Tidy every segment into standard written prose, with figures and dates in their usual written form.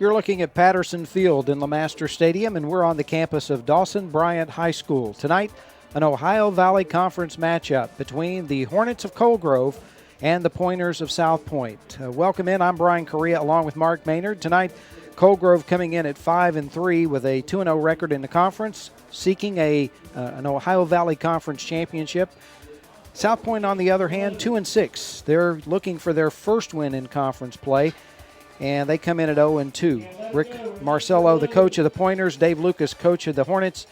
You're looking at Patterson Field in LeMaster Stadium, and we're on the campus of Dawson Bryant High School. Tonight, an Ohio Valley Conference matchup between the Hornets of Coal Grove and the Pointers of South Point. Welcome in. I'm Brian Correa along with Mark Maynard. Tonight, Coal Grove coming in at 5-3 with a 2-0 record in the conference, seeking an Ohio Valley Conference championship. South Point, on the other hand, 2-6. They're looking for their first win in conference play, and they come in at 0-2. Rick Marcello, the coach of the Pointers, Dave Lucas, coach of the Hornets.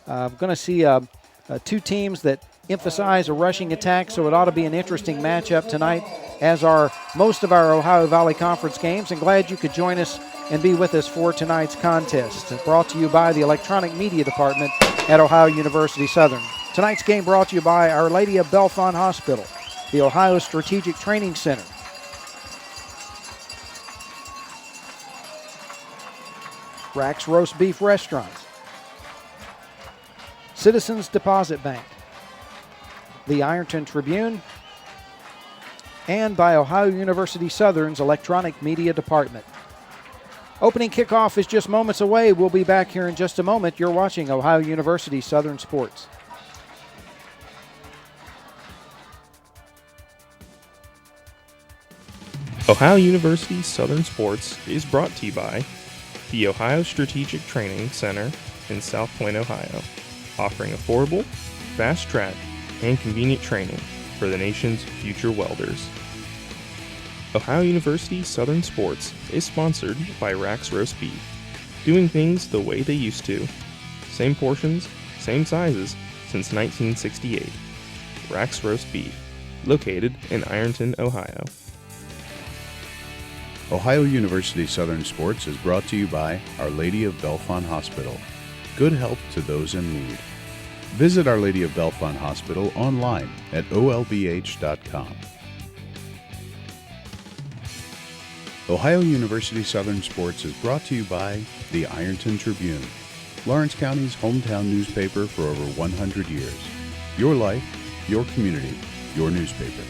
Going to see two teams that emphasize a rushing attack, so it ought to be an interesting matchup tonight, as are most of our Ohio Valley Conference games. And glad you could join us and be with us for tonight's contest. Brought to you by the Electronic Media Department at Ohio University Southern. Tonight's game brought to you by Our Lady of Bellefonte Hospital, the Ohio Strategic Training Center, Rack's Roast Beef Restaurants, Citizens Deposit Bank, the Ironton Tribune, and by Ohio University Southern's Electronic Media Department. Opening kickoff is just moments away. We'll be back here in just a moment. You're watching Ohio University Southern Sports. Ohio University Southern Sports is brought to you by the Ohio Strategic Training Center in South Point, Ohio, offering affordable, fast-track, and convenient training for the nation's future welders. Ohio University Southern Sports is sponsored by Rack's Roast Beef, doing things the way they used to. Same portions, same sizes since 1968. Rack's Roast Beef, located in Ironton, Ohio. Ohio University Southern Sports is brought to you by Our Lady of Bellefonte Hospital. Good help to those in need. Visit Our Lady of Bellefonte Hospital online at olbh.com. Ohio University Southern Sports is brought to you by the Ironton Tribune, Lawrence County's hometown newspaper for over 100 years. Your life, your community, your newspaper.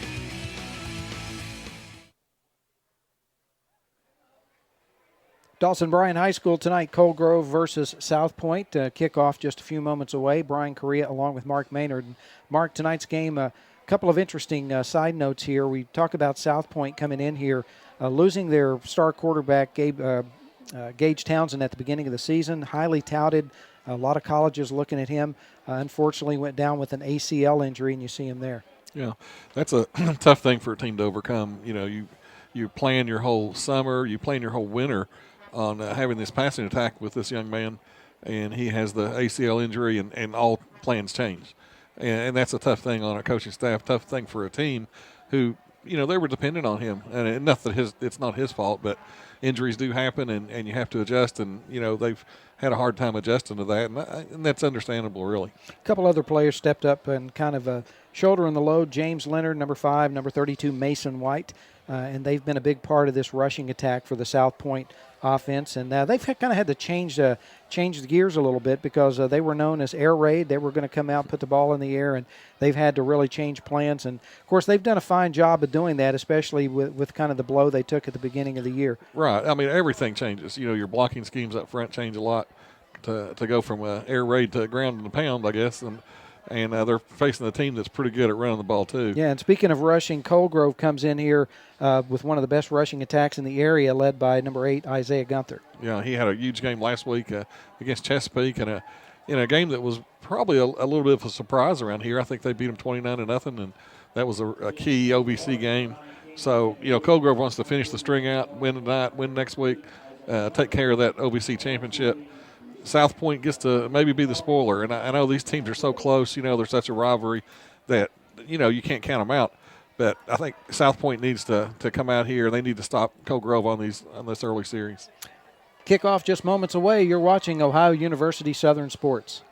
Dawson Bryant High School tonight, Coal Grove versus South Point. Kickoff just a few moments away. Brian Correa along with Mark Maynard. And Mark, tonight's game, a couple of interesting side notes here. We talk about South Point coming in here, losing their star quarterback, Gage Townsend, at the beginning of the season. Highly touted. A lot of colleges looking at him. Unfortunately went down with an ACL injury, and you see him there. Yeah, that's a tough thing for a team to overcome. You know, you plan your whole summer, you plan your whole winter on having this passing attack with this young man, and he has the ACL injury, and all plans change. And that's a tough thing on our coaching staff, tough thing for a team who, you know, they were dependent on him. And not that it's not his fault, but injuries do happen, and you have to adjust. And, you know, they've had a hard time adjusting to that, and that's understandable, really. A couple other players stepped up and kind of shouldering the load. James Leonard, number 5, number 32, Mason White. And they've been a big part of this rushing attack for the South Point offense, and they've kind of had to change the gears a little bit because they were known as air raid. They were going to come out, put the ball in the air, and they've had to really change plans. And of course, they've done a fine job of doing that, especially with kind of the blow they took at the beginning of the year. Right. I mean, everything changes. You know, your blocking schemes up front change a lot to go from air raid to ground and a pound, I guess, and they're facing a team that's pretty good at running the ball too. Yeah, and speaking of rushing, Coal Grove comes in here with one of the best rushing attacks in the area, led by number 8, Isaiah Gunther. Yeah, he had a huge game last week against Chesapeake, and in a game that was probably a little bit of a surprise around here. I think they beat them 29-0, and that was a key OVC game. So, you know, Coal Grove wants to finish the string out, win tonight, win next week, take care of that OVC championship. South Point gets to maybe be the spoiler, and I know these teams are so close. You know, there's such a rivalry that, you know, you can't count them out. But I think South Point needs to come out here. They need to stop Coal Grove on this early series. Kickoff just moments away. You're watching Ohio University Southern Sports.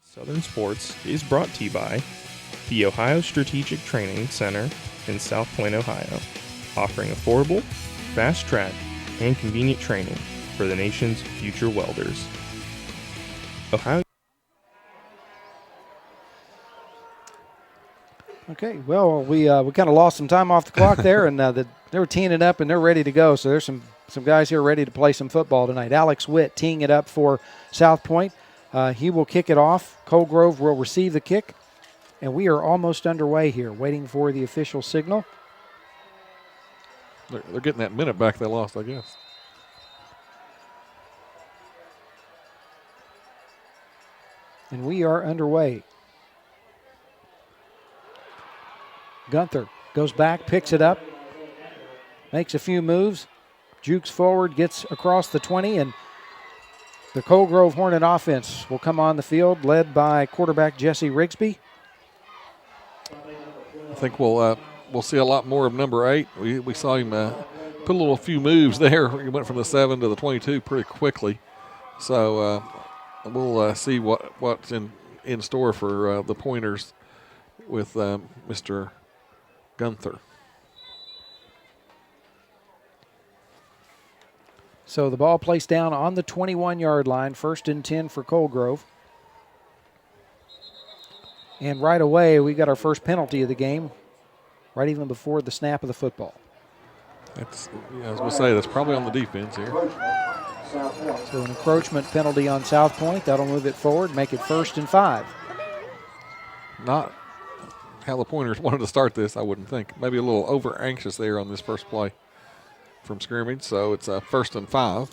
Southern Sports is brought to you by the Ohio Strategic Training Center in South Point, Ohio, offering affordable, fast-track, and convenient training for the nation's future welders. Ohio Okay, well, we kind of lost some time off the clock there, and they were teeing it up, and they're ready to go. So there's some guys here ready to play some football tonight. Alex Witt teeing it up for South Point. He will kick it off. Cole Grove will receive the kick, and we are almost underway here, waiting for the official signal. They're getting that minute back they lost, I guess. And we are underway. Gunther goes back, picks it up, makes a few moves, jukes forward, gets across the 20, and the Cole Grove Hornet offense will come on the field, led by quarterback Jesse Rigsby. I think we'll see a lot more of number 8. We saw him put a few moves there. He went from the 7 to the 22 pretty quickly. So we'll see what's in store for the Pointers with Mr. Gunther. So the ball placed down on the 21-yard line, 1st and 10 for Cole Grove. And right away, we got our first penalty of the game, right even before the snap of the football. That's, I was going to say, that's probably on the defense here. So an encroachment penalty on South Point. That'll move it forward, make it 1st and 5. Not how the Pointers wanted to start this, I wouldn't think. Maybe a little over anxious there on this first play from scrimmage. So it's 1st and 5.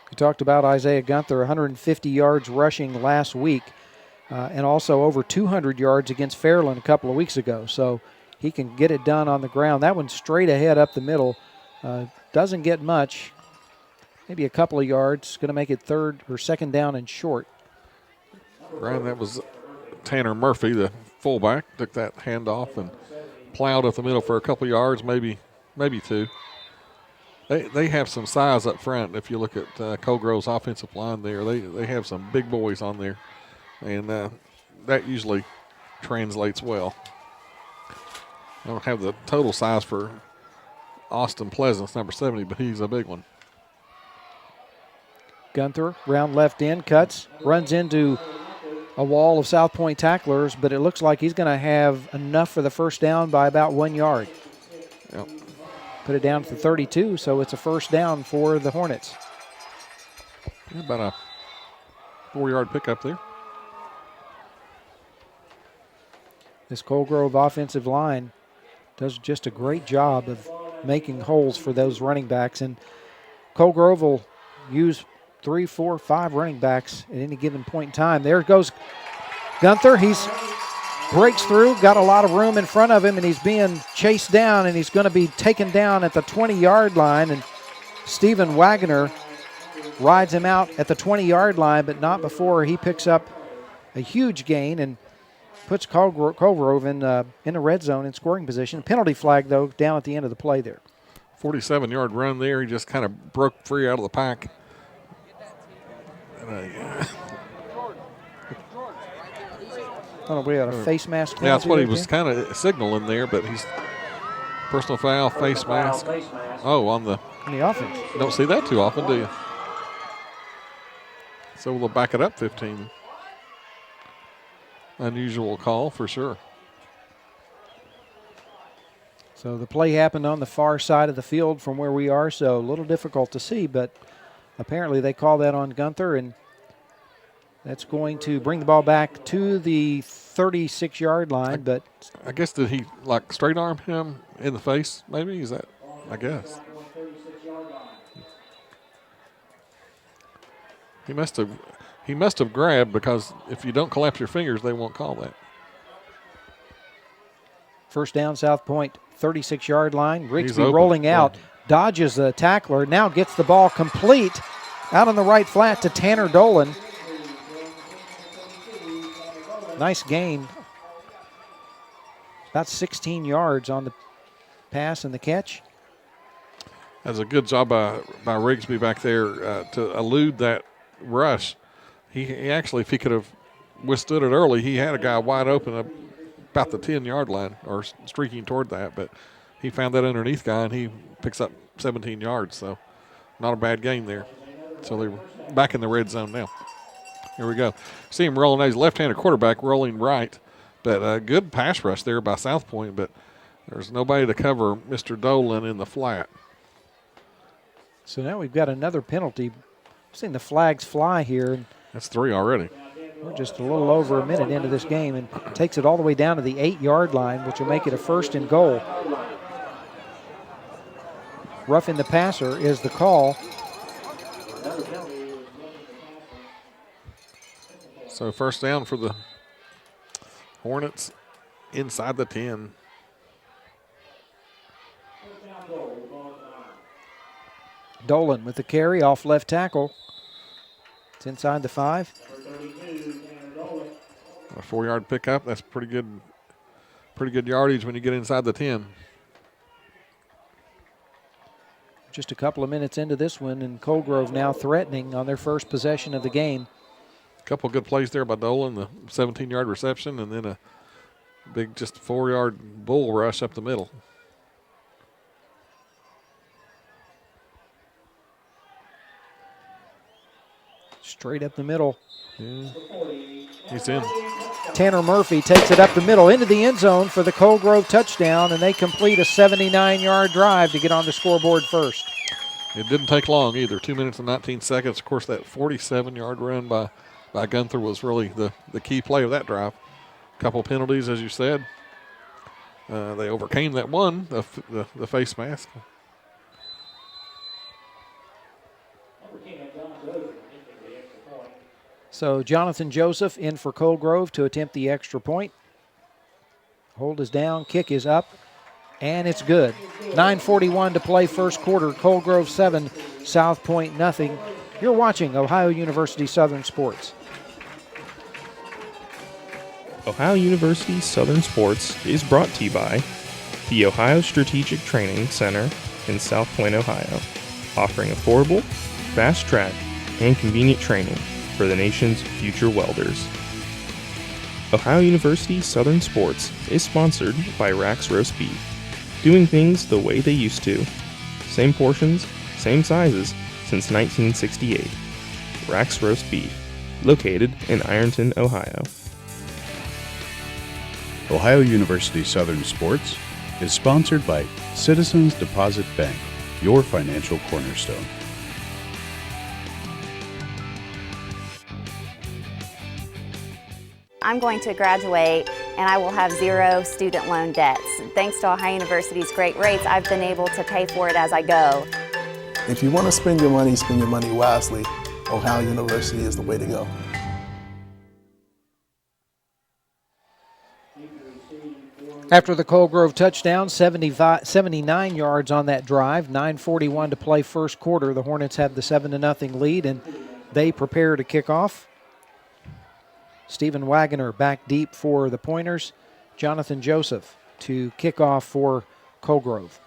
You talked about Isaiah Gunther, 150 yards rushing last week, and also over 200 yards against Fairland a couple of weeks ago. So he can get it done on the ground. That one straight ahead up the middle. Doesn't get much, maybe a couple of yards. Going to make it 2nd down and short. Brian, that was Tanner Murphy, the fullback, took that handoff and plowed up the middle for a couple of yards, maybe 2. They have some size up front. If you look at Cole Grove's offensive line there, they have some big boys on there, and that usually translates well. I don't have the total size for Austin Pleasance, number 70, but he's a big one. Gunther, round left end, cuts, runs into a wall of South Point tacklers, but it looks like he's going to have enough for the 1st down by about 1 yard. Yep. Put it down to 32, so it's a 1st down for the Hornets. Yeah, about a 4-yard pickup there. This Cole Grove offensive line does just a great job of making holes for those running backs, and Cole Grove will use 3, 4, 5 running backs at any given point in time. There goes Gunther. He's breaks through, got a lot of room in front of him, and he's being chased down, and he's going to be taken down at the 20-yard line. And Stephen Wagoner rides him out at the 20-yard line, but not before he picks up a huge gain and puts Cole Grove in the red zone in scoring position. Penalty flag, though, down at the end of the play there. 47-yard run there. He just kind of broke free out of the pack. Oh, we got a face mask. Yeah, that's what he was kind of signaling there, but he's personal foul, face mask. Oh, on the offense. Don't see that too often, do you? So we'll back it up 15. Unusual call for sure. So the play happened on the far side of the field from where we are, so a little difficult to see, but apparently they call that on Gunther, and that's going to bring the ball back to the 36-yard line. But I guess, did he like straight arm him in the face? Maybe is that? I guess he must have grabbed, because if you don't collapse your fingers, they won't call that. 1st down, South Point, 36-yard line. Rigsby rolling out, dodges the tackler, now gets the ball complete out on the right flat to Tanner Dolan. Nice gain. About 16 yards on the pass and the catch. That's a good job by Rigsby back there to elude that rush. He actually, if he could have withstood it early, he had a guy wide open about the 10-yard line, or streaking toward that, but he found that underneath guy, and he picks up 17 yards, so not a bad gain there. So they're back in the red zone now. Here we go. See him rolling. He's left-handed quarterback rolling right. But a good pass rush there by South Point, but there's nobody to cover Mr. Dolan in the flat. So now we've got another penalty. I've seen the flags fly here, and That's 3 already. we're just a little over a minute into this game, and takes it all the way down to the 8-yard line, which will make it a 1st and goal. Roughing the passer is the call. So 1st down for the Hornets inside the 10. Dolan with the carry off left tackle. It's inside the 5. A 4-yard pickup. That's pretty good yardage when you get inside the 10. Just a couple of minutes into this one, and Colgrove now threatening on their first possession of the game. A couple good plays there by Dolan, the 17-yard reception, and then a big just 4-yard bull rush up the middle. Straight up the middle. Yeah. He's in. Tanner Murphy takes it up the middle into the end zone for the Colgrove touchdown, and they complete a 79-yard drive to get on the scoreboard first. It didn't take long either, 2 minutes and 19 seconds. Of course, that 47-yard run by Gunther was really the key play of that drive. A couple penalties, as you said. They overcame that one, the face mask. So Jonathan Joseph in for Colgrove to attempt the extra point. Hold is down, kick is up, and it's good. 9:41 to play first quarter. Colgrove 7, South Point nothing. You're watching Ohio University Southern Sports. Ohio University Southern Sports is brought to you by the Ohio Strategic Training Center in South Point, Ohio, offering affordable, fast-track, and convenient training for the nation's future welders. Ohio University Southern Sports is sponsored by Rax Roast Beef, doing things the way they used to. Same portions, same sizes since 1968. Rax Roast Beef, located in Ironton, Ohio. Ohio University Southern Sports is sponsored by Citizens Deposit Bank, your financial cornerstone. I'm going to graduate and I will have 0 student loan debts. Thanks to Ohio University's great rates, I've been able to pay for it as I go. If you want to spend your money wisely, Ohio University is the way to go. After the Colgrove touchdown, 79 yards on that drive, 9:41 to play first quarter. The Hornets have the 7-0 lead, and they prepare to kick off. Stephen Wagoner back deep for the Pointers. Jonathan Joseph to kick off for Colgrove.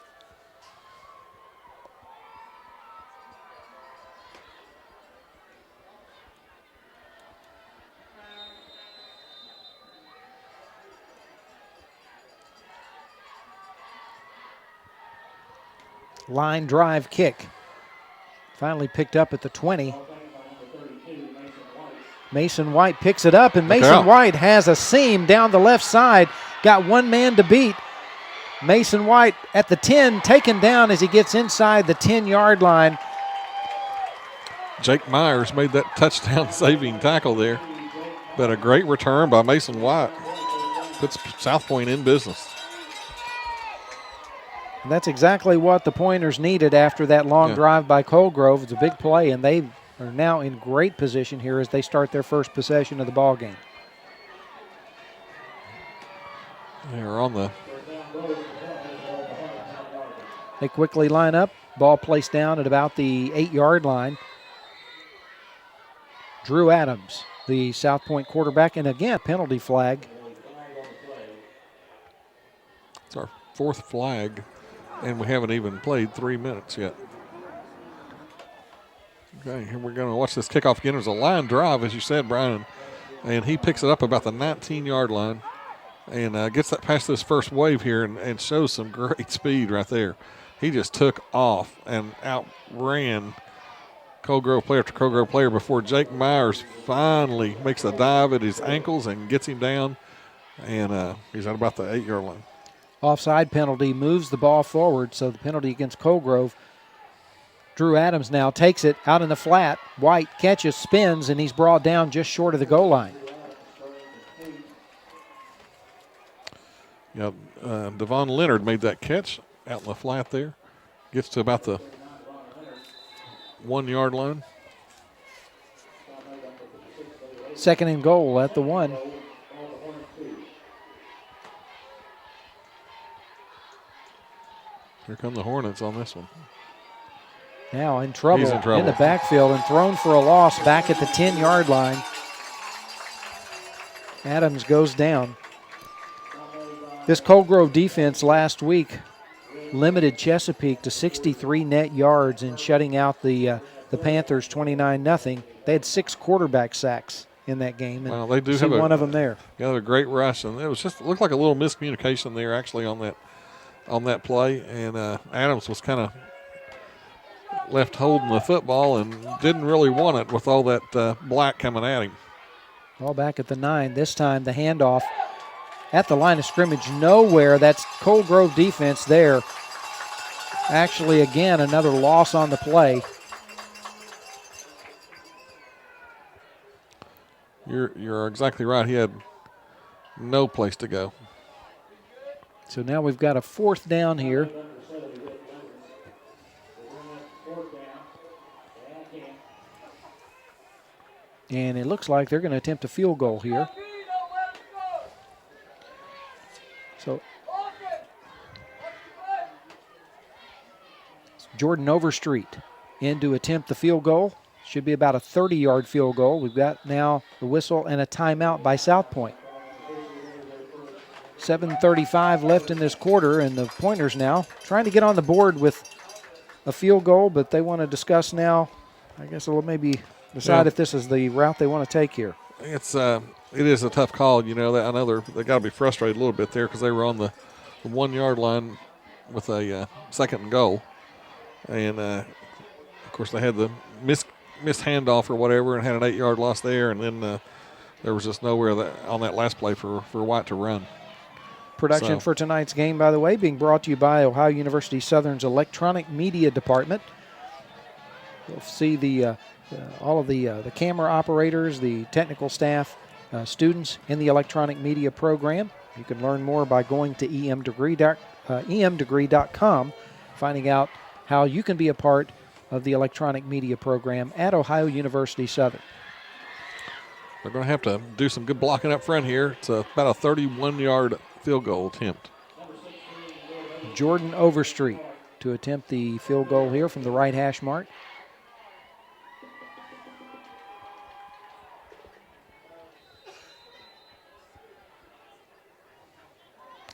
Line drive kick. Finally picked up at the 20. Mason White picks it up, and Mason White has a seam down the left side. Got one man to beat. Mason White at the 10, taken down as he gets inside the 10-yard line. Jake Myers made that touchdown-saving tackle there. But a great return by Mason White. Puts South Point in business. And that's exactly what the Pointers needed after that long drive by Colgrove. It's a big play, and they are now in great position here as they start their first possession of the ball game. They're on the... They quickly line up. Ball placed down at about the 8-yard line. Drew Adams, the South Point quarterback, and again, penalty flag. It's our 4th flag, and we haven't even played 3 minutes yet. Okay, here we're going to watch this kickoff again. There's a line drive, as you said, Brian, and he picks it up about the 19-yard line and gets that past this first wave here and shows some great speed right there. He just took off and outran Colgrove player after Colgrove player before Jake Myers finally makes a dive at his ankles and gets him down And he's at about the 8-yard line. Offside penalty moves the ball forward, so the penalty against Colgrove. Drew Adams now takes it out in the flat. White catches, spins, and he's brought down just short of the goal line. Yeah, Devon Leonard made that catch out in the flat there. Gets to about the 1-yard line. Second and goal at the 1. Here come the Hornets on this one. Now in trouble, He's in trouble. in the backfield and thrown for a loss back at the 10-yard line. Adams goes down. This Colgrove defense last week limited Chesapeake to 63 net yards in shutting out the Panthers 29-0. They had 6 quarterback sacks in that game. And well, they do see have one of them there. Got a great rush, and it looked like a little miscommunication there actually on that play, and Adams was kind of left holding the football and didn't really want it with all that black coming at him. Ball back at the 9. This time the handoff at the line of scrimmage, nowhere. That's Colgrove defense there. Actually, again, another loss on the play. You're exactly right. He had no place to go. So now we've got a 4th down here. And it looks like they're going to attempt a field goal here. So Jordan Overstreet in to attempt the field goal. Should be about a 30-yard field goal. We've got now the whistle and a timeout by South Point. 7:35 left in this quarter, and the Pointers now trying to get on the board with a field goal, but they want to discuss now, I guess they'll maybe decide if this is the route they want to take here. It is a tough call, you know. I know they got to be frustrated a little bit there because they were on the 1-yard line with a 2nd and goal, and of course they had the missed handoff or whatever and had an 8-yard loss there, and then there was just nowhere on that last play for White to run. Production for tonight's game, by the way, being brought to you by Ohio University Southern's Electronic Media Department. You'll see all of the camera operators, the technical staff, students in the electronic media program. You can learn more by going to emdegree.com, finding out how you can be a part of the electronic media program at Ohio University Southern. They're going to have to do some good blocking up front here. It's about a 31-yard field goal attempt. Jordan Overstreet to attempt the field goal here from the right hash mark.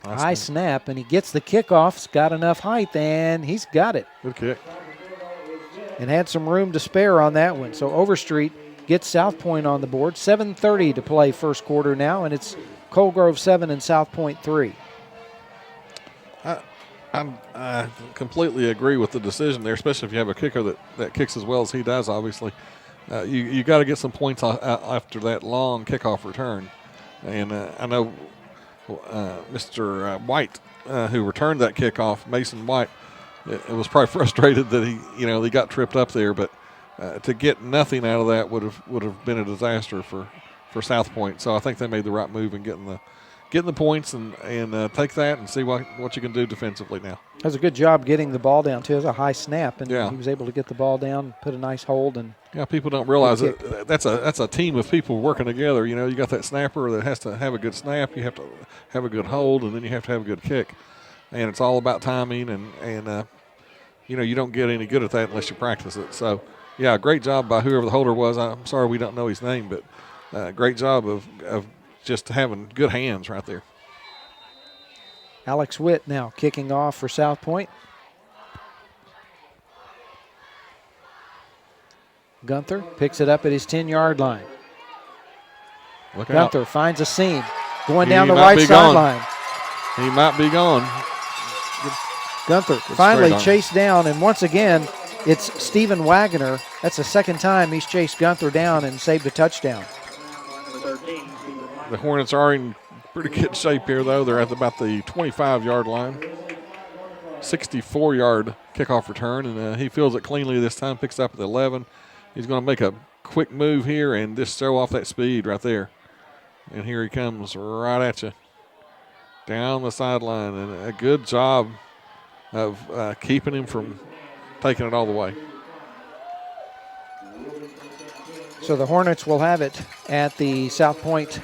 High snap, and he gets the kickoff. It's got enough height, and he's got it. Good kick. And had some room to spare on that one. So Overstreet gets South Point on the board. 7:30 to play first quarter now, and it's Colgrove 7 and South Point 3. I completely agree with the decision there, especially if you have a kicker that kicks as well as he does, obviously. You got to get some points after that long kickoff return. And I know Mr. White, who returned that kickoff, Mason White, it was probably frustrated that he got tripped up there, but to get nothing out of that would have been a disaster for South Point. So I think they made the right move in getting the points and take that and see what you can do defensively now. Does a good job getting the ball down too. It was a high snap, and yeah, he was able to get the ball down, put a nice hold, and people don't realize that that's a team of people working together. You know, you got that snapper that has to have a good snap, you have to have a good hold, and then you have to have a good kick, and it's all about timing and you don't get any good at that unless you practice it. So yeah, great job by whoever the holder was. I'm sorry we don't know his name, but great job of just having good hands right there. Alex Witt now kicking off for South Point. Gunther picks it up at his 10-yard line. Gunther finds a seam going down the right sideline. He might be gone. Gunther finally chased down, and once again, it's Stephen Wagoner. That's the second time he's chased Gunther down and saved a touchdown. The Hornets are in pretty good shape here, though. They're at about the 25-yard line. 64-yard kickoff return, and he fields it cleanly this time, picks up at the 11. He's going to make a quick move here and just show off that speed right there. And here he comes right at you. Down the sideline, and a good job of keeping him from taking it all the way. So the Hornets will have it at the South Point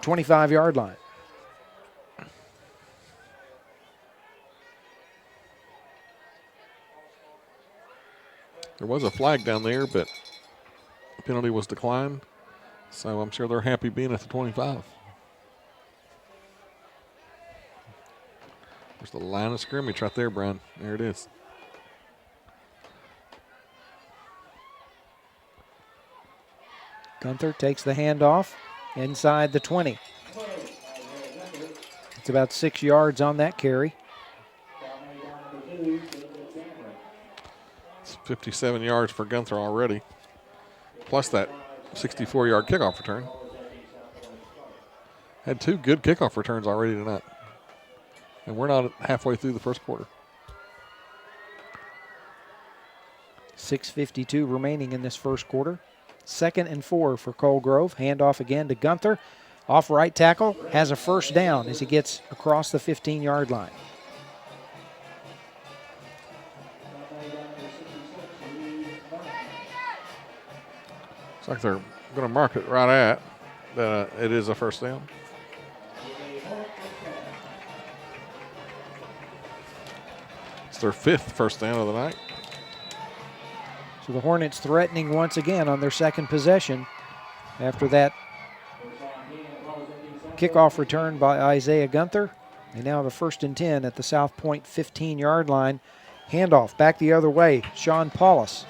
25-yard line. There was a flag down there, but the penalty was declined. So I'm sure they're happy being at the 25. There's the line of scrimmage right there, Brian. There it is. Gunther takes the handoff inside the 20. It's about 6 yards on that carry. It's 57 yards for Gunther already, plus that 64-yard kickoff return. Had 2 good kickoff returns already tonight. And we're not halfway through the first quarter. 6:52 remaining in this first quarter. 2nd and 4 for Cole Grove. Handoff again to Gunther. Off right tackle, has a first down as he gets across the 15-yard line. Looks like they're going to mark it right at that it is a first down. It's their 5th first down of the night. So the Hornets threatening once again on their second possession after that kickoff return by Isaiah Gunther. They now have a 1st and 10 at the South Point 15-yard line. Handoff back the other way, Sean Paulus.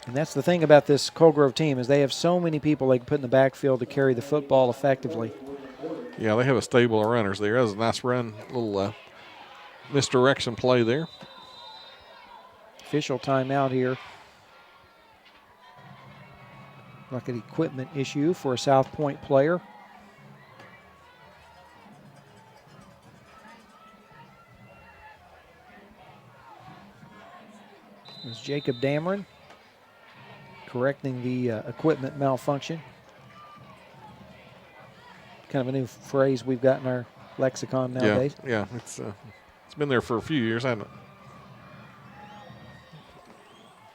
And that's the thing about this Cole Grove team is they have so many people they can put in the backfield to carry the football effectively. Yeah, they have a stable of runners there. That was a nice run, little misdirection play there. Official timeout here. Like an equipment issue for a South Point player. It was Jacob Dameron correcting the equipment malfunction. Kind of a new phrase we've got in our lexicon nowadays. Yeah, it's been there for a few years, hasn't it?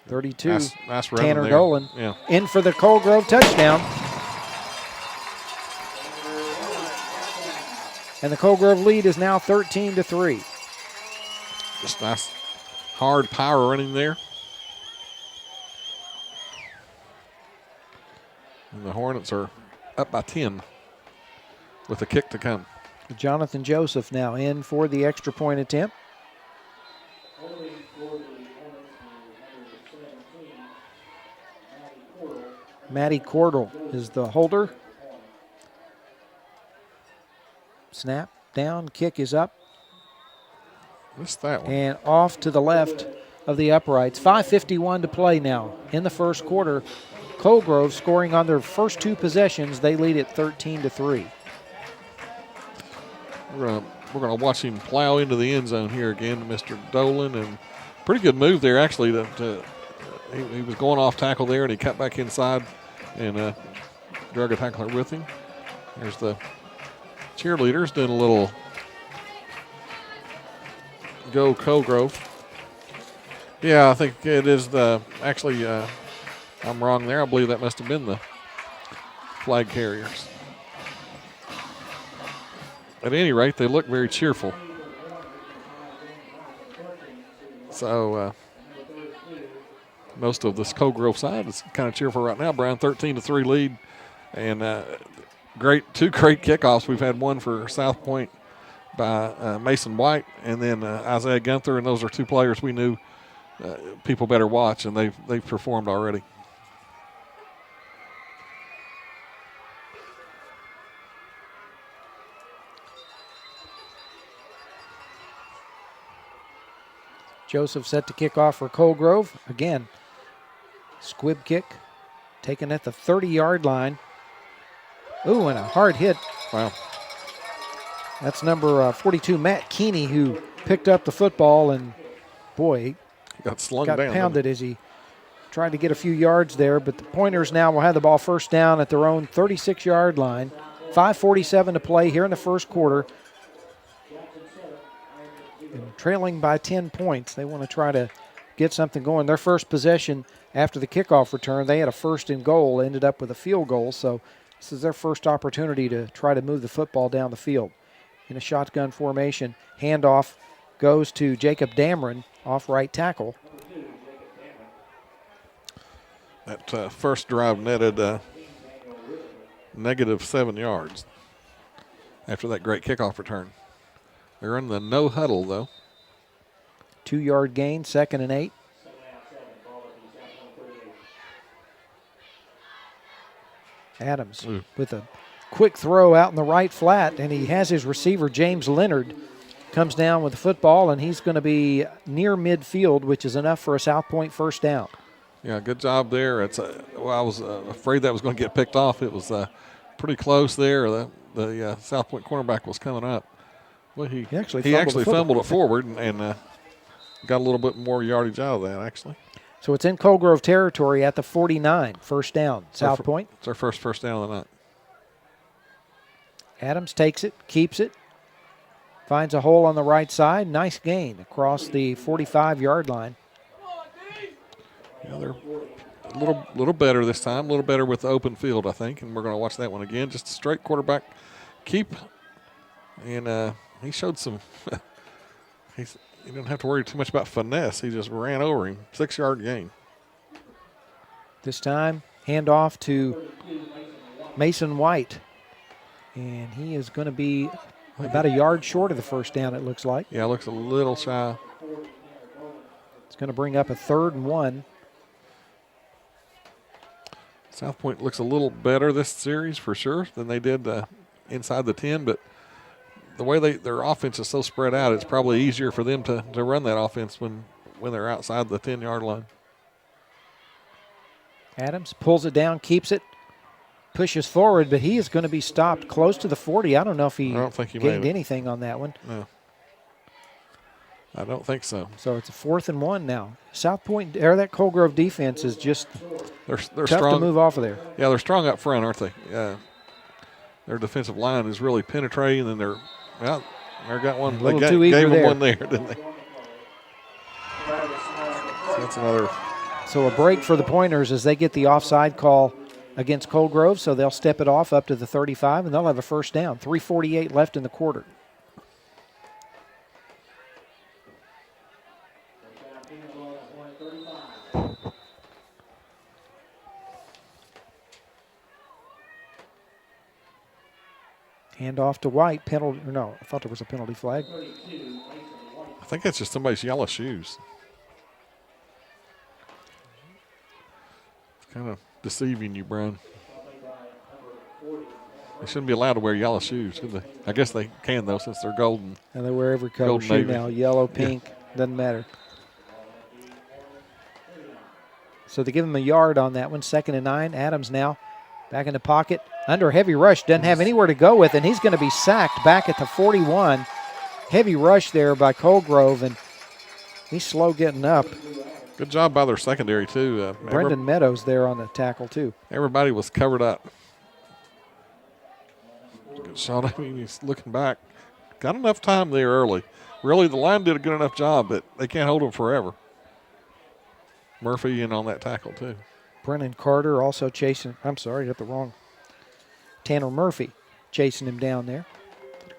32. Nice run Tanner there. Dolan Yeah. in for the Cole Grove touchdown. And the Cole Grove lead is now 13-3. Just nice, hard power running there. And the Hornets are up by 10 with a kick to come. Jonathan Joseph now in for the extra point attempt. Matty Cordell is the holder. Snap, down, kick is up. Missed that one. And off to the left of the uprights. 5:51 to play now in the first quarter. Cole Grove scoring on their first 2 possessions. They lead at 13-3. We're gonna watch him plow into the end zone here again, Mr. Dolan, and pretty good move there actually. He was going off tackle there, and he cut back inside and drug a tackler with him. There's the cheerleaders doing a little go Cole Grove. Yeah, I think it is the actually. I'm wrong there. I believe that must have been the flag carriers. At any rate, they look very cheerful. So most of this Cole Grove side is kind of cheerful right now. Brown 13-3 lead, and 2 great kickoffs. We've had one for South Point by Mason White, and then Isaiah Gunther, and those are 2 players we knew people better watch, and they've performed already. Joseph set to kick off for Cole Grove. Again, squib kick taken at the 30-yard line. Ooh, and a hard hit. Wow. That's number 42, Matt Keeney, who picked up the football, and boy, He got slung got down. pounded as he tried to get a few yards there. But the Pointers now will have the ball first down at their own 36-yard line. 5:47 to play here in the first quarter. And trailing by 10 points. They want to try to get something going. Their first possession after the kickoff return, they had a first and goal, ended up with a field goal. So this is their first opportunity to try to move the football down the field. In a shotgun formation, handoff goes to Jacob Dameron off right tackle. That first drive netted -7 yards after that great kickoff return. They're in the no huddle, though. 2-yard gain, 2nd and 8. Adams with a quick throw out in the right flat, and he has his receiver, James Leonard, comes down with the football, and he's going to be near midfield, which is enough for a South Point first down. Yeah, good job there. It's well, I was afraid that was going to get picked off. It was pretty close there. The South Point cornerback was coming up. Well, he actually fumbled it forward and got a little bit more yardage out of that, actually. So it's in Colegrove territory at the 49, first down, South Point. It's our first down of the night. Adams takes it, keeps it, finds a hole on the right side. Nice gain across the 45-yard line. Yeah, they're a little better this time, a little better with the open field, I think, and we're going to watch that one again. Just a straight quarterback keep, and he showed some he didn't have to worry too much about finesse. He just ran over him. 6-yard gain. This time, handoff to Mason White. And he is going to be about a yard short of the first down, it looks like. Yeah, looks a little shy. It's going to bring up a 3rd and 1. South Point looks a little better this series for sure than they did inside the 10, but the way their offense is so spread out, it's probably easier for them to run that offense when they're outside the 10-yard line. Adams pulls it down, keeps it, pushes forward, but he is going to be stopped close to the 40. I don't know if he gained anything on that one. No, I don't think so. So it's a 4th and 1 now. South Point, or that Colegrove defense is just they're tough strong to move off of there. Yeah, they're strong up front, aren't they? Their defensive line is really penetrating, and they got one. They gave them one there, didn't they? So that's another. So a break for the Pointers as they get the offside call against Colegrove, so they'll step it off up to the 35, and they'll have a first down. 3:48 left in the quarter. Hand off to White. Penalty? Or no, I thought there was a penalty flag. I think that's just somebody's yellow shoes. It's kind of deceiving you, Brian. They shouldn't be allowed to wear yellow shoes, should they? I guess they can, though, since they're golden. And they wear every color shoe navy now. Yellow, pink, doesn't matter. So they give him a yard on that one. 2nd and 9. Adams now back in the pocket. Under heavy rush. Doesn't have anywhere to go with, and he's going to be sacked back at the 41. Heavy rush there by Colegrove, and he's slow getting up. Good job by their secondary, too. Brendan Meadows there on the tackle, too. Everybody was covered up. Good shot. I mean, he's looking back. Got enough time there early. Really, the line did a good enough job, but they can't hold him forever. Murphy in on that tackle, too. Brennan Carter also chasing. I'm sorry, got the wrong. Tanner Murphy chasing him down there.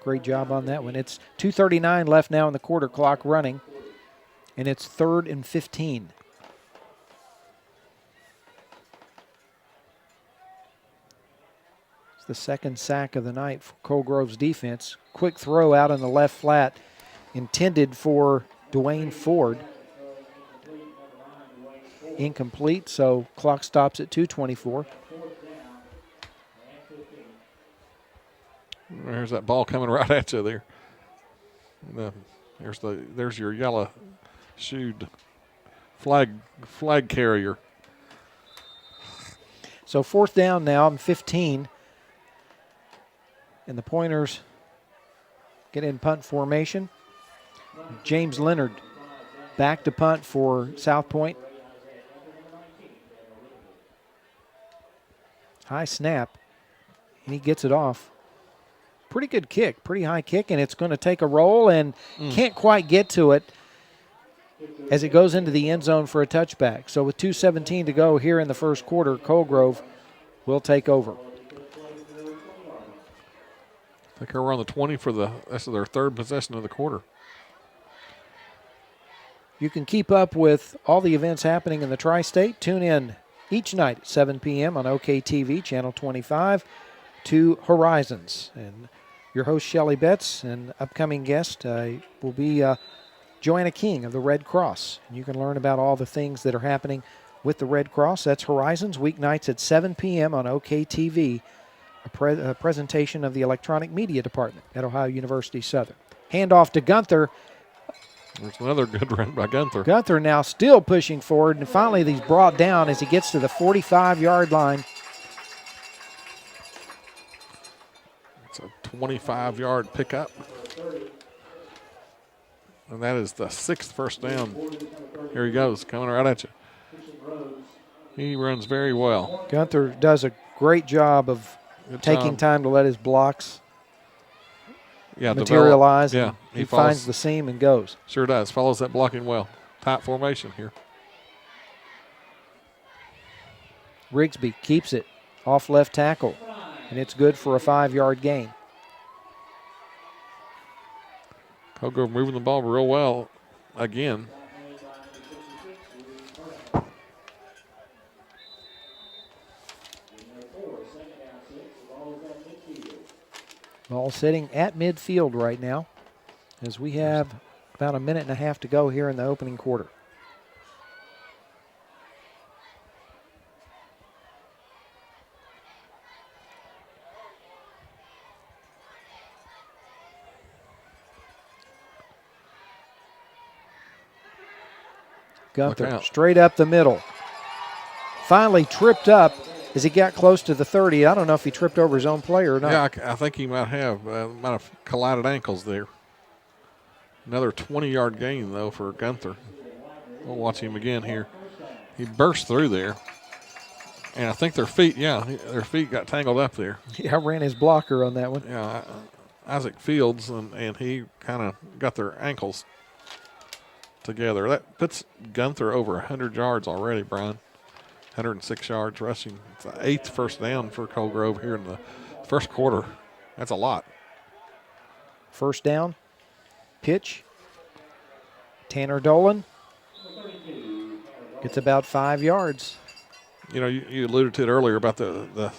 Great job on that one. It's 2:39 left now in the quarter clock running, and it's 3rd and 15. It's the 2nd sack of the night for Colegrove's defense. Quick throw out on the left flat, intended for Dwayne Ford. Incomplete, so clock stops at 2:24. There's that ball coming right at you there. There's your yellow shoed flag carrier. So 4th down now and 15. And the Pointers get in punt formation. James Leonard back to punt for South Point. High snap, and he gets it off. Pretty good kick, pretty high kick, and it's going to take a roll and can't quite get to it as it goes into the end zone for a touchback. So with 2:17 to go here in the first quarter, Colgrove will take over. I think we're on the 20 for that's their 3rd possession of the quarter. You can keep up with all the events happening in the Tri-State. Tune in each night at 7 p.m. on OKTV, Channel 25, to Horizons. And your host, Shelley Betts, and upcoming guest will be Joanna King of the Red Cross. And you can learn about all the things that are happening with the Red Cross. That's Horizons, weeknights at 7 p.m. on OKTV, a presentation of the Electronic Media Department at Ohio University Southern. Handoff to Gunther. There's another good run by Gunther. Gunther now still pushing forward, and finally he's brought down as he gets to the 45-yard line. It's a 25-yard pickup. And that is the 6th first down. Here he goes, coming right at you. He runs very well. Gunther does a great job of taking time to let his blocks materialize. Develop. Yeah, he finds the seam and goes. Sure does. Follows that blocking well. Tight formation here. Rigsby keeps it off left tackle, and it's good for a 5-yard gain. Colgrove moving the ball real well again. Ball sitting at midfield right now as we have about a minute and a half to go here in the opening quarter. Gunther straight up the middle. Finally tripped up as he got close to the 30. I don't know if he tripped over his own player or not. Yeah, I think he might have collided ankles there. Another 20-yard gain, though, for Gunther. We'll watch him again here. He burst through there. And I think their feet got tangled up there. Yeah, I ran his blocker on that one. Yeah, Isaac Fields, and he kind of got their ankles together. That puts Gunther over 100 yards already, Brian. 106 yards rushing. It's the 8th first down for Colgrove here in the first quarter. That's a lot. First down, pitch. Tanner Dolan gets about 5 yards. You know, you alluded to it earlier about the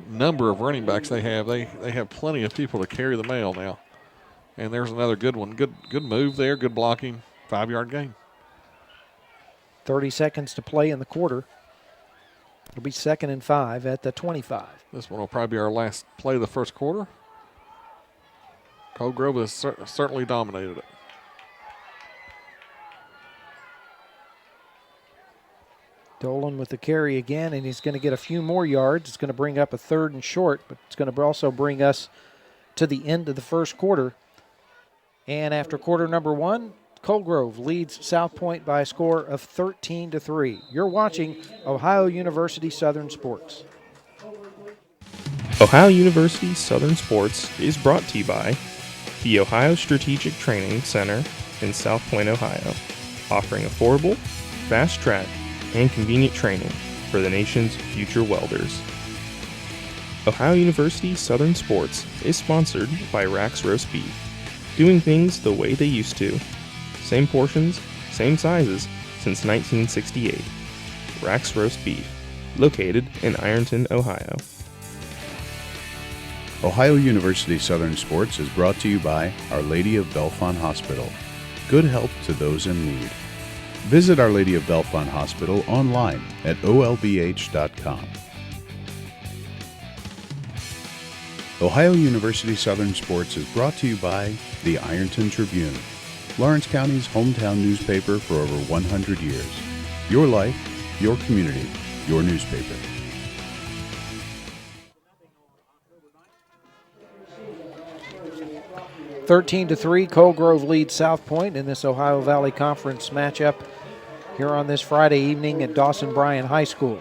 number of running backs they have. They have plenty of people to carry the mail now. And there's another good one. Good move there, good blocking, 5-yard gain. 30 seconds to play in the quarter. It'll be 2nd and 5 at the 25. This one will probably be our last play of the first quarter. Colgrove has certainly dominated it. Dolan with the carry again, and he's going to get a few more yards. It's going to bring up a 3rd and short, but it's going to also bring us to the end of the first quarter. And after quarter number 1, Colgrove leads South Point by a score of 13-3. You're watching Ohio University Southern Sports. Ohio University Southern Sports is brought to you by the Ohio Strategic Training Center in South Point, Ohio, offering affordable, fast-track, and convenient training for the nation's future welders. Ohio University Southern Sports is sponsored by Rax Roast Beef, doing things the way they used to. Same portions, same sizes since 1968. Rax Roast Beef, located in Ironton, Ohio. Ohio University Southern Sports is brought to you by Our Lady of Bellefonte Hospital. Good help to those in need. Visit Our Lady of Bellefonte Hospital online at olbh.com. Ohio University Southern Sports is brought to you by the Ironton Tribune, Lawrence County's hometown newspaper for over 100 years. Your life, your community, your newspaper. 13-3, Coal Grove leads South Point in this Ohio Valley Conference matchup here on this Friday evening at Dawson Bryant High School.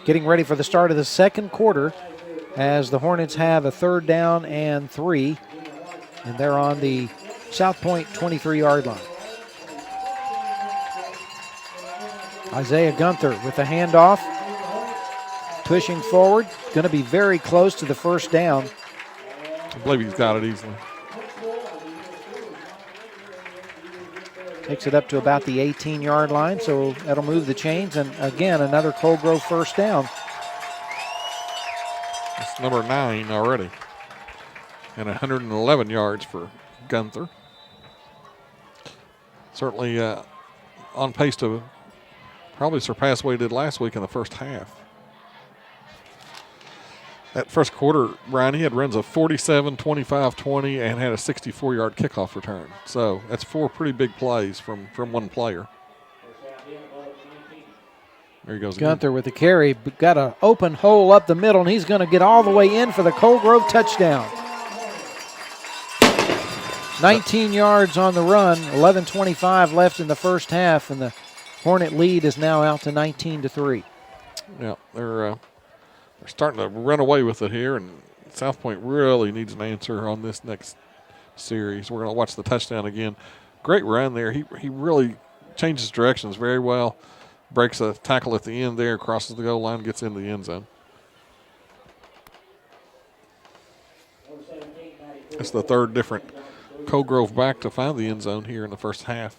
Getting ready for the start of the second quarter as the Hornets have a 3rd down and 3, and they're on the South Point 23-yard line. Isaiah Gunther with the handoff, pushing forward, going to be very close to the first down. I believe he's got it easily. Takes it up to about the 18-yard line, so that'll move the chains. And again, another Coal Grove first down. It's number 9 already. And 111 yards for Gunther. Certainly on pace to probably surpass what he did last week in the first half. That first quarter, Brian, he had runs of 47, 25, 20, and had a 64-yard kickoff return. So that's 4 pretty big plays from one player. There he goes again. Gunther with the carry, got an open hole up the middle, and he's going to get all the way in for the Coal Grove touchdown. 19 yards on the run, 11:25 left in the first half, and the Hornet lead is now out to 19-3. Yeah, they're starting to run away with it here, and South Point really needs an answer on this next series. We're going to watch the touchdown again. Great run there. He really changes directions very well. Breaks a tackle at the end there, crosses the goal line, gets into the end zone. It's the 3rd different Coal Grove back to find the end zone here in the first half.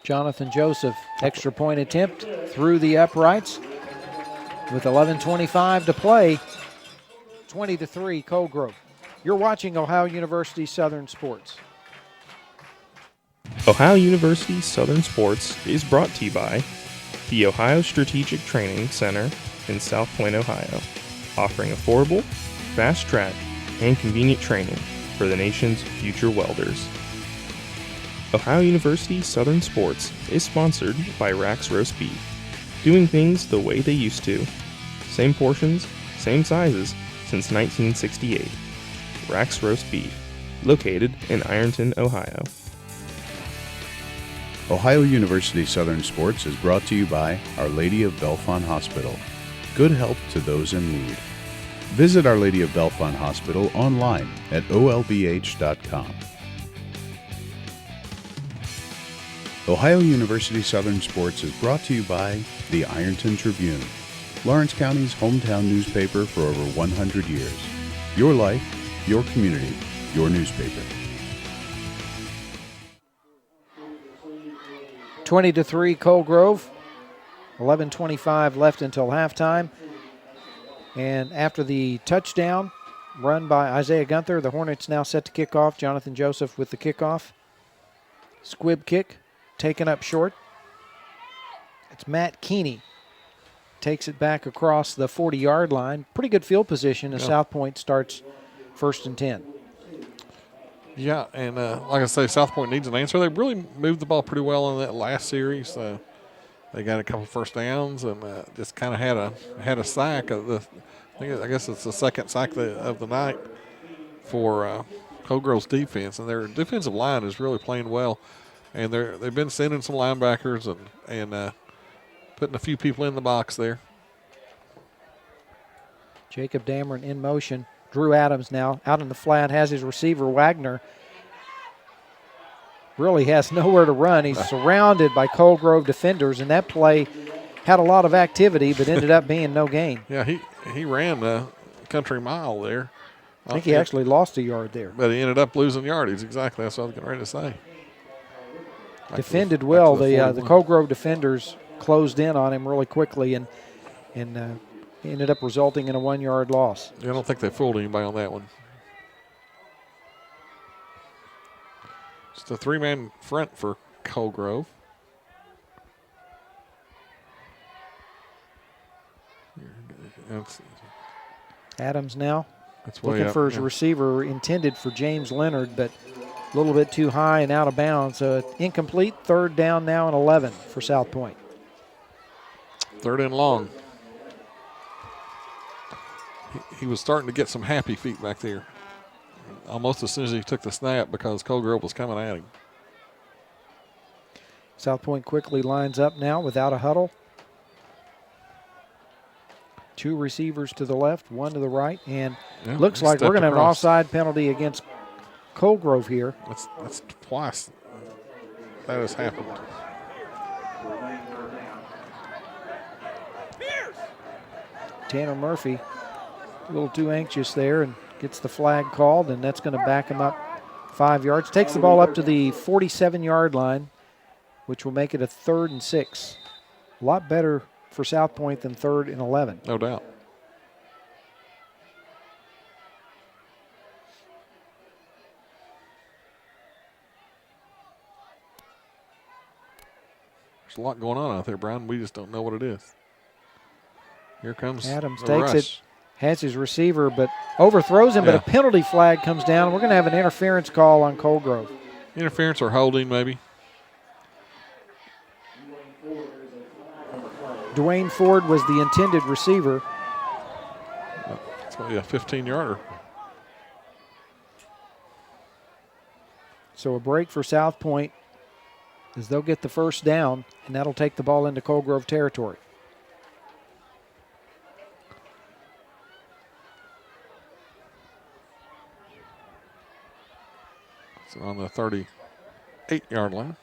Jonathan Joseph, extra point attempt through the uprights with 11:25 to play. 20-3 Coal Grove. You're watching Ohio University Southern Sports. Ohio University Southern Sports is brought to you by the Ohio Strategic Training Center in South Point, Ohio, offering affordable, fast-track, and convenient training for the nation's future welders. Ohio University Southern Sports is sponsored by Rax Roast Beef, doing things the way they used to. Same portions, same sizes since 1968. Rax Roast Beef, located in Ironton, Ohio. Ohio University Southern Sports is brought to you by Our Lady of Bellefonte Hospital. Good help to those in need. Visit Our Lady of Bellefonte Hospital online at olbh.com. Ohio University Southern Sports is brought to you by the Ironton Tribune, Lawrence County's hometown newspaper for over 100 years. Your life, your community, your newspaper. 20-3 Coal Grove. 11:25 left until halftime. And after the touchdown run by Isaiah Gunther, the Hornets now set to kick off. Jonathan Joseph with the kickoff. Squib kick taken up short. It's Matt Keeney. Takes it back across the 40-yard line. Pretty good field position as South Point starts 1st and 10. Yeah, and like I say, South Point needs an answer. They really moved the ball pretty well in that last series. They got a couple first downs and just kind of had a sack. I guess it's the second sack of the night for Coal Grove's defense, and their defensive line is really playing well. And they've been sending some linebackers and putting a few people in the box there. Jacob Dameron in motion. Drew Adams now out in the flat, has his receiver Wagner. Really has nowhere to run. He's surrounded by Coal Grove defenders, and that play had a lot of activity but ended up being no gain. Yeah, he ran a country mile there. I think he actually lost a yard there. But he ended up losing yardage. Exactly, that's what I was getting ready to say. Defended well. The Coal Grove defenders closed in on him really quickly and ended up resulting in a 1-yard loss. Yeah, I don't think they fooled anybody on that one. Just a 3-man front for Coal Grove. Adams now looking for his receiver intended for James Leonard, but a little bit too high and out of bounds. So incomplete, 3rd down now and 11 for South Point. 3rd and long. He was starting to get some happy feet back there. almost as soon as he took the snap because Colgrove was coming at him. South Point quickly lines up now without a huddle. 2 receivers to the left, 1 to the right, and looks like we're going to have an offside penalty against Colgrove here. That's twice that has happened. Tanner Murphy a little too anxious there and gets the flag called, and that's going to back him up 5 yards. Takes the ball up to the 47-yard line, which will make it a 3rd and 6. A lot better for South Point than 3rd and 11. No doubt. There's a lot going on out there, Brian. We just don't know what it is. Here comes Adams the takes rush. it, has his receiver, but overthrows him, but a penalty flag comes down. We're going to have an interference call on Colgrove. Interference or holding, maybe. Dwayne Ford was the intended receiver. It's going to be a 15-yarder. So a break for South Point as they'll get the first down, and that'll take the ball into Colgrove territory. So on the 38-yard line.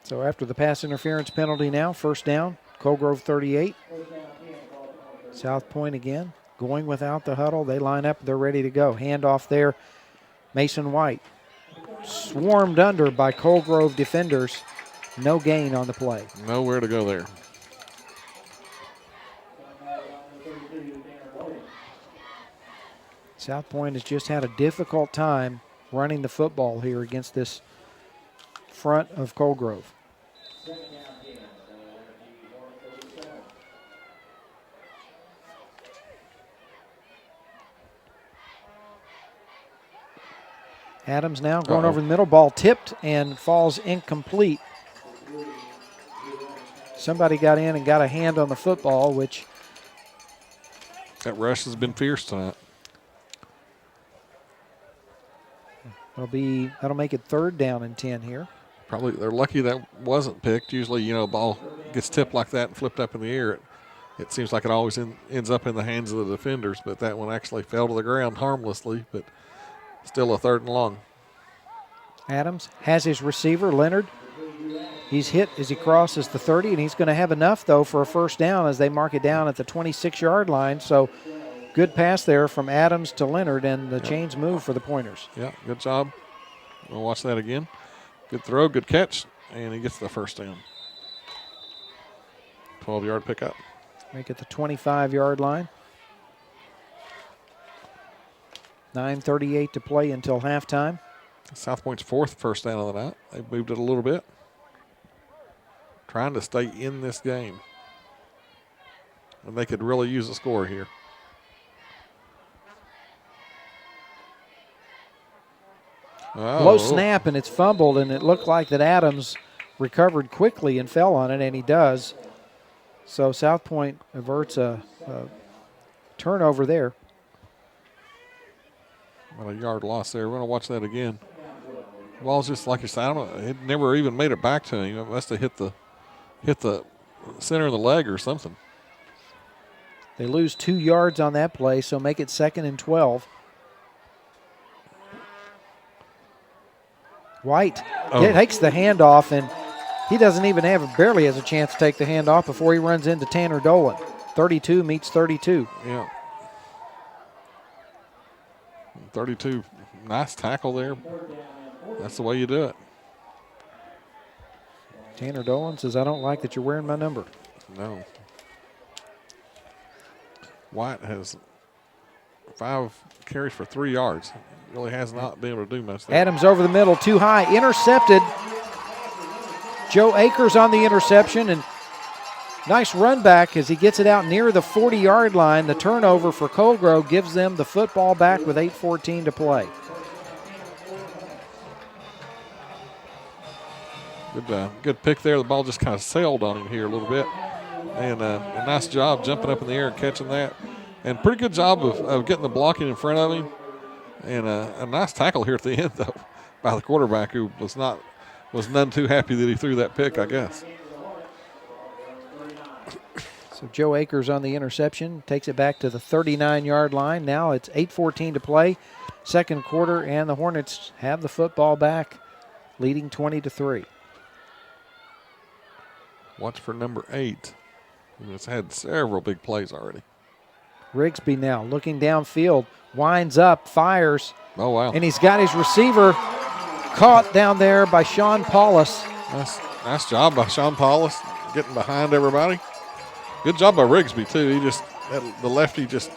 So after the pass interference penalty now, first down, Colgrove 38. South Point again, going without the huddle. They line up, they're ready to go. Handoff there, Mason White. Swarmed under by Colgrove defenders. No gain on the play. Nowhere to go there. South Point has just had a difficult time running the football here against this front of Colgrove. Adams now going over the middle. Ball tipped and falls incomplete. Somebody got in and got a hand on the football, which... That rush has been fierce tonight. That'll make it 3rd down and 10 here. Probably they're lucky that wasn't picked. Usually, ball gets tipped like that and flipped up in the air. It seems like it always ends up in the hands of the defenders, but that one actually fell to the ground harmlessly, but still a 3rd and long. Adams has his receiver, Leonard. He's hit as he crosses the 30, and he's going to have enough, though, for a first down as they mark it down at the 26-yard line. So good pass there from Adams to Leonard, and the chains move for the Pointers. Yeah, good job. We'll watch that again. Good throw, good catch, and he gets the first down. 12-yard pickup. Make it the 25-yard line. 9:38 to play until halftime. South Point's 4th first down of the night. They've moved it a little bit. Trying to stay in this game. And they could really use a score here. Low snap, and it's fumbled, and it looked like that Adams recovered quickly and fell on it, and he does. So South Point averts a turnover there. About a yard loss there. We're going to watch that again. Ball's just like you said, I don't know, it never even made it back to him. It must have hit the center of the leg or something. They lose 2 yards on that play, so make it 2nd and 12. White takes the handoff, and he doesn't even barely has a chance to take the handoff before he runs into Tanner Dolan. 32 meets 32. Yeah. 32, nice tackle there. That's the way you do it. Tanner Dolan says, I don't like that you're wearing my number. No. White has 5 carries for 3 yards. Really has not been able to do much there. Adams over the middle, too high, intercepted. Joe Akers on the interception, and nice run back as he gets it out near the 40-yard line. The turnover for Colgrove gives them the football back with 8:14 to play. Good pick there. The ball just kind of sailed on him here a little bit. And a nice job jumping up in the air and catching that. And pretty good job of getting the blocking in front of him. And a nice tackle here at the end, though, by the quarterback, who was none too happy that he threw that pick, I guess. So Joe Akers on the interception, takes it back to the 39-yard line. Now it's 8:14 to play, second quarter, and the Hornets have the football back, leading 20-3. Watch for number 8. It's had several big plays already. Rigsby now looking downfield, winds up, fires. Oh, wow. And he's got his receiver caught down there by Sean Paulus. Nice job by Sean Paulus getting behind everybody. Good job by Rigsby, too. The lefty just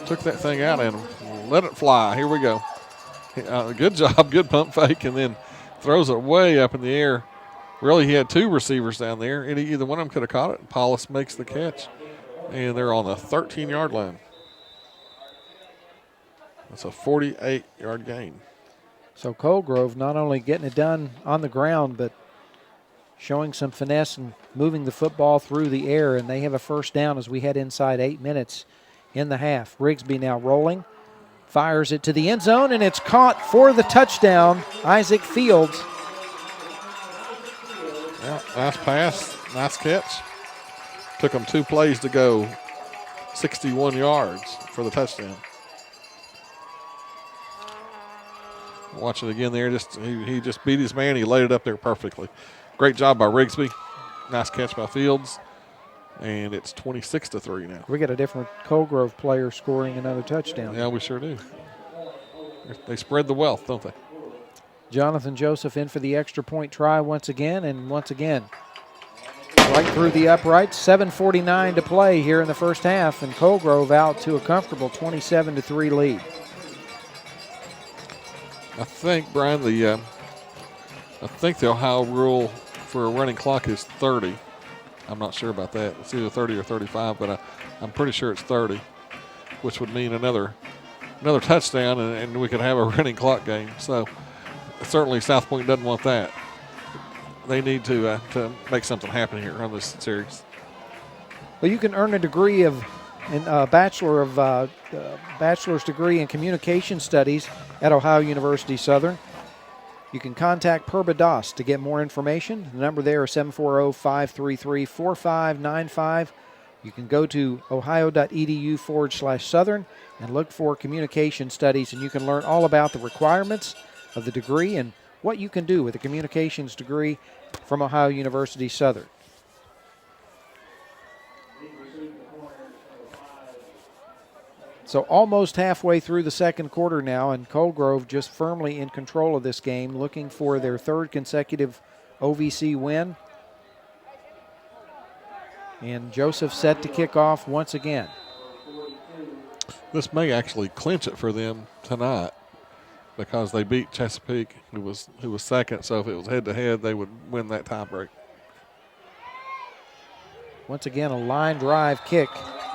took that thing out and let it fly. Here we go. Good job, good pump fake, and then throws it way up in the air. Really, he had 2 receivers down there, and either one of them could have caught it. And Paulus makes the catch, and they're on the 13-yard line. That's a 48-yard gain. So Colgrove not only getting it done on the ground, but showing some finesse and moving the football through the air, and they have a first down as we head inside 8 minutes in the half. Rigsby now rolling, fires it to the end zone, and it's caught for the touchdown, Isaac Fields. Yeah, nice pass, nice catch. Took them 2 plays to go, 61 yards for the touchdown. Watch it again there. He just beat his man. He laid it up there perfectly. Great job by Rigsby. Nice catch by Fields. And it's 26-3 now. We got a different Colgrove player scoring another touchdown. Yeah, we sure do. They spread the wealth, don't they? Jonathan Joseph in for the extra point try once again, and once again, right through the uprights. 7:49 to play here in the first half, and Colgrove out to a comfortable 27-3 lead. I think, Brian, the Ohio rule for a running clock is 30. I'm not sure about that. It's either 30 or 35, but I'm pretty sure it's 30, which would mean another touchdown, and we could have a running clock game. So certainly South Point doesn't want that. They need to make something happen here on this series. Well, you can earn a degree bachelor's degree in communication studies at Ohio University Southern. You can contact Perba Das to get more information. The number there is 740-533-4595. You can go to ohio.edu/Southern and look for communication studies, and you can learn all about the requirements of the degree and what you can do with a communications degree from Ohio University Southern. So almost halfway through the second quarter now, and Colgrove just firmly in control of this game, looking for their 3rd consecutive OVC win. And Joseph set to kick off once again. This may actually clinch it for them tonight because they beat Chesapeake, who was second. So if it was head-to-head, they would win that tiebreak. Once again, a line drive kick.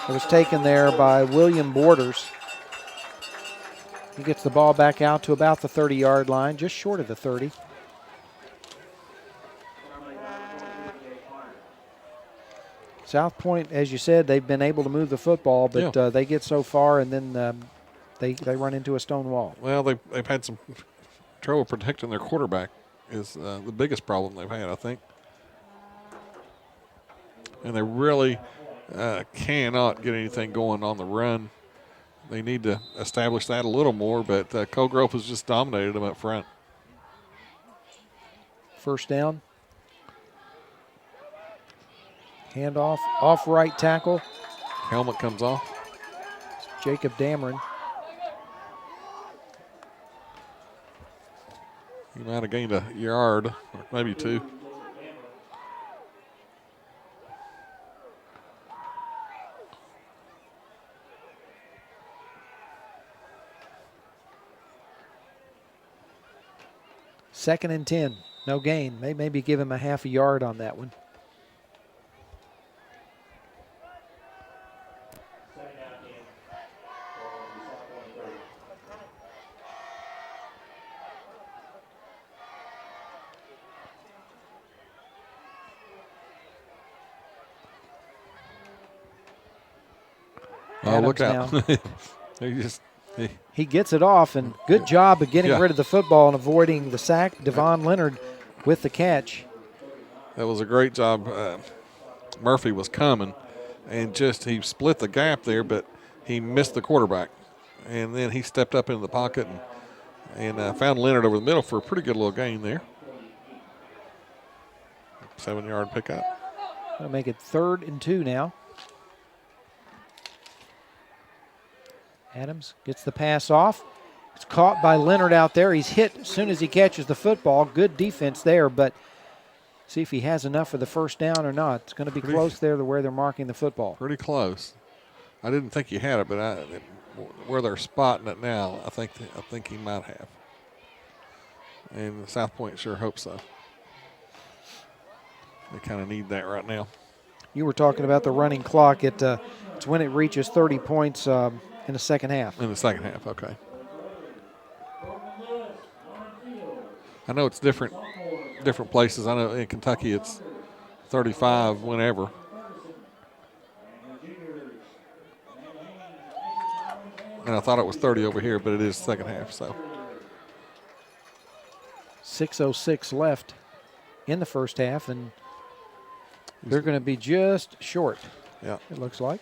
It was taken there by William Borders. He gets the ball back out to about the 30-yard line, just short of the 30. South Point, as you said, they've been able to move the football, but they get so far and then they run into a stone wall. Well, they've had some trouble protecting their quarterback is the biggest problem they've had, I think. And they really cannot get anything going on the run. They need to establish that a little more, but Colgrove has just dominated them up front. First down. Handoff, off right tackle. Helmet comes off. Jacob Dameron. He might have gained a yard, or maybe 2. Second and 10, no gain. Maybe give him a half a yard on that one. Oh, look Adams out. now. He gets it off, and good job of getting Yeah. rid of the football and avoiding the sack. Devon Leonard with the catch. That was a great job. Murphy was coming, and he split the gap there, but he missed the quarterback. And then he stepped up into the pocket and found Leonard over the middle for a pretty good little gain there. 7-yard pickup. Going to make it 3rd and 2 now. Adams gets the pass off. It's caught by Leonard out there. He's hit as soon as he catches the football. Good defense there, but see if he has enough for the first down or not. It's going to be close there to where they're marking the football. Pretty close. I didn't think he had it, but where they're spotting it now, I think he might have. And South Point sure hopes so. They kind of need that right now. You were talking about the running clock. It's when it reaches 30 points in the second half. In the second half, okay. I know it's different places. I know in Kentucky it's 35 whenever. And I thought it was 30 over here, but it is second half. So 6:06 left in the first half, and they're going to be just short. Yeah, it looks like.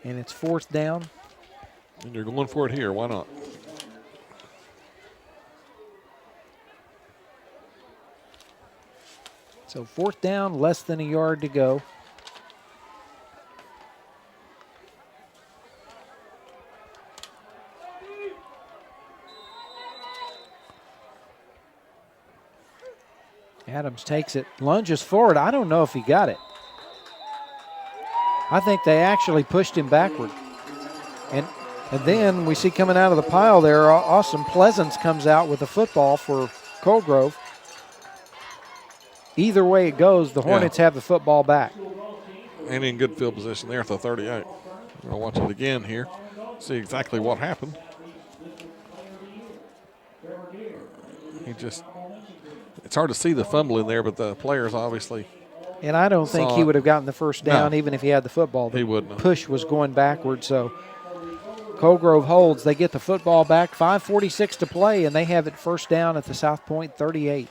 And it's 4th down. And you're going for it here. Why not? So 4th down, less than a yard to go. Adams takes it, lunges forward. I don't know if he got it. I think they actually pushed him backward. And then we see coming out of the pile there, Austin Pleasance comes out with the football for Colgrove. Either way it goes, the Hornets have the football back. And in good field position there at the 38. We'll watch it again here, see exactly what happened. It's hard to see the fumble in there, but the players obviously. And I don't think he would have gotten the first down even if he had the football. He wouldn't. Push was going backward, so Colgrove holds. They get the football back, 5:46 to play, and they have it first down at the South Point 38.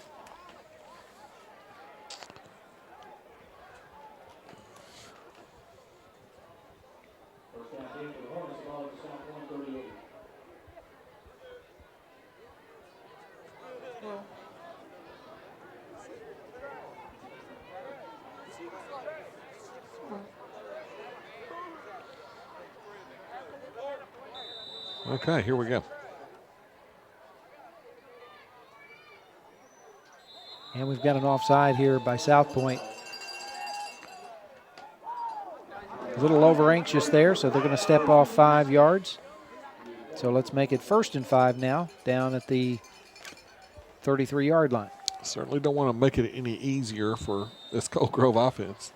Okay, here we go. And we've got an offside here by South Point. A little over anxious there, so they're going to step off 5 yards. So let's make it 1st and 5 now, down at the 33-yard line. Certainly don't want to make it any easier for this Colgrove offense,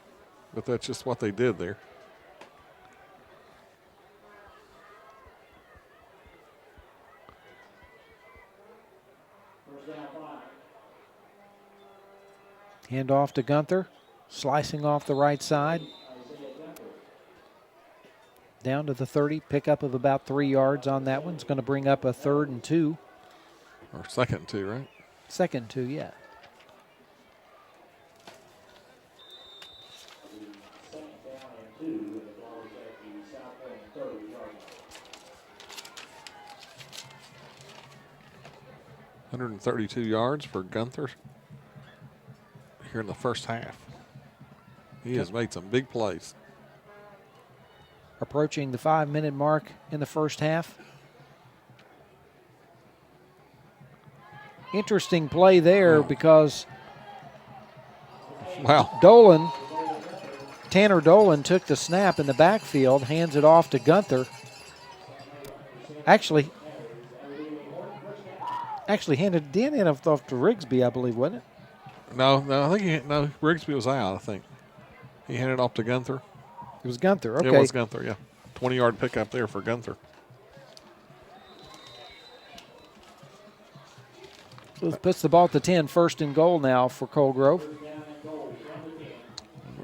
but that's just what they did there. Hand off to Gunther, slicing off the right side. Down to the 30, pickup of about 3 yards on that one. It's going to bring up a 3rd and 2. Or 2nd and 2, right? 2nd and 2, yeah. $132 yards for Gunther here in the first half. He has made some big plays. Approaching the 5-minute mark in the first half. Interesting play there because Tanner Dolan took the snap in the backfield, hands it off to Gunther. Actually handed it in off to Rigsby, I believe, wasn't it? No, I think Rigsby was out, I think. He handed it off to Gunther. It was Gunther, okay. It was Gunther, yeah. 20-yard pickup there for Gunther. So it puts the ball at the 10, 1st and goal now for Colgrove.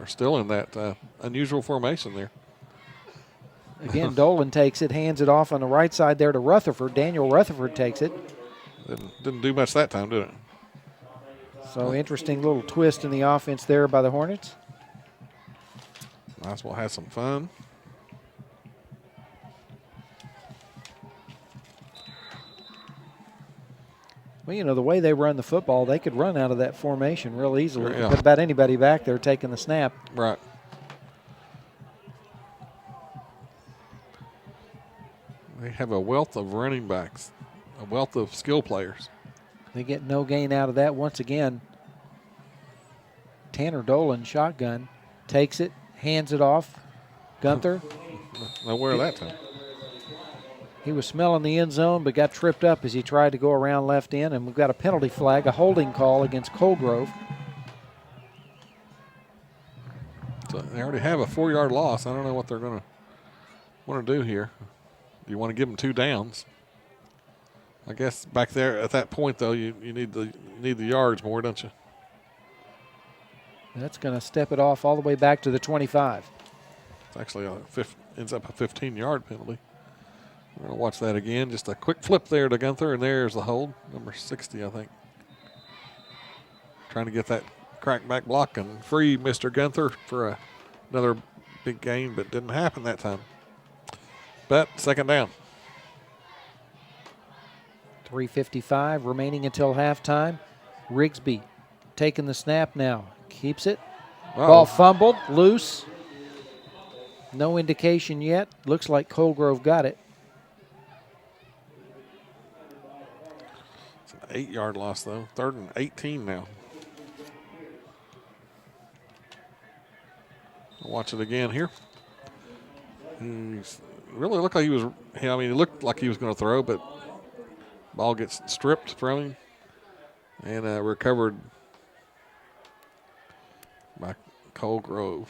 We're still in that unusual formation there. Again, Dolan takes it, hands it off on the right side there to Rutherford. Daniel Rutherford takes it. Didn't do much that time, did it? So interesting little twist in the offense there by the Hornets. Nice. We'll have some fun. Well, you know, the way they run the football, they could run out of that formation real easily. Yeah. Put about anybody back there taking the snap. Right. They have a wealth of running backs, a wealth of skill players. They get no gain out of that once again. Tanner Dolan, shotgun, takes it, hands it off. Gunther. Nowhere that time. He was smelling the end zone, but got tripped up as he tried to go around left end, and we've got a penalty flag, a holding call against Colgrove. So they already have a 4-yard loss. I don't know what they're going to want to do here. You want to give them 2 downs. I guess back there at that point, though, you need the yards more, don't you? That's going to step it off all the way back to the 25. It's actually ends up a 15-yard penalty. We're going to watch that again. Just a quick flip there to Gunther, and there's the hold, number 60, I think. Trying to get that crackback block and free Mr. Gunther for another big gain, but didn't happen that time. But second down. 3:55 remaining until halftime. Rigsby taking the snap now. Keeps it. Uh-oh. Ball fumbled, loose. No indication yet. Looks like Colgrove got it. It's an 8-yard loss, though. 3rd and 18 now. I'll watch it again here. Really looked like he was, he looked like he was going to throw, but ball gets stripped from him and recovered by Colgrove.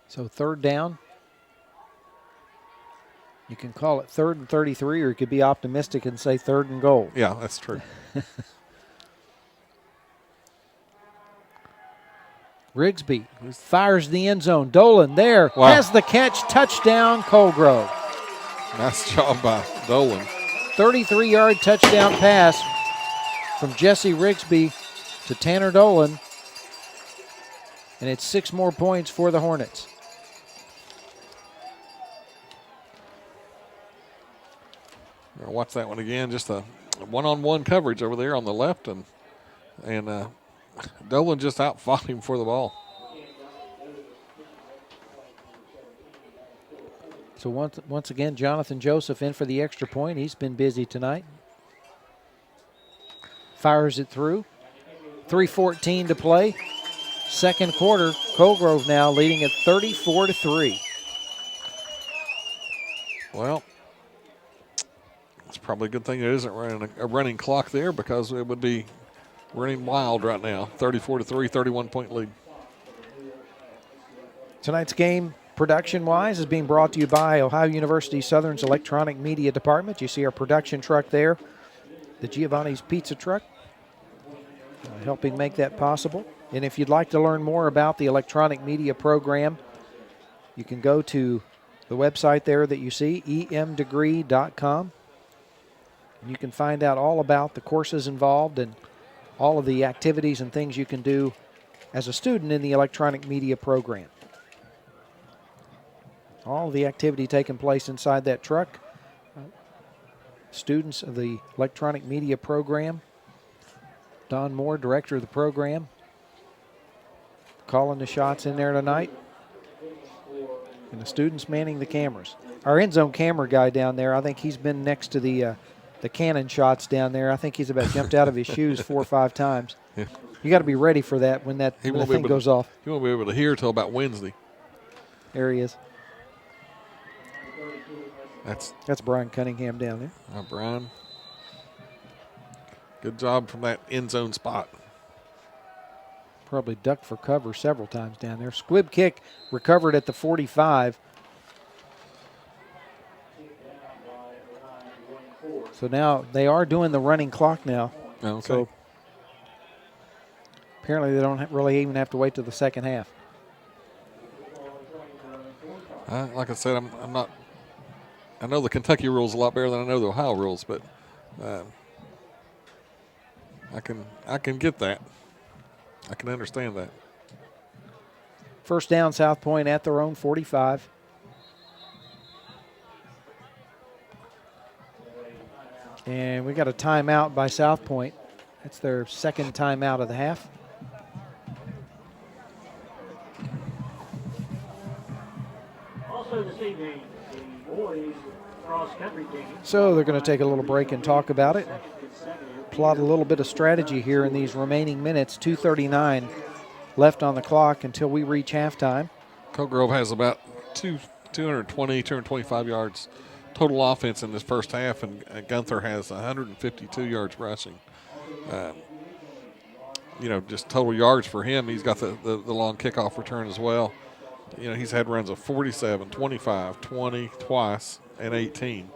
So 3rd down. You can call it 3rd and 33, or you could be optimistic and say 3rd and goal. Yeah, that's true. Rigsby fires the end zone. Dolan there has the catch. Touchdown, Colgrove. Nice job by Dolan. 33-yard touchdown pass from Jesse Rigsby to Tanner Dolan. And it's 6 more points for the Hornets. I'll watch that one again. Just a one-on-one coverage over there on the left, and Dolan just out-fought him for the ball. So once again, Jonathan Joseph in for the extra point. He's been busy tonight. Fires it through. 3:14 to play. Second quarter, Colgrove now leading at 34-3. Well, it's probably a good thing there isn't a running clock there, because it would be running wild right now. 34-3, 31-point lead. Tonight's game, production-wise, is being brought to you by Ohio University Southern's Electronic Media Department. You see our production truck there, the Giovanni's Pizza Truck, helping make that possible. And if you'd like to learn more about the electronic media program, you can go to the website there that you see, emdegree.com. And you can find out all about the courses involved and all of the activities and things you can do as a student in the electronic media program. All of the activity taking place inside that truck. Students of the electronic media program. Don Moore, director of the program, calling the shots in there tonight. And the students manning the cameras. Our end zone camera guy down there, I think he's been next to the cannon shots down there. I think he's about jumped out of his shoes 4 or 5 times. Yeah. You got to be ready for that when that thing goes off. He won't be able to hear till about Wednesday. There he is. That's Brian Cunningham down there. Brian. Good job from that end zone spot. Probably ducked for cover several times down there. Squib kick recovered at the 45. So now they are doing the running clock now. Okay. So Apparently they don't really even have to wait till the second half. Like I said, I'm not. I know the Kentucky rules a lot better than I know the Ohio rules, but I can get that. I can understand that. First down, South Point at their own 45. And we got a timeout by South Point. That's their second timeout of the half. Also this evening, the boys cross-country team. So they're going to take a little break and talk about it. Plot a little bit of strategy here in these remaining minutes. 2:39 left on the clock until we reach halftime. Coal Grove has about 225 yards total offense in this first half, and Gunther has 152 yards rushing. Just total yards for him. He's got the long kickoff return as well. He's had runs of 47, 25, 20 twice, and 18.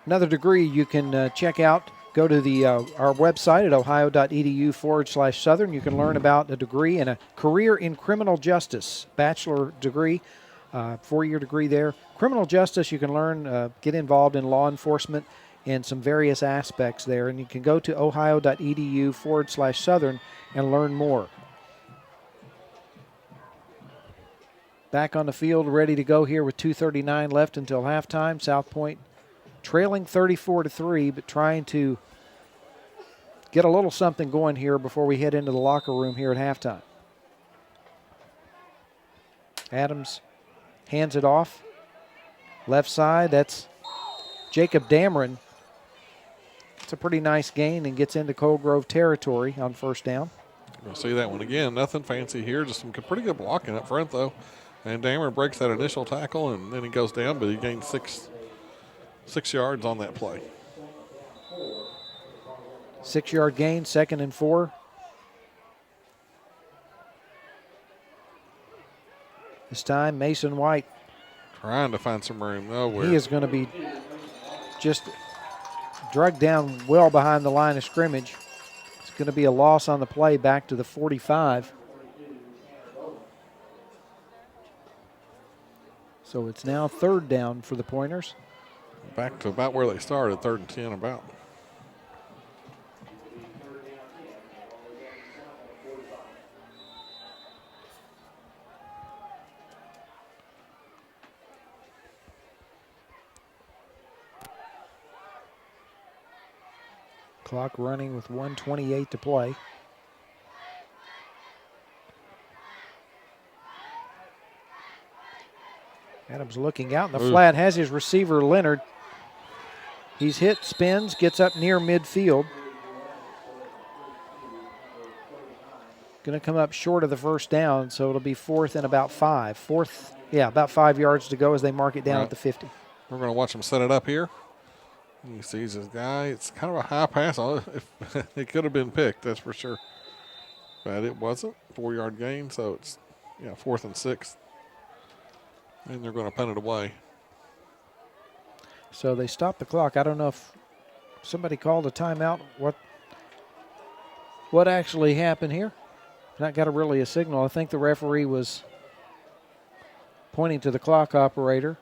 Another degree you can check out. Go to our website at ohio.edu/Southern. You can learn about a degree and a career in criminal justice, bachelor degree, 4-year degree there. Criminal justice, you can learn, get involved in law enforcement and some various aspects there. And you can go to ohio.edu/Southern and learn more. Back on the field, ready to go here with 2:39 left until halftime. South Point trailing 34-3, but trying to get a little something going here before we head into the locker room here at halftime. Adams hands it off. Left side, that's Jacob Dameron. It's a pretty nice gain and gets into Coal Grove territory on first down. We'll see that one again. Nothing fancy here, just some pretty good blocking up front, though. And Dameron breaks that initial tackle, and then he goes down, but he gains six yards on that play. 6-yard gain, 2nd and 4. This time, Mason White. Trying to find some room. Nowhere. He is going to be just dragged down well behind the line of scrimmage. It's going to be a loss on the play back to the 45. So it's now 3rd down for the Pointers. Back to about where they started, 3rd and 10 about. Clock running with 1:28 to play. Adams looking out in the flat, has his receiver Leonard. He's hit, spins, gets up near midfield. Going to come up short of the first down, so it'll be 4th and about 5. About 5 yards to go as they mark it down at the 50. We're going to watch him set it up here. He sees his guy. It's kind of a high pass. It could have been picked, that's for sure. But it wasn't. 4-yard gain, so it's 4th and 6. And they're going to punt it away. So they stopped the clock. I don't know if somebody called a timeout. What actually happened here? Not got really a signal. I think the referee was pointing to the clock operator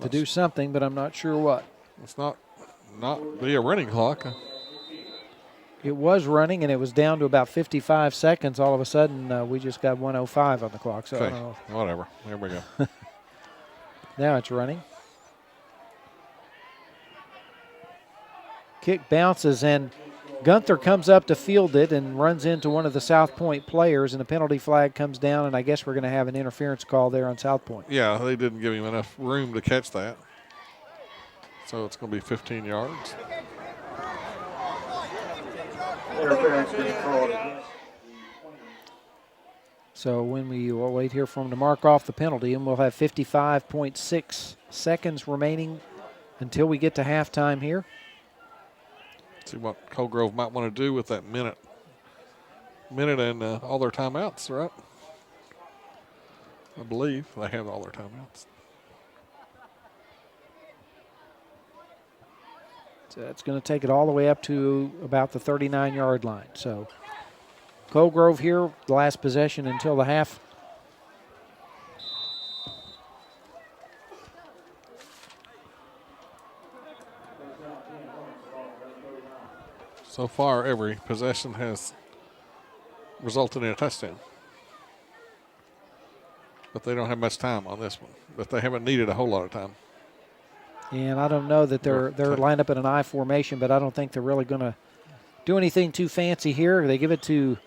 to do something, but I'm not sure what. It's not be a running clock. It was running, and it was down to about 55 seconds. All of a sudden, we just got 1:05 on the clock. So I don't know. Whatever. There we go. Now it's running. Kick bounces, and Gunther comes up to field it and runs into one of the South Point players, and a penalty flag comes down, and I guess we're going to have an interference call there on South Point. Yeah, they didn't give him enough room to catch that. So it's going to be 15 yards. Interference being called. So when we'll wait here for him to mark off the penalty, and we'll have 55.6 seconds remaining until we get to halftime here. See what Coal Grove might want to do with that minute and all their timeouts, right? I believe they have all their timeouts. It's going to take it all the way up to about the 39-yard line. So Coal Grove here, the last possession until the half. So far, every possession has resulted in a touchdown. But they don't have much time on this one. But they haven't needed a whole lot of time. And I don't know that they're lined up in an I formation, but I don't think they're really going to do anything too fancy here. They give it to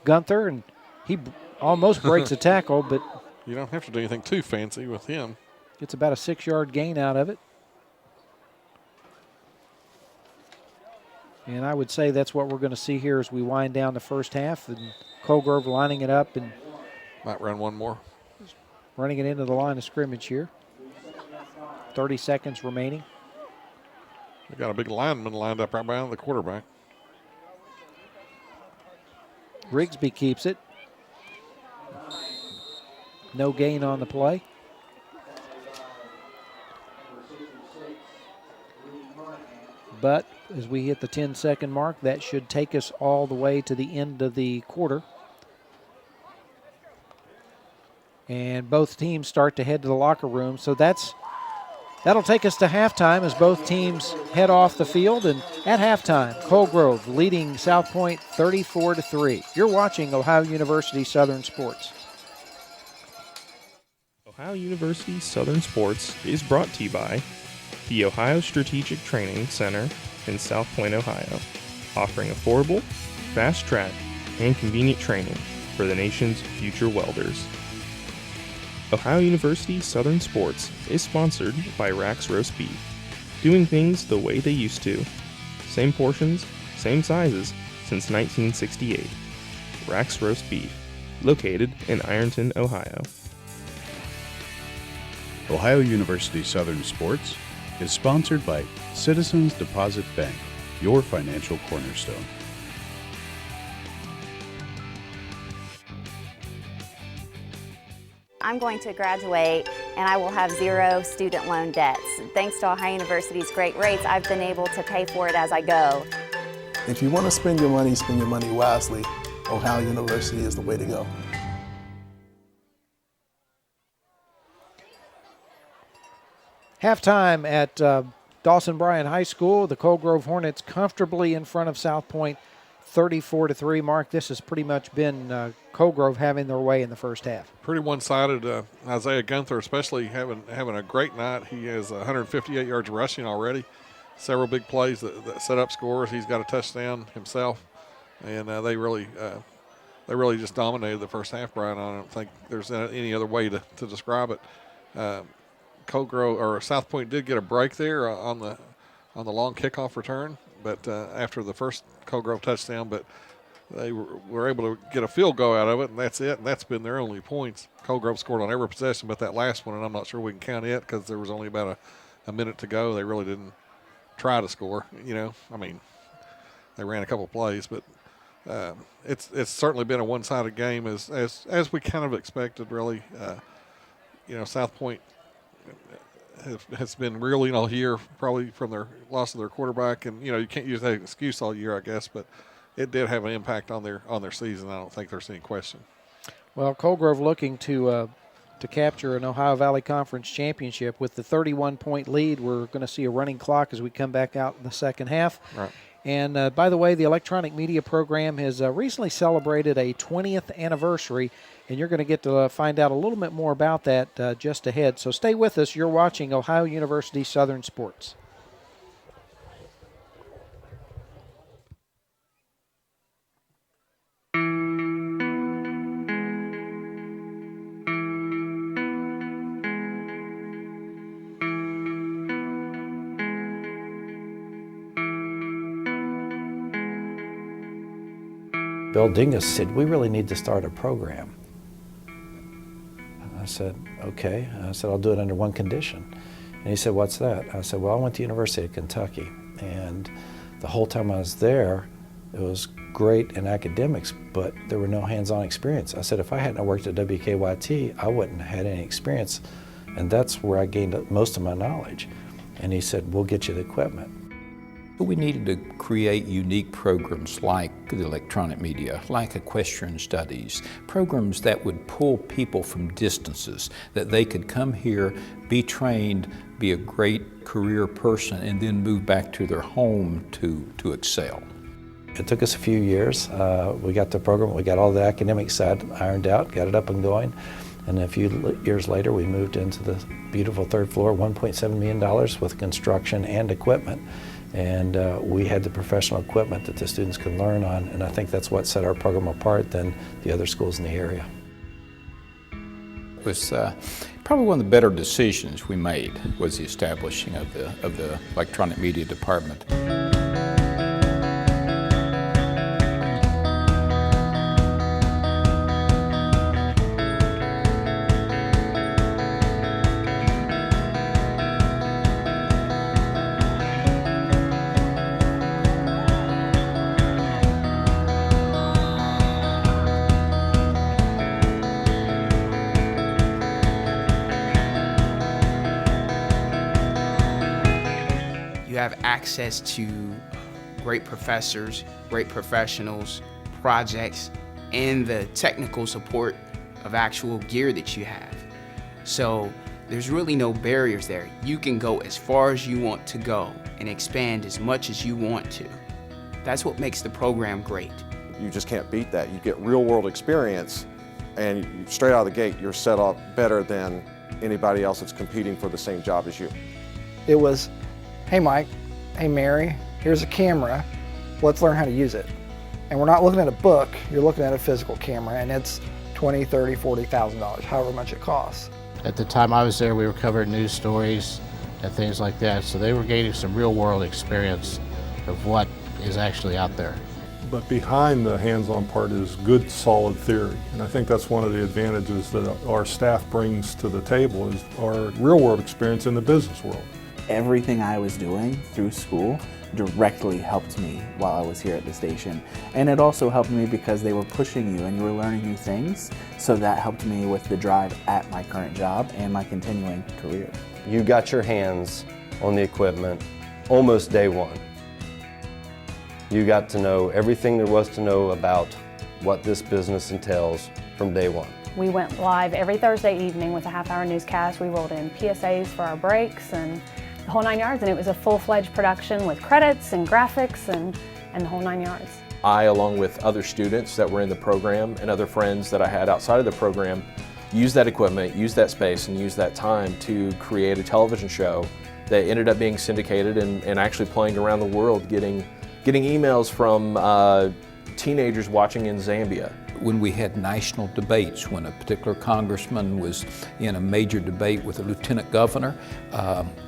Gunther, and he almost breaks a tackle, but you don't have to do anything too fancy with him. Gets about a 6-yard gain out of it. And I would say that's what we're going to see here as we wind down the first half. And Coal Grove lining it up and might run one more. Running it into the line of scrimmage here. 30 seconds remaining. They got a big lineman lined up right behind the quarterback. Rigsby keeps it. No gain on the play. But as we hit the 10-second mark, that should take us all the way to the end of the quarter. And both teams start to head to the locker room. So that'll take us to halftime as both teams head off the field. And at halftime, Coal Grove leading South Point 34-3. You're watching Ohio University Southern Sports. Ohio University Southern Sports is brought to you by the Ohio Strategic Training Center in South Point, Ohio, offering affordable, fast-track, and convenient training for the nation's future welders. Ohio University Southern Sports is sponsored by Rack's Roast Beef, doing things the way they used to. Same portions, same sizes since 1968. Rack's Roast Beef, located in Ironton, Ohio. Ohio University Southern Sports is sponsored by Citizens Deposit Bank, your financial cornerstone. I'm going to graduate and I will have 0 student loan debts. Thanks to Ohio University's great rates, I've been able to pay for it as I go. If you want to spend your money wisely, Ohio University is the way to go. Halftime at Dawson Bryan High School. The Coal Grove Hornets comfortably in front of South Point 34-3. Mark, this has pretty much been Coal Grove having their way in the first half. Pretty one-sided. Isaiah Gunther especially having a great night. He has 158 yards rushing already. Several big plays that set up scores. He's got a touchdown himself. And they really just dominated the first half, Brian. I don't think there's any other way to describe it. Coal Grove or South Point did get a break there on the long kickoff return, but after the first Coal Grove touchdown, but they were able to get a field goal out of it, and that's it. And that's been their only points. Coal Grove scored on every possession, but that last one, and I'm not sure we can count it because there was only about a minute to go. They really didn't try to score. I mean, they ran a couple plays, but it's certainly been a one-sided game as we kind of expected. Really, South Point has been reeling all year, probably from their loss of their quarterback, and you can't use that excuse all year, I guess, but it did have an impact on their season. I don't think there's any question. Well, Coal Grove looking to capture an Ohio Valley Conference championship with the 31-point lead. We're going to see a running clock as we come back out in the second half. Right. And by the way, the electronic media program has recently celebrated a 20th anniversary, and you're going to get to find out a little bit more about that just ahead. So stay with us. You're watching Ohio University Southern Sports. Bill Dingus said, "We really need to start a program." I said, "Okay." I said, "I'll do it under one condition." And he said, "What's that?" I said, "Well, I went to the University of Kentucky, and the whole time I was there, it was great in academics, but there were no hands-on experience." I said, "If I hadn't worked at WKYT, I wouldn't have had any experience, and that's where I gained most of my knowledge." And he said, "We'll get you the equipment." We needed to create unique programs like the electronic media, like equestrian studies, programs that would pull people from distances, that they could come here, be trained, be a great career person, and then move back to their home to excel. It took us a few years. We got the program, we got all the academic side ironed out, got it up and going. And a few years later, we moved into the beautiful third floor, $1.7 million with construction and equipment. And we had the professional equipment that the students could learn on, and I think that's what set our program apart than the other schools in the area. It was probably one of the better decisions we made was the establishing of the electronic media department. You have access to great professors, great professionals, projects, and the technical support of actual gear that you have. So there's really no barriers there. You can go as far as you want to go and expand as much as you want to. That's what makes the program great. You just can't beat that. You get real world experience, and straight out of the gate, you're set up better than anybody else that's competing for the same job as you. It was, hey Mike, hey Mary, here's a camera, let's learn how to use it. And we're not looking at a book, you're looking at a physical camera, and it's $20,000, $30,000, $40,000, however much it costs. At the time I was there, we were covering news stories and things like that, so they were gaining some real world experience of what is actually out there. But behind the hands-on part is good, solid theory. And I think that's one of the advantages that our staff brings to the table is our real-world experience in the business world. Everything I was doing through school directly helped me while I was here at the station. And it also helped me because they were pushing you and you were learning new things. So that helped me with the drive at my current job and my continuing career. You got your hands on the equipment almost day one. You got to know everything there was to know about what this business entails from day one. We went live every Thursday evening with a half-hour newscast. We rolled in PSAs for our breaks and the whole 9 yards, and it was a full-fledged production with credits and graphics and the whole 9 yards. I, along with other students that were in the program and other friends that I had outside of the program, used that equipment, used that space, and used that time to create a television show that ended up being syndicated and actually playing around the world, getting emails from teenagers watching in Zambia. When we had national debates, when a particular congressman was in a major debate with a lieutenant governor,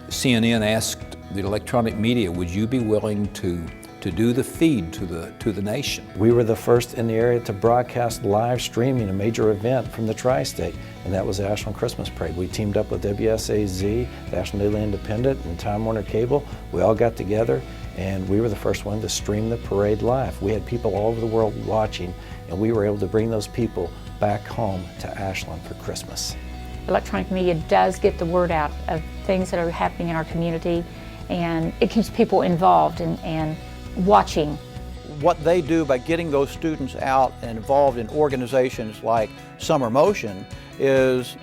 CNN asked the electronic media, would you be willing to do the feed to the nation? We were the first in the area to broadcast live streaming a major event from the Tri-State, and that was the Ashland Christmas Parade. We teamed up with WSAZ, the Ashland Daily Independent, and Time Warner Cable. We all got together, and we were the first one to stream the parade live. We had people all over the world watching, and we were able to bring those people back home to Ashland for Christmas. Electronic media does get the word out of things that are happening in our community, and it keeps people involved and watching. What they do by getting those students out and involved in organizations like Summer Motion is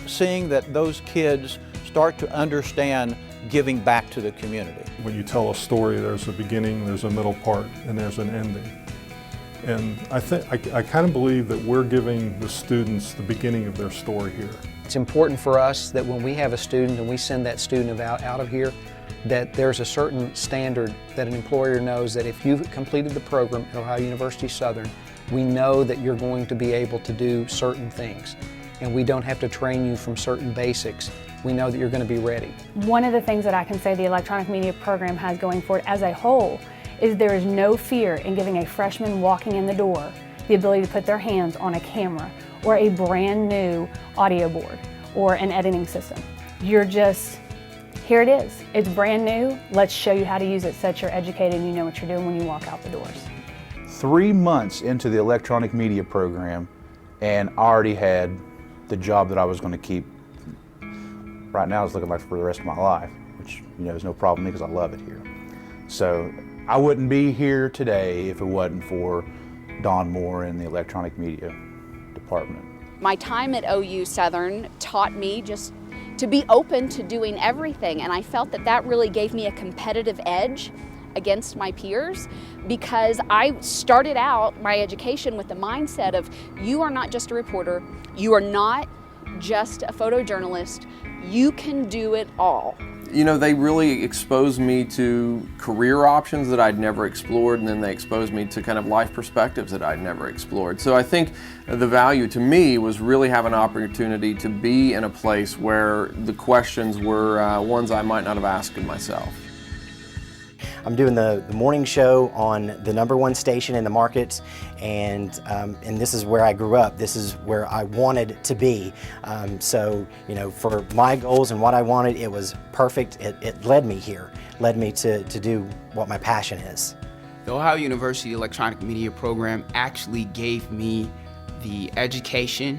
seeing that those kids start to understand giving back to the community. When you tell a story, there's a beginning, there's a middle part, and there's an ending. And I kind of believe that we're giving the students the beginning of their story here. It's important for us that when we have a student and we send that student out of here, that there's a certain standard that an employer knows that if you've completed the program at Ohio University Southern, we know that you're going to be able to do certain things. And we don't have to train you from certain basics. We know that you're going to be ready. One of the things that I can say the electronic media program has going for it as a whole is there is no fear in giving a freshman walking in the door the ability to put their hands on a camera or a brand new audio board or an editing system. You're just, here it is. It's brand new. Let's show you how to use it so that you're educated and you know what you're doing when you walk out the doors. 3 months into the electronic media program, and I already had the job that I was going to keep. Right now it's looking like for the rest of my life, which is no problem because I love it here. So I wouldn't be here today if it wasn't for Don Moore in the electronic media department. My time at OU Southern taught me just to be open to doing everything, and I felt that that really gave me a competitive edge against my peers, because I started out my education with the mindset of, you are not just a reporter, you are not just a photojournalist, you can do it all. You know, they really exposed me to career options that I'd never explored, and then they exposed me to kind of life perspectives that I'd never explored. So I think the value to me was really having an opportunity to be in a place where the questions were ones I might not have asked myself. I'm doing the morning show on the #1 station in the market, and this is where I grew up. This is where I wanted to be. So, you know, for my goals and what I wanted, it was perfect. It led me here, led me to do what my passion is. The Ohio University Electronic Media Program actually gave me the education,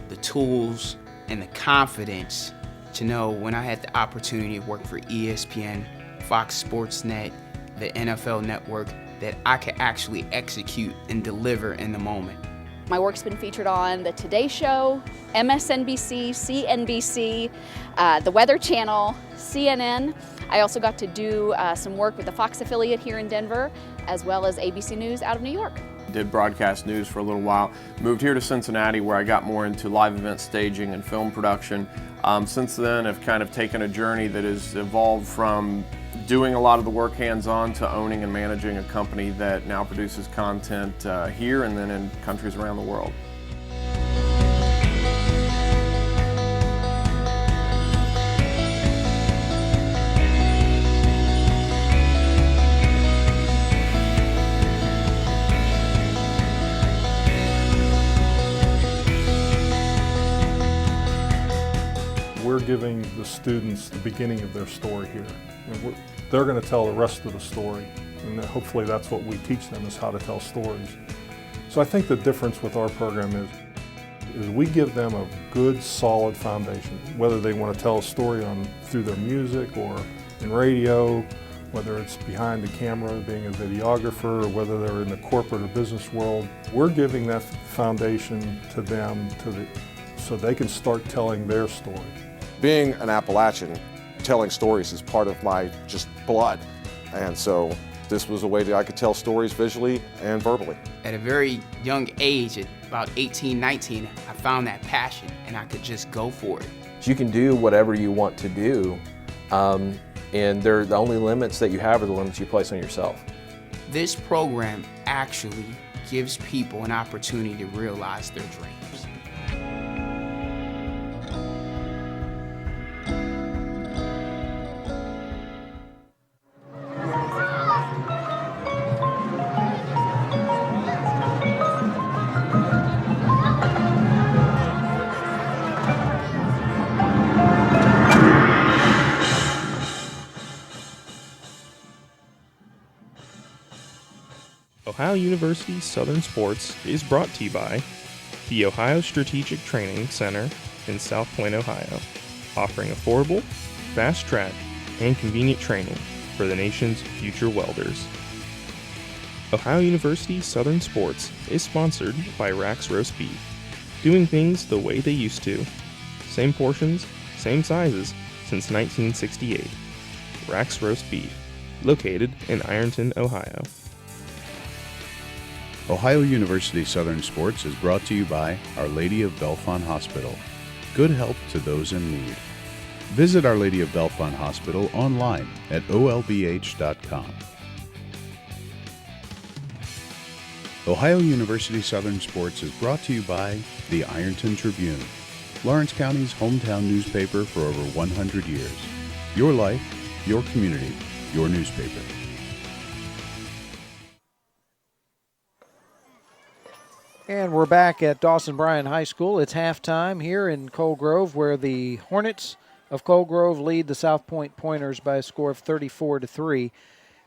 the tools, and the confidence to know when I had the opportunity to work for ESPN, Fox Sports Net, the NFL Network, that I could actually execute and deliver in the moment. My work's been featured on the Today Show, MSNBC, CNBC, the Weather Channel, CNN. I also got to do some work with the Fox affiliate here in Denver, as well as ABC News out of New York. Did broadcast news for a little while, moved here to Cincinnati where I got more into live event staging and film production. Since then, I've kind of taken a journey that has evolved from doing a lot of the work hands-on to owning and managing a company that now produces content here and then in countries around the world. We're giving the students the beginning of their story here. And they're going to tell the rest of the story, and hopefully that's what we teach them, is how to tell stories. So I think the difference with our program is we give them a good, solid foundation, whether they want to tell a story through their music or in radio, whether it's behind the camera being a videographer, or whether they're in the corporate or business world. We're giving that foundation to them so they can start telling their story. Being an Appalachian, telling stories is part of my just blood, and so this was a way that I could tell stories visually and verbally. At a very young age, at about 18, 19, I found that passion and I could just go for it. So you can do whatever you want to do, and the only limits that you have are the limits you place on yourself. This program actually gives people an opportunity to realize their dreams. Ohio University Southern Sports is brought to you by the Ohio Strategic Training Center in South Point, Ohio, offering affordable, fast-track, and convenient training for the nation's future welders. Ohio University Southern Sports is sponsored by Rack's Roast Beef, doing things the way they used to. Same portions, same sizes since 1968. Rack's Roast Beef, located in Ironton, Ohio. Ohio University Southern Sports is brought to you by Our Lady of Bellefonte Hospital. Good help to those in need. Visit Our Lady of Bellefonte Hospital online at olbh.com. Ohio University Southern Sports is brought to you by the Ironton Tribune, Lawrence County's hometown newspaper for over 100 years. Your life, your community, your newspaper. And we're back at Dawson Bryan High School. It's halftime here in Coal Grove, where the Hornets of Coal Grove lead the South Point Pointers by a score of 34-3.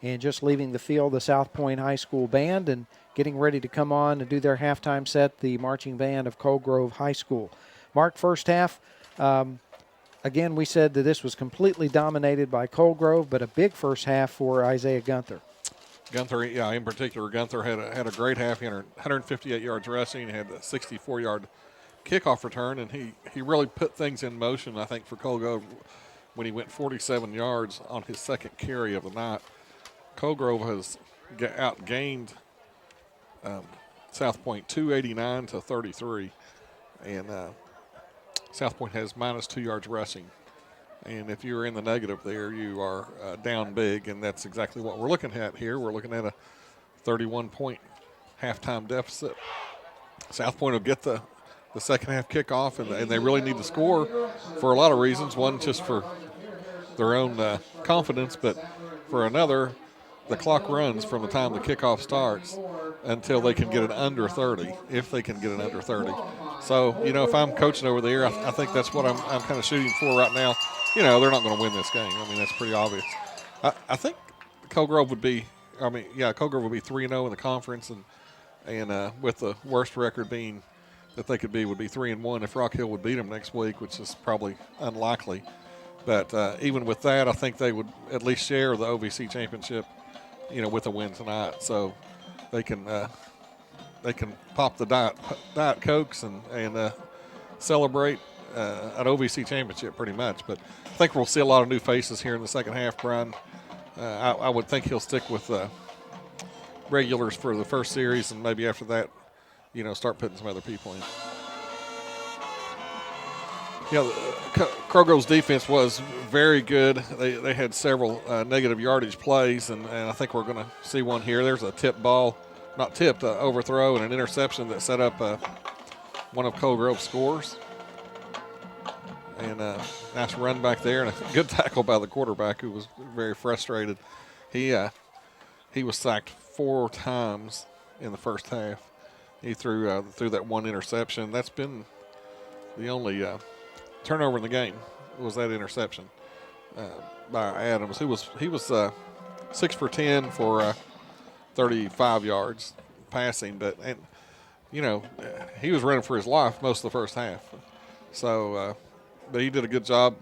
And just leaving the field, the South Point High School band, and getting ready to come on and do their halftime set, the marching band of Coal Grove High School. Mark, first half, Again, we said that this was completely dominated by Colgrove, but a big first half for Isaiah Gunther. Gunther, yeah, in particular, Gunther had a great half. He had 158 yards rushing, had a 64-yard kickoff return, and he really put things in motion, I think, for Colgrove when he went 47 yards on his second carry of the night. Colgrove has outgained South Point 289 to 33, and South Point has minus 2 yards rushing. And if you're in the negative there, you are down big, and that's exactly what we're looking at here. We're looking at a 31-point halftime deficit. South Point will get the second half kickoff, and they really need to score for a lot of reasons. One, just for their own confidence, but for another, the clock runs from the time the kickoff starts until they can get it under 30, if they can get it under 30. So, if I'm coaching over there, I think that's what I'm kind of shooting for right now. They're not going to win this game. I mean, that's pretty obvious. I think Colgrove would be, Colgrove would be 3-0 in the conference, and with the worst record being that they could be would be 3-1 if Rock Hill would beat them next week, which is probably unlikely. But even with that, I think they would at least share the OVC championship, with a win tonight. So they can pop the Diet Cokes and celebrate an OVC championship pretty much. But I think we'll see a lot of new faces here in the second half, Brian. I would think he'll stick with regulars for the first series, and maybe after that, start putting some other people in. Colgrove's defense was very good. They had several negative yardage plays, and I think we're going to see one here. There's a tipped ball, not tipped, overthrow, and an interception that set up one of Colgrove's scores. And nice run back there, and a good tackle by the quarterback, who was very frustrated. He was sacked 4 times in the first half. He threw that one interception. That's been the only turnover in the game, was that interception by Adams. He was 6 for 10 for 35 yards passing, but he was running for his life most of the first half. So, but he did a good job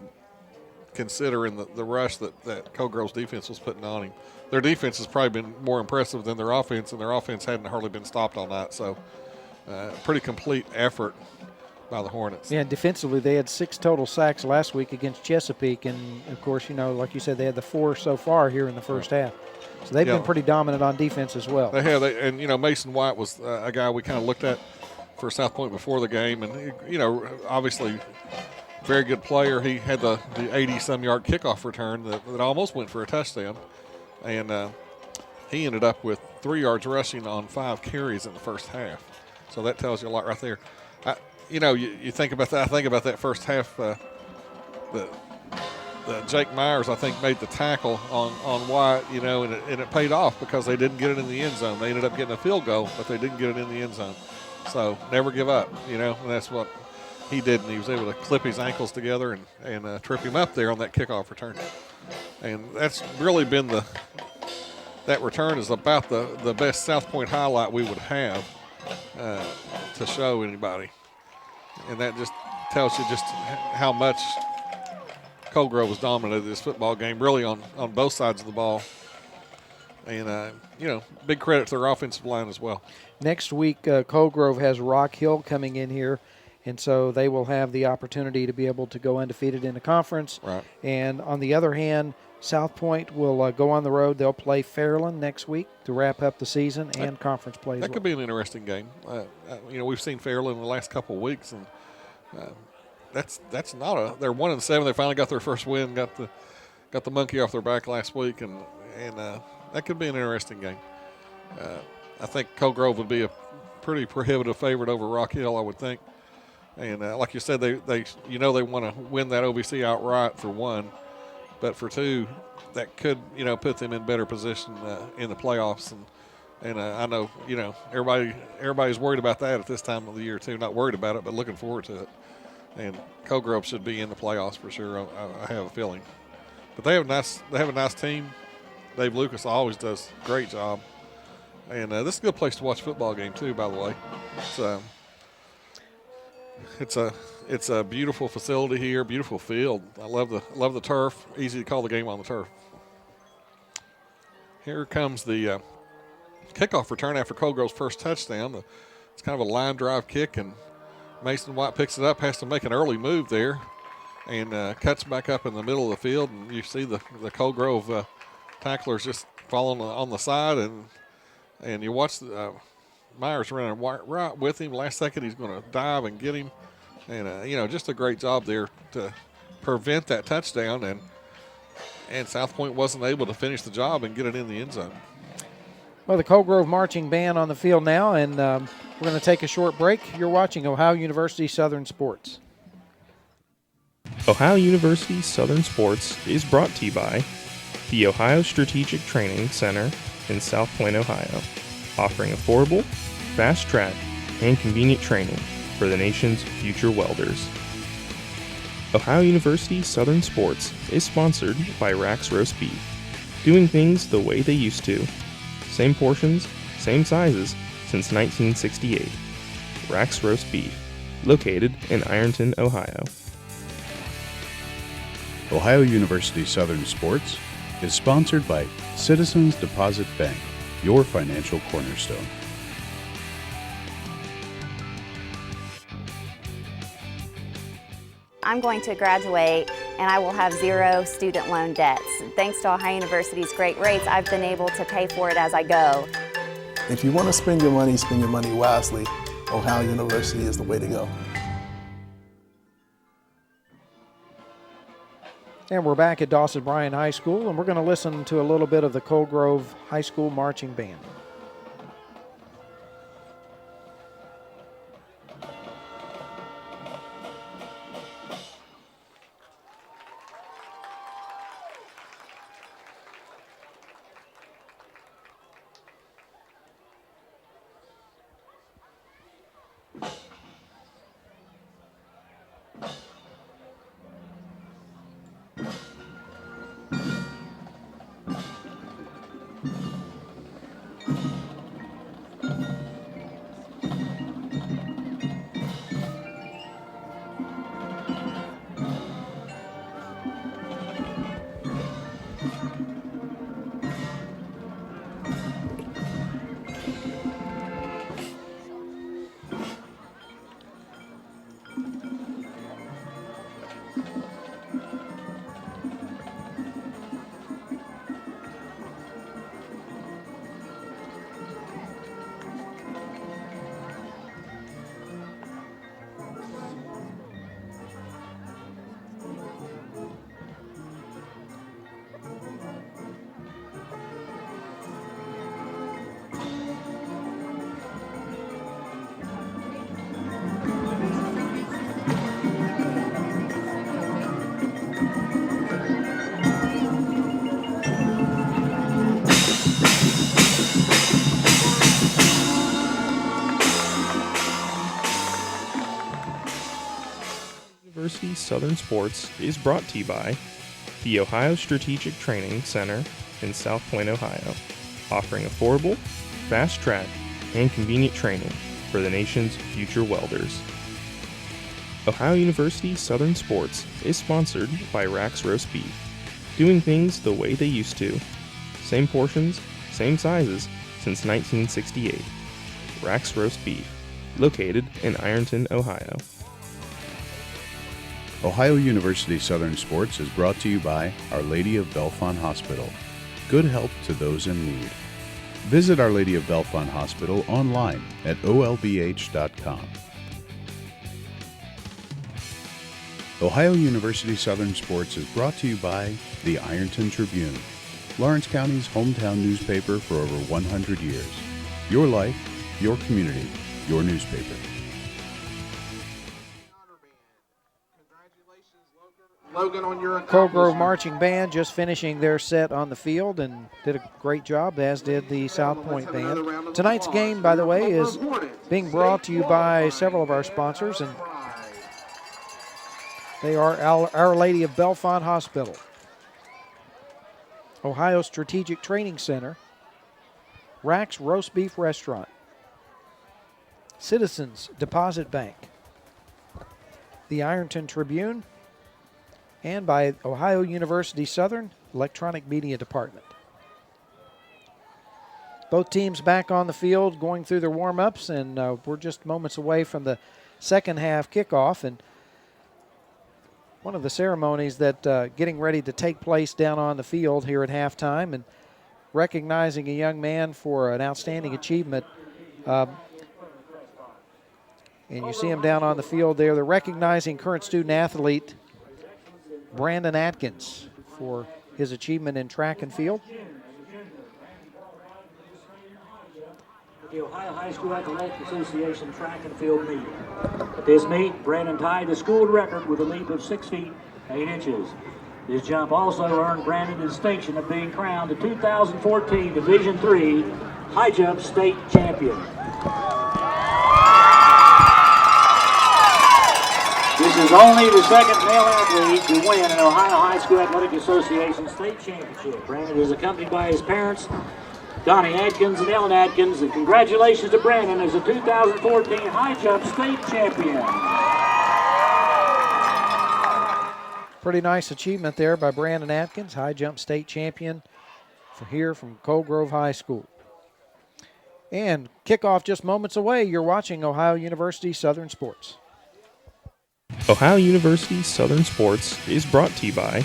considering the rush that Colgrove's defense was putting on him. Their defense has probably been more impressive than their offense, and their offense hadn't hardly been stopped all night. So, pretty complete effort by the Hornets. Yeah, defensively they had 6 total sacks last week against Chesapeake, and of course, like you said, they had the 4 so far here in the first half. So they've been pretty dominant on defense as well. They have, and Mason White was a guy we kind of looked at for South Point before the game, and obviously very good player. He had the 80-some yard kickoff return that almost went for a touchdown, and he ended up with 3 yards rushing on 5 carries in the first half. So that tells you a lot right there. You think about that. I think about that first half. The Jake Myers, I think, made the tackle on White, and it paid off because they didn't get it in the end zone. They ended up getting a field goal, but they didn't get it in the end zone. So never give up, and that's what he did, and he was able to clip his ankles together and trip him up there on that kickoff return. And that's really been that return is about the best South Point highlight we would have to show anybody. And that just tells you just how much Colgrove was dominated this football game, really on both sides of the ball. And, big credit to their offensive line as well. Next week, Colgrove has Rock Hill coming in here, and so they will have the opportunity to be able to go undefeated in the conference. Right. And on the other hand, South Point will go on the road. They'll play Fairland next week to wrap up the season and conference play. That could be an interesting game. We've seen Fairland in the last couple of weeks, and that's not they're 1-7. They finally got their first win. Got the monkey off their back last week, and that could be an interesting game. I think Colgrove would be a pretty prohibitive favorite over Rock Hill, I would think. And like you said, they want to win that OVC outright for one. But for two, that could, put them in better position in the playoffs. And I know, everybody's worried about that at this time of the year too. Not worried about it, but looking forward to it. And Colgrove should be in the playoffs for sure. I have a feeling. But they have a nice team. Dave Lucas always does a great job. And this is a good place to watch a football game too, by the way. So It's a beautiful facility here, beautiful field. I love the turf. Easy to call the game on the turf. Here comes the kickoff return after Colgrove's first touchdown. It's kind of a line drive kick, and Mason White picks it up, has to make an early move there, and cuts back up in the middle of the field. And you see the Colgrove tacklers just falling on the side, and you watch Myers running right with him. Last second, he's going to dive and get him. And, just a great job there to prevent that touchdown. And South Point wasn't able to finish the job and get it in the end zone. Well, the Colgrove Marching Band on the field now, and we're going to take a short break. You're watching Ohio University Southern Sports. Ohio University Southern Sports is brought to you by the Ohio Strategic Training Center in South Point, Ohio, offering affordable, fast-track, and convenient training for the nation's future welders. Ohio University Southern Sports is sponsored by Rax Roast Beef, doing things the way they used to. Same portions, same sizes since 1968. Rax Roast Beef, located in Ironton, Ohio. Ohio University Southern Sports is sponsored by Citizens Deposit Bank, your financial cornerstone. I'm going to graduate and I will have 0 student loan debts. Thanks to Ohio University's great rates, I've been able to pay for it as I go. If you want to spend your money wisely, Ohio University is the way to go. And we're back at Dawson Bryan High School, and we're going to listen to a little bit of the Colgrove High School Marching Band. University Southern Sports is brought to you by the Ohio Strategic Training Center in South Point, Ohio, offering affordable, fast-track, and convenient training for the nation's future welders. Ohio University Southern Sports is sponsored by Rax Roast Beef, doing things the way they used to. Same portions, same sizes since 1968. Rax Roast Beef, located in Ironton, Ohio. Ohio University Southern Sports is brought to you by Our Lady of Bellefonte Hospital. Good help to those in need. Visit Our Lady of Bellefonte Hospital online at olbh.com. Ohio University Southern Sports is brought to you by the Ironton Tribune, Lawrence County's hometown newspaper for over 100 years. Your life, your community, your newspaper. Colgrove Marching Band just finishing their set on the field and did a great job, as did the South Point Band. Tonight's game, by the way, is being brought to you by several of our sponsors, and they are Our Lady of Bellefonte Hospital, Ohio Strategic Training Center, Rax Roast Beef Restaurant, Citizens Deposit Bank, the Ironton Tribune and by Ohio University Southern Electronic Media Department. Both teams back on the field going through their warm-ups, and we're just moments away from the second half kickoff. And one of the ceremonies that getting ready to take place down on the field here at halftime, and recognizing a young man for an outstanding achievement. And you see him down on the field there. They're recognizing current student athlete Brandon Atkins for his achievement in track and field. The Ohio High School Athletic Association track and field meet. At this meet, Brandon tied the school record with a leap of 6 feet 8 inches. This jump also earned Brandon the distinction of being crowned the 2014 Division III High Jump State Champion. This is only the second male athlete to win an Ohio High School Athletic Association State Championship. Brandon is accompanied by his parents, Donnie Atkins and Ellen Atkins, and congratulations to Brandon as the 2014 High Jump State Champion. Pretty nice achievement there by Brandon Atkins, high jump state champion from Coal Grove High School. And kickoff just moments away. You're watching Ohio University Southern Sports. Ohio University Southern Sports is brought to you by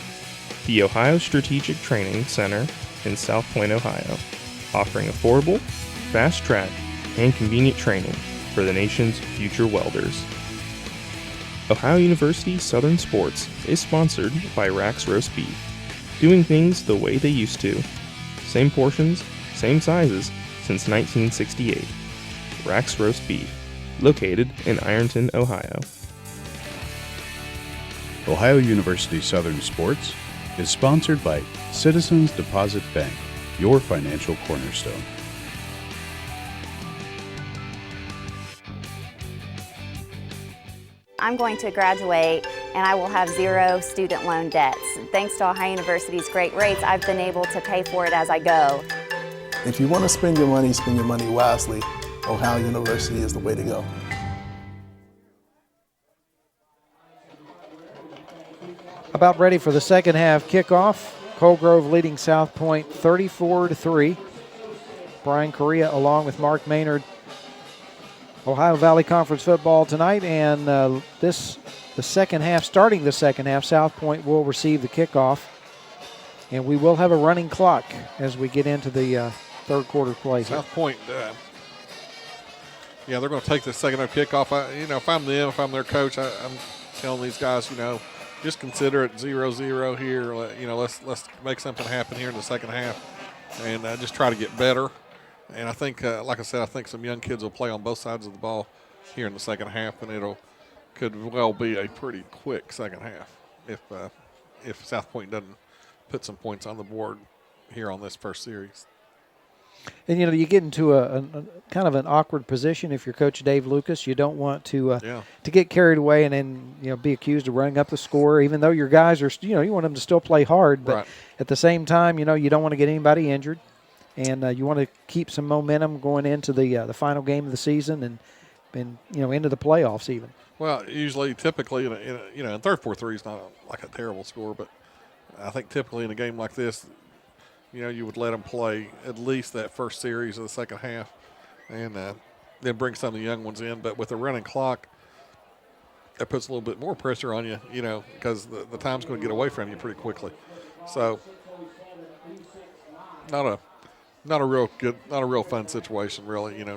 the Ohio Strategic Training Center in South Point, Ohio, offering affordable, fast-track, and convenient training for the nation's future welders. Ohio University Southern Sports is sponsored by Rack's Roast Beef, doing things the way they used to. Same portions, same sizes since 1968. Rack's Roast Beef, located in Ironton, Ohio. Ohio University Southern Sports is sponsored by Citizens Deposit Bank, your financial cornerstone. I'm going to graduate and I will have 0 student loan debts. Thanks to Ohio University's great rates, I've been able to pay for it as I go. If you want to spend your money wisely, Ohio University is the way to go. About ready for the second half kickoff. Coal Grove leading South Point 34-3. Brian Correa along with Mark Maynard. Ohio Valley Conference football tonight, and starting the second half, South Point will receive the kickoff, and we will have a running clock as we get into the third quarter play. South Point, they're going to take the second half kickoff. If I'm them, if I'm their coach, I'm telling these guys, just consider it 0-0 here. Let's make something happen here in the second half, and just try to get better. And I think, like I said, I think some young kids will play on both sides of the ball here in the second half, and could well be a pretty quick second half if South Point doesn't put some points on the board here on this first series. And you get into a kind of an awkward position if you're Coach Dave Lucas. You don't want to get carried away and then be accused of running up the score, even though your guys are you want them to still play hard, but at the same time you don't want to get anybody injured. And you want to keep some momentum going into the final game of the season and into the playoffs even. Well, typically, in third, 4-3 is not like a terrible score, but I think typically in a game like this, you would let them play at least that first series of the second half, and then bring some of the young ones in. But with the running clock, that puts a little bit more pressure on you, because the time's going to get away from you pretty quickly. So, not a real fun situation, really. He's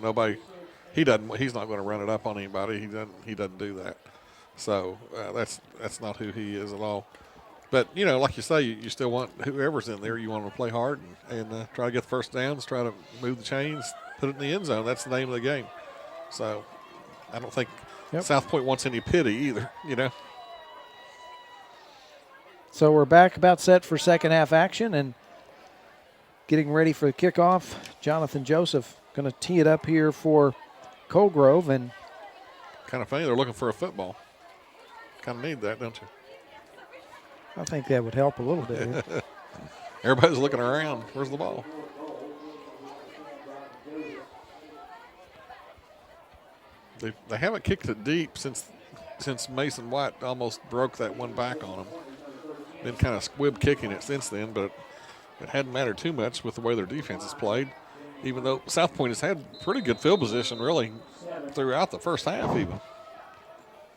not going to run it up on anybody. He doesn't do that. So that's not who he is at all. But like you say, you still want whoever's in there. You want them to play hard and try to get the first downs, try to move the chains, put it in the end zone. That's the name of the game. So I don't think South Point wants any pity either. So we're back about set for second half action and getting ready for the kickoff. Jonathan Joseph going to tee it up here for Coal Grove. And kind of funny, they're looking for a football. Kind of need that, don't you? I think that would help a little bit. Everybody's looking around. Where's the ball? They haven't kicked it deep since since Mason White almost broke that one back on him. Been kind of squib kicking it since then, but it hadn't mattered too much with the way their defense has played, even though South Point has had pretty good field position really throughout the first half even.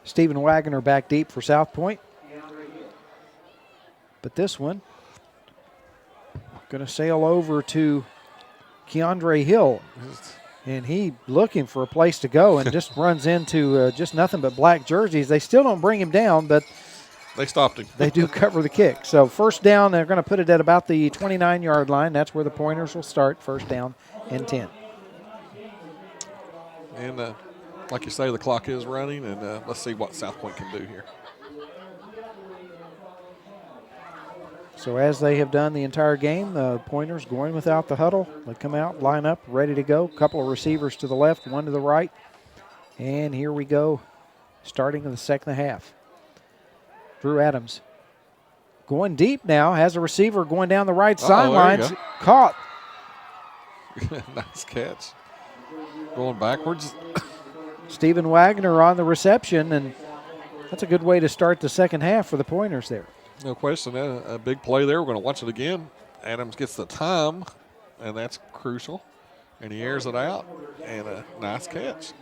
Stephen Wagner back deep for South Point. But this one going to sail over to Keandre Hill. And he looking for a place to go and just runs into just nothing but black jerseys. They still don't bring him down, but they stopped him. They do cover the kick. So first down, they're going to put it at about the 29-yard line. That's where the pointers will start, first down and 10. And like you say, the clock is running, and let's see what South Point can do here. So as they have done the entire game, the pointers going without the huddle. They come out, line up, ready to go. Couple of receivers to the left, one to the right. And here we go, starting in the second half. Drew Adams going deep now, has a receiver going down the right sidelines. Caught. Nice catch. Going backwards. Stephen Wagner on the reception, and that's a good way to start the second half for the pointers there. No question. A big play there. We're going to watch it again. Adams gets the time, and that's crucial. And he airs it out, and a nice catch.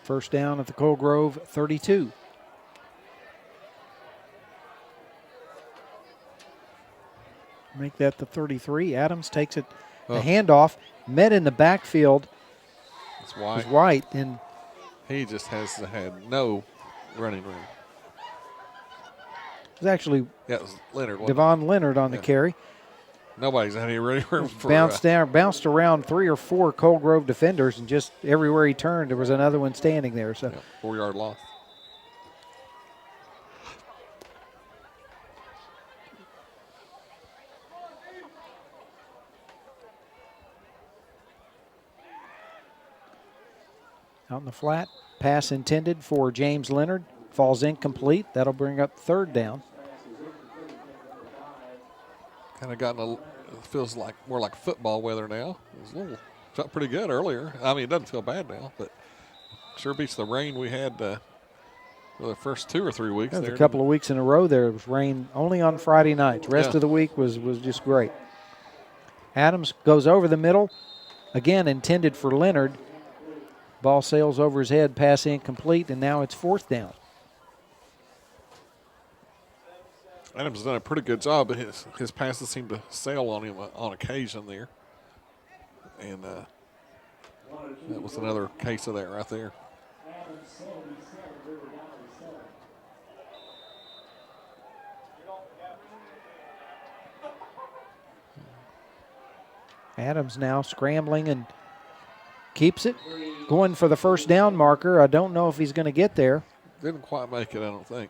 First down at the Coal Grove 32. Make that the 33. Adams takes it, the handoff, met in the backfield. It's White. White, and he just has had no running room. It was actually it was Leonard. Devon Leonard on the carry. Nobody's had any running room for bounced around 3 or 4 Coal Grove defenders, and just everywhere he turned, there was another one standing there. So 4-yard loss. Out in the flat, pass intended for James Leonard, falls incomplete. That'll bring up third down. Kind of gotten feels like more like football weather now. It felt pretty good earlier. I mean, it doesn't feel bad now, but sure beats the rain we had for the first 2 or 3 weeks. There was a couple of weeks in a row there. It was rain only on Friday nights. Rest of the week was just great. Adams goes over the middle, again intended for Leonard. Ball sails over his head, pass incomplete, and now it's fourth down. Adams has done a pretty good job, but his passes seem to sail on him on occasion there. And that was another case of that right there. Adams now scrambling and keeps it. Going for the first down marker. I don't know if he's going to get there. Didn't quite make it, I don't think.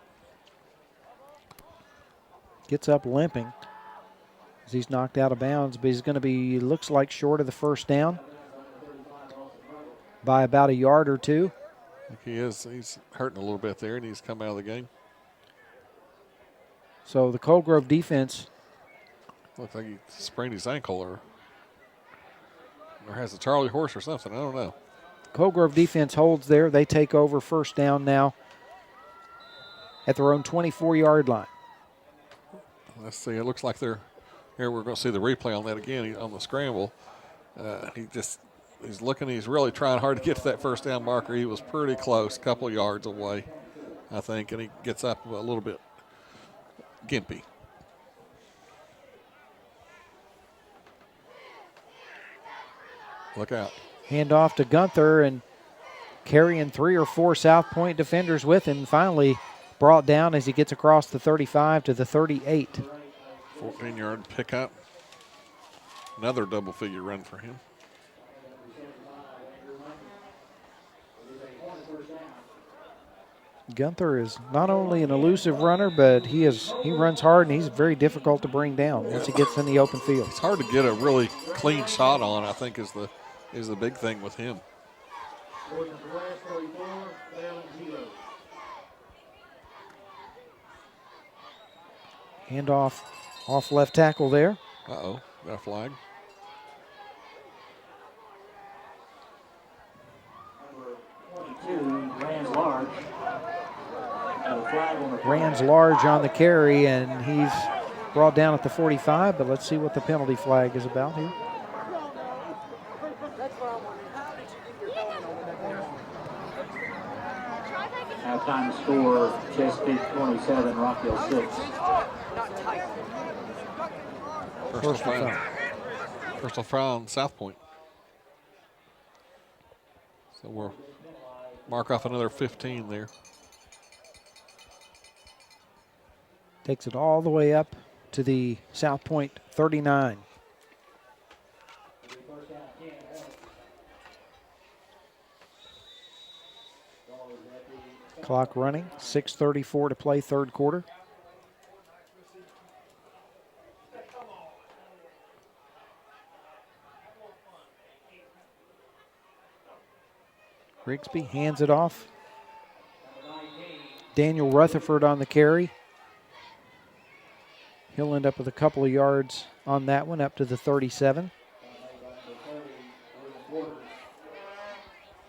Gets up limping as he's knocked out of bounds, but he's going to be, looks like, short of the first down by about a yard or two. He is. He's hurting a little bit there, and he's come out of the game. So the Coal Grove defense. Looks like he sprained his ankle or has a Charlie horse or something. I don't know. Coal Grove defense holds there. They take over first down now at their own 24-yard line. Let's see. It looks like they're here. We're going to see the replay on that again on the scramble. He's looking. He's really trying hard to get to that first down marker. He was pretty close, a couple of yards away, I think, and he gets up a little bit gimpy. Look out. Hand off to Gunther, and carrying 3 or 4 South Point defenders with him. Finally brought down as he gets across the 35 to the 38. 14-yard pickup. Another double-figure run for him. Gunther is not only an elusive runner, but he runs hard, and he's very difficult to bring down once he gets in the open field. It's hard to get a really clean shot on, I think, is the big thing with him. Handoff off left tackle there. Uh-oh, got a flag. Rand's large on the carry, and he's brought down at the 45, but let's see what the penalty flag is about here. Halftime score, Chesapeake 27, Rockville 6. Personal foul on South Point. So we'll mark off another 15 there. Takes it all the way up to the South Point 39. Clock running, 6:34 to play, third quarter. Grigsby hands it off. Daniel Rutherford on the carry. He'll end up with a couple of yards on that one, up to the 37.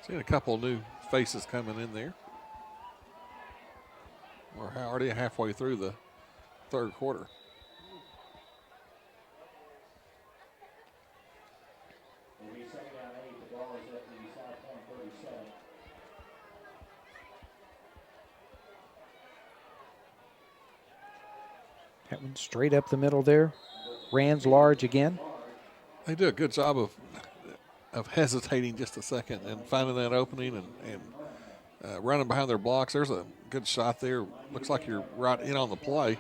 Seen a couple new faces coming in there. We're already halfway through the third quarter. That one straight up the middle there. Rand's large again. They do a good job of hesitating just a second and finding that opening and running behind their blocks. There's a good shot there. Looks like you're right in on the play.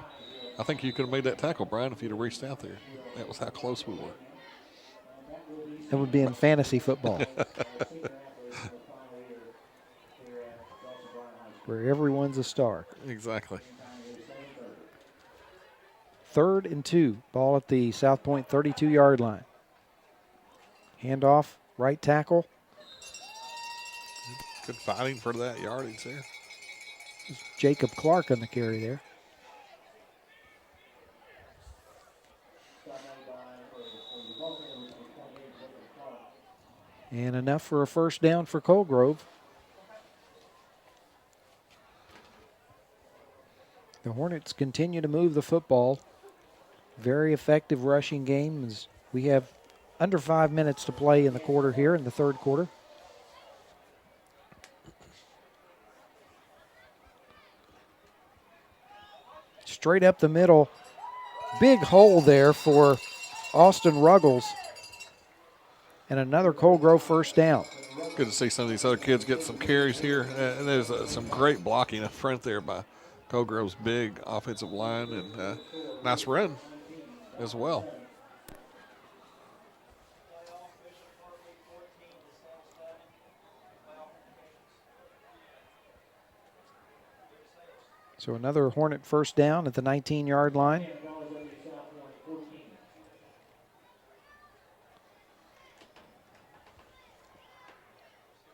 I think you could have made that tackle, Brian, if you'd have reached out there. That was how close we were. That would be in fantasy football. Where everyone's a star. Exactly. 3rd and 2. Ball at the South Point 32-yard line. Handoff, right tackle. Good fighting for that yardage there. Jacob Clark on the carry there. And enough for a first down for Colgrove. The Hornets continue to move the football. Very effective rushing game as we have under 5 minutes to play in the quarter here, in the third quarter. Straight up the middle. Big hole there for Austin Ruggles. And another Colgrove first down. Good to see some of these other kids get some carries here. And there's some great blocking up front there by Colgrove's big offensive line, and nice run as well. So another Hornet first down at the 19-yard line.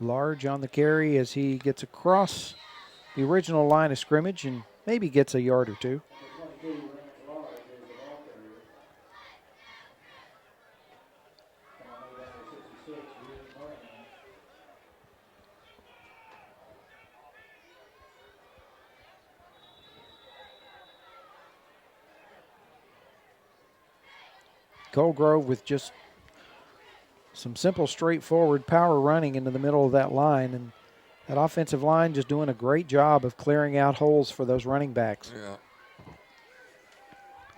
Large on the carry as he gets across the original line of scrimmage and maybe gets a yard or two. Colgrove with just some simple, straightforward power running into the middle of that line, and that offensive line just doing a great job of clearing out holes for those running backs. Yeah.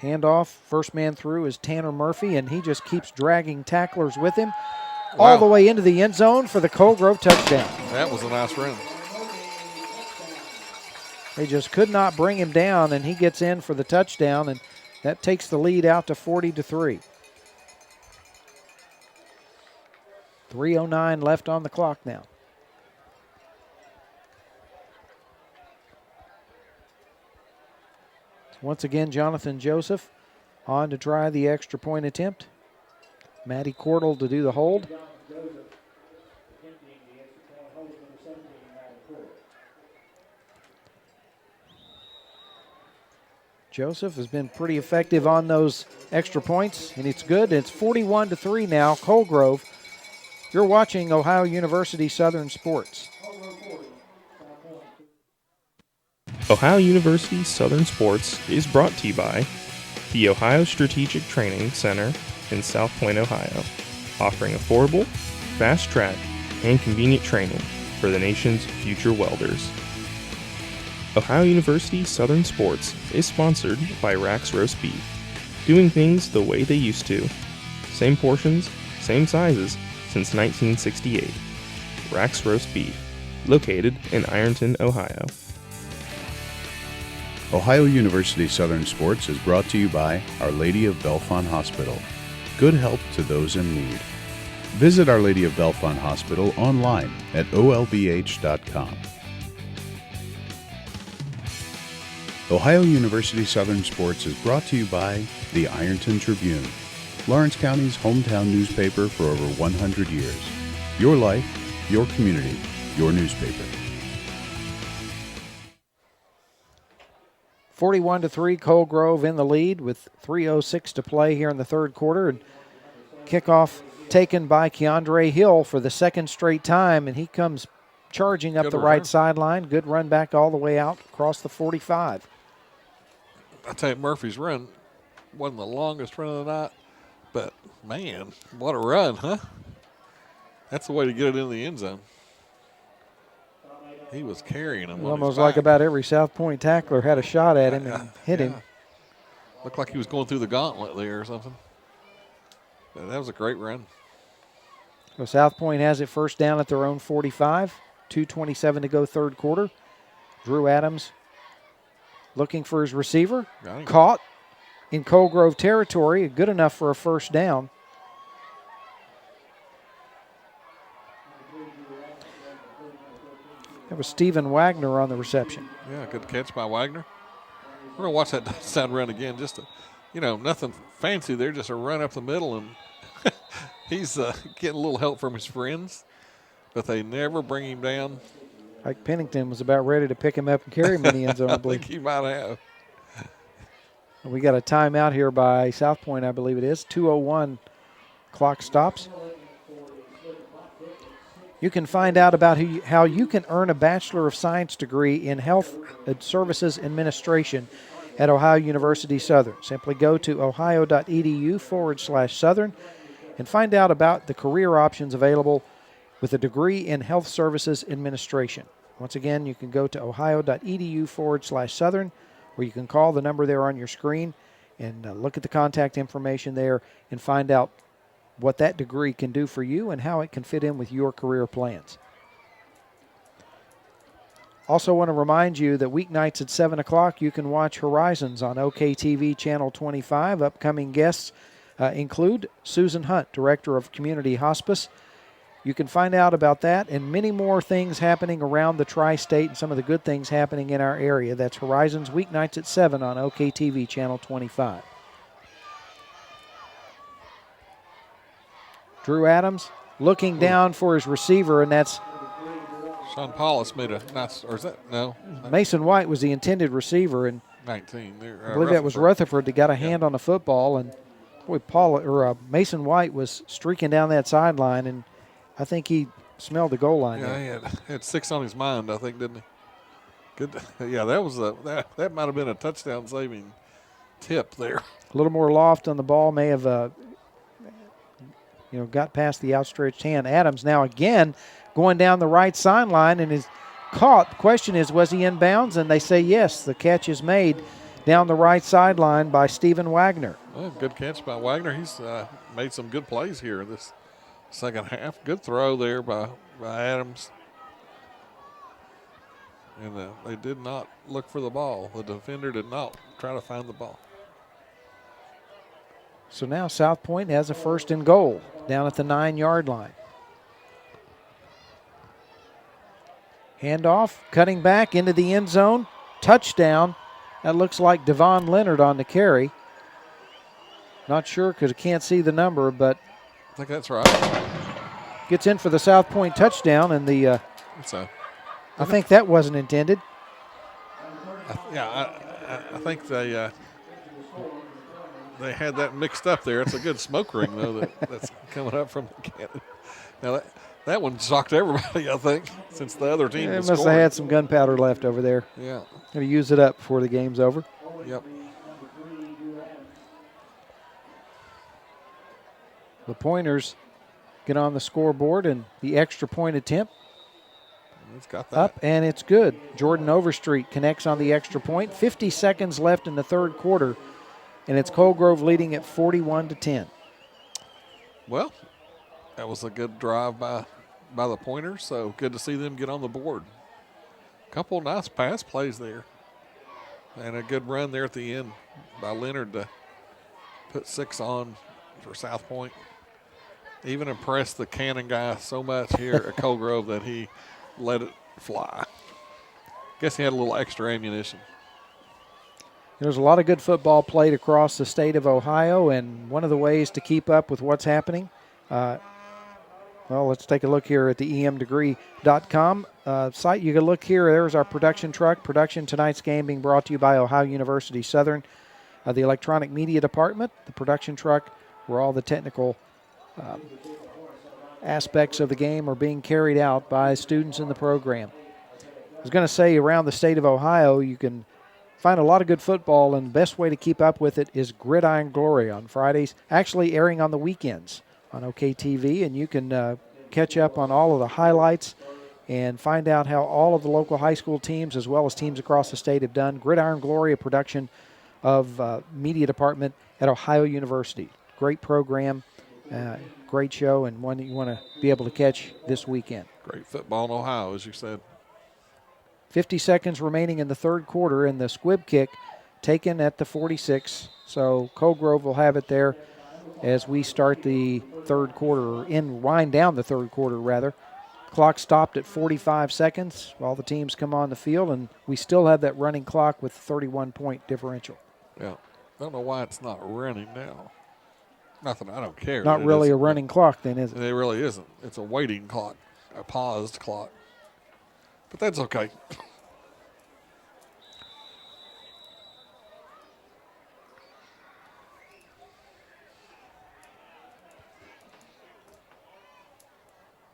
Handoff, first man through is Tanner Murphy, and he just keeps dragging tacklers with him all the way into the end zone for the Colgrove touchdown. That was a nice run. They just could not bring him down, and he gets in for the touchdown, and that takes the lead out to 40-3. 3:09 left on the clock now. Once again, Jonathan Joseph on to try the extra point attempt. Matty Cordell to do the hold. Joseph has been pretty effective on those extra points, and it's good. It's 41-3 now, Colgrove. You're watching Ohio University Southern Sports. Ohio University Southern Sports is brought to you by the Ohio Strategic Training Center in South Point, Ohio, offering affordable, fast-track, and convenient training for the nation's future welders. Ohio University Southern Sports is sponsored by Rack's Roast Beef, doing things the way they used to. Same portions, same sizes since 1968. Rack's Roast Beef, located in Ironton, Ohio. Ohio University Southern Sports is brought to you by Our Lady of Bellefonte Hospital. Good help to those in need. Visit Our Lady of Bellefonte Hospital online at olbh.com. Ohio University Southern Sports is brought to you by the Ironton Tribune, Lawrence County's hometown newspaper for over 100 years. Your life, your community, your newspaper. 41-3, Coal Grove in the lead with 3:06 to play here in the third quarter. And kickoff taken by Keandre Hill for the second straight time, and he comes charging up the right sideline. Good run back all the way out across the 45. I tell you, Murphy's run wasn't the longest run of the night, but man, what a run, huh? That's the way to get it in the end zone. He was carrying him. Almost like about every South Point tackler had a shot at him and hit him. Looked like he was going through the gauntlet there or something. But that was a great run. So South Point has it first down at their own 45. 2:27 to go third quarter. Drew Adams looking for his receiver. Caught in Coal Grove territory. Good enough for a first down. That was Stephen Wagner on the reception. Yeah, good catch by Wagner. We're going to watch that touchdown run again. Just, nothing fancy there, just a run up the middle. And he's getting a little help from his friends, but they never bring him down. Ike Pennington was about ready to pick him up and carry him in the end zone, I believe. I think he might have. We got a timeout here by South Point, I believe it is. 2:01 clock stops. You can find out about how you can earn a Bachelor of Science degree in Health Services Administration at Ohio University Southern. Simply go to ohio.edu/Southern and find out about the career options available with a degree in Health Services Administration. Once again, you can go to ohio.edu/Southern, or you can call the number there on your screen and look at the contact information there and find out what that degree can do for you and how it can fit in with your career plans. Also want to remind you that weeknights at 7 o'clock you can watch Horizons on OKTV Channel 25. Upcoming guests include Susan Hunt, Director of Community Hospice. You can find out about that and many more things happening around the tri-state and some of the good things happening in our area. That's Horizons weeknights at 7 on OKTV Channel 25. Drew Adams looking down for his receiver, and that's Sean Paulus made a nice, or is that, no? Mason White was the intended receiver, and 19 there. I believe that was Rutherford that got a hand on the football, and boy, Mason White was streaking down that sideline, and I think he smelled the goal line. Yeah, he had 6 on his mind, I think, didn't he? Good. Yeah, that was that might have been a touchdown saving tip there. A little more loft on the ball may have got past the outstretched hand. Adams now again going down the right sideline and is caught. The question is, was he in bounds? And they say yes. The catch is made down the right sideline by Stephen Wagner. Well, good catch by Wagner. He's made some good plays here this second half. Good throw there by Adams. And they did not look for the ball. The defender did not try to find the ball. So now South Point has a first and goal down at the 9-yard line. Handoff, cutting back into the end zone. Touchdown. That looks like Devon Leonard on the carry. Not sure because I can't see the number, but I think that's right. Gets in for the South Point touchdown, and I think that wasn't intended. I think they they had that mixed up there. It's a good smoke ring, though, that's coming up from the cannon. Now, that one shocked everybody, I think, since the other team was must scoring. have had some gunpowder left over there. Yeah. Going to use it up before the game's over. Yep. The Pointers get on the scoreboard, and the extra point attempt it's got that. up, and it's good. Jordan Overstreet connects on the extra point. 50 seconds left in the third quarter, and it's Colgrove leading at 41-10. Well, that was a good drive by the Pointers, so good to see them get on the board. Couple nice pass plays there, and a good run there at the end by Leonard to put 6 on for South Point. Even impressed the cannon guy so much here at Colgrove that he let it fly. Guess he had a little extra ammunition. There's a lot of good football played across the state of Ohio, and one of the ways to keep up with what's happening, well, let's take a look here at the emdegree.com site. You can look here. There's our production truck. Production tonight's game being brought to you by Ohio University Southern, the electronic media department, the production truck, where all the technical aspects of the game are being carried out by students in the program. I was going to say, around the state of Ohio, you can find a lot of good football, and the best way to keep up with it is Gridiron Glory on Fridays, actually airing on the weekends on OKTV, and you can catch up on all of the highlights and find out how all of the local high school teams, as well as teams across the state, have done. Gridiron Glory, a production of media department at Ohio University. Great program. Great show, and one that you want to be able to catch this weekend. Great football in Ohio, as you said. 50 seconds remaining in the third quarter, and the squib kick taken at the 46. So Colgrove will have it there as we start the third quarter, or wind down the third quarter, rather. Clock stopped at 45 seconds while the teams come on the field, and we still have that running clock with 31-point differential. Yeah. Don't know why it's not running now. Nothing, I don't care. Not really a running clock then, is it? It really isn't. It's a waiting clock, a paused clock. But that's okay.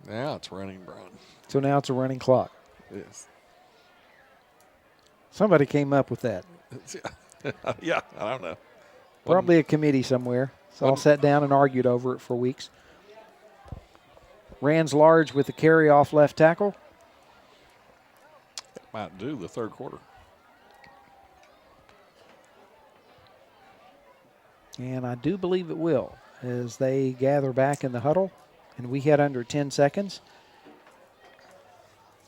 Now it's running, Brian. So now it's a running clock. Yes. Somebody came up with that. Yeah, I don't know. Probably a committee somewhere. So all sat down and argued over it for weeks. Rands Large with the carry off left tackle. It might do the third quarter. And I do believe it will, as they gather back in the huddle, and we head under 10 seconds.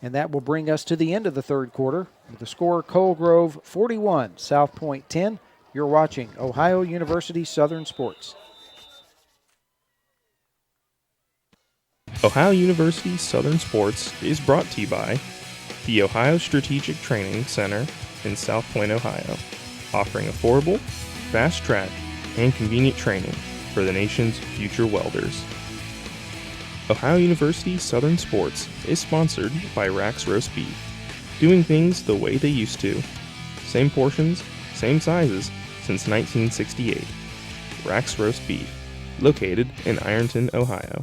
And that will bring us to the end of the third quarter. With the score, Colgrove 41, South Point 10. You're watching Ohio University Southern Sports. Ohio University Southern Sports is brought to you by the Ohio Strategic Training Center in South Point, Ohio, offering affordable, fast-track, and convenient training for the nation's future welders. Ohio University Southern Sports is sponsored by Rax Roast Beef, doing things the way they used to. Same portions, same sizes since 1968. Rax Roast Beef, located in Ironton, Ohio.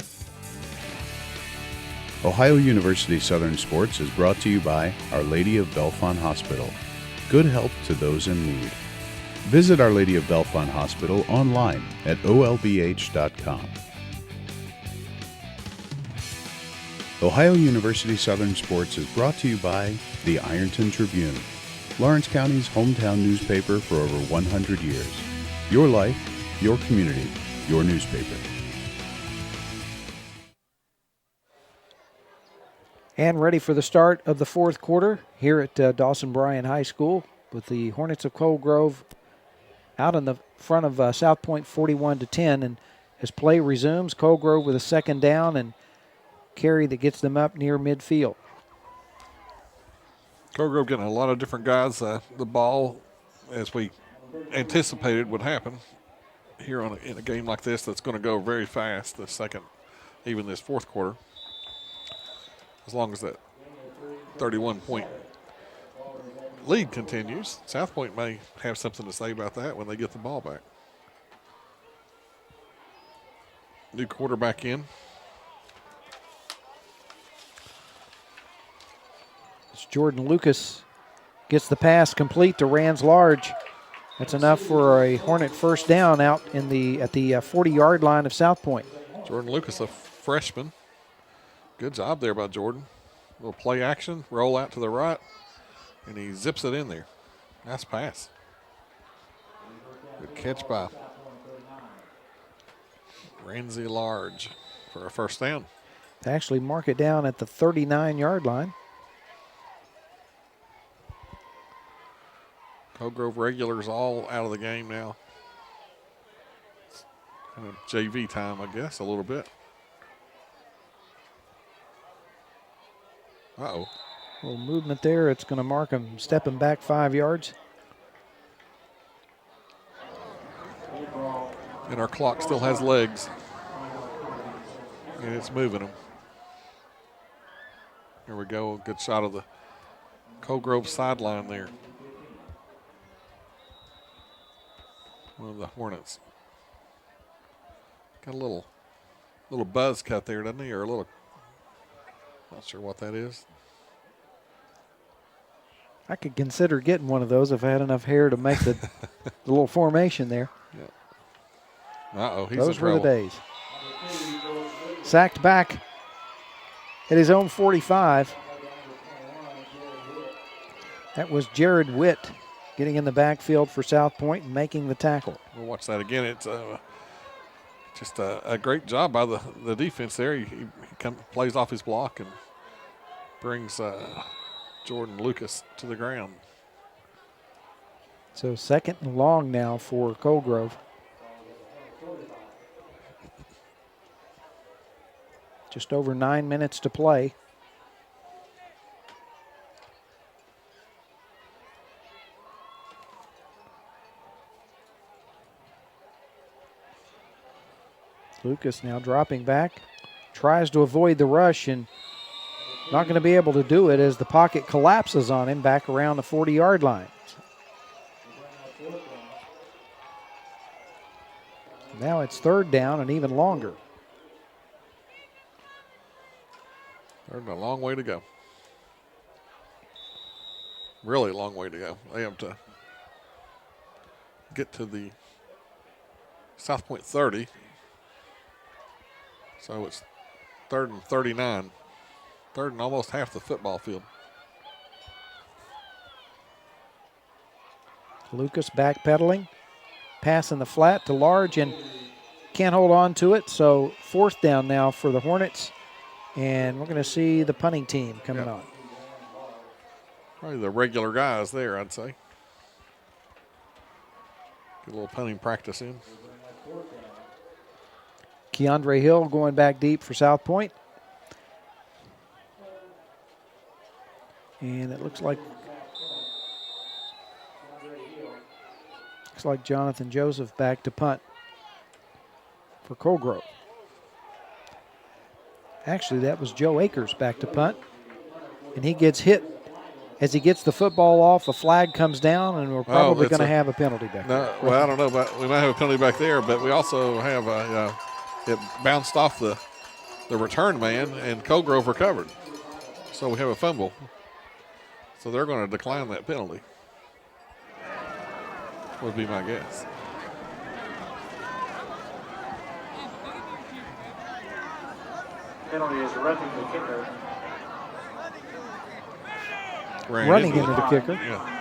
Ohio University Southern Sports is brought to you by Our Lady of Bellefonte Hospital. Good help to those in need. Visit Our Lady of Bellefonte Hospital online at olbh.com. Ohio University Southern Sports is brought to you by the Ironton Tribune, Lawrence County's hometown newspaper for over 100 years. Your life, your community, your newspaper. And ready for the start of the fourth quarter here at Dawson Bryan High School, with the Hornets of Colgrove out in the front of South Point 41-10. And as play resumes, Colgrove with a second down and carry that gets them up near midfield. Colgrove getting a lot of different guys the ball, as we anticipated would happen here in a game like this that's going to go very fast this second, even this fourth quarter. As long as that 31-point lead continues, South Point may have something to say about that when they get the ball back. new quarterback in. As Jordan Lucas gets the pass complete to Rands Large. That's enough for a Hornet first down out at the 40-yard line of South Point. Jordan Lucas, a freshman. Good job there by Jordan. Little play action, roll out to the right, and he zips it in there. Nice pass. Good catch by Ramsey Large for a first down. They actually mark it down at the 39-yard line. Cold Grove regulars all out of the game now. It's kind of JV time, I guess, a little bit. Uh-oh. A little movement there. It's going to mark him stepping back 5 yards. And our clock still has legs. And it's moving them. Here we go. Good shot of the Cold Grove sideline there. One of the Hornets. Got a little buzz cut there, doesn't he? Or a little, not sure what that is. I could consider getting one of those if I had enough hair to make the little formation there. Yeah. Uh-oh, he's Those in were the trouble. days. Sacked back at his own 45. That was Jared Witt getting in the backfield for South Point and making the tackle. We'll watch that again. It's just a great job by the defense there. He plays off his block and brings Jordan Lucas to the ground. So second and long now for Cold Grove. Just over 9 minutes to play. Lucas now dropping back, tries to avoid the rush and not going to be able to do it as the pocket collapses on him back around the 40-yard line. Now it's third down and even longer. There's a long way to go. Really long way to go. They have to get to the South Point 30. So it's third and 39. Third and almost half the football field. Lucas backpedaling, passing the flat to Large and can't hold on to it. So fourth down now for the Hornets. And we're going to see the punting team coming on. Probably the regular guys there, I'd say. Get a little punting practice in. Keandre Hill going back deep for South Point. And it looks like Jonathan Joseph back to punt for Cold Grove. Actually, that was Joe Akers back to punt. And he gets hit as he gets the football off. A flag comes down, and we're probably going to have a penalty back there. Well, I don't know, but we might have a penalty back there, but we also have it bounced off the return man, and Cold Grove recovered. So we have a fumble. So they're going to decline that penalty, would be my guess. Penalty is running the kicker. Running into the kicker. Yeah.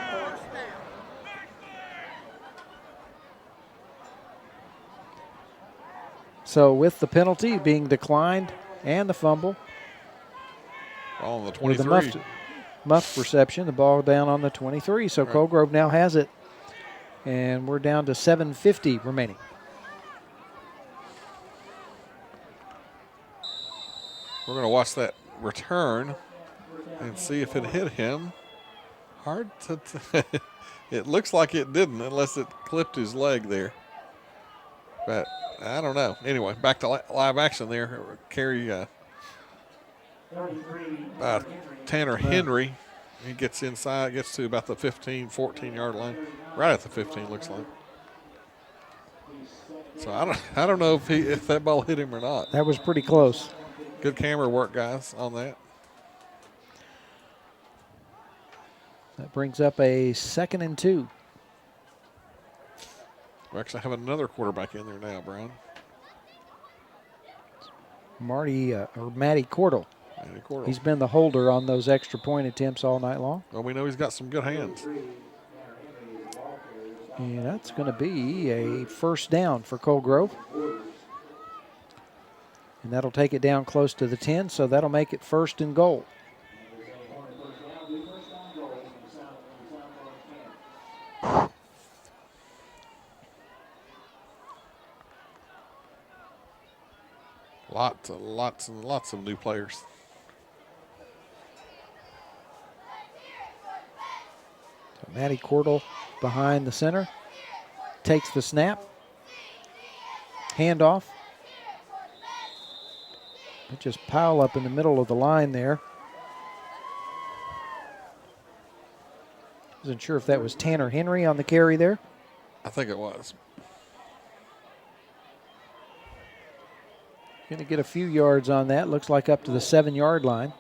So with the penalty being declined and the fumble. Ball on the with 23. the muff reception, the ball down on the 23. So Cold Grove now has it. And we're down to 7:50 remaining. We're going to watch that return and see if it hit him. Hard to it looks like it didn't unless it clipped his leg there. But I don't know. Anyway, back to live action there. Carry Tanner Henry. He gets inside, gets to about the 15, 14-yard line. Right at the 15, looks like. So I don't know if that ball hit him or not. That was pretty close. Good camera work, guys, on that. That brings up a 2nd and 2. We actually have another quarterback in there now, Brian. Matty Cordell. Matty Cordell. He's been the holder on those extra point attempts all night long. Well, we know he's got some good hands. And that's going to be a first down for Cole Grove. And that'll take it down close to the 10, so that'll make it 1st and goal. Lots of new players. So Matty Cordell behind the center. Takes the snap. Handoff. They just pile up in the middle of the line there. Wasn't sure if that was Tanner Henry on the carry there. I think it was. Going to get a few yards on that. Looks like up to the 7-yard line.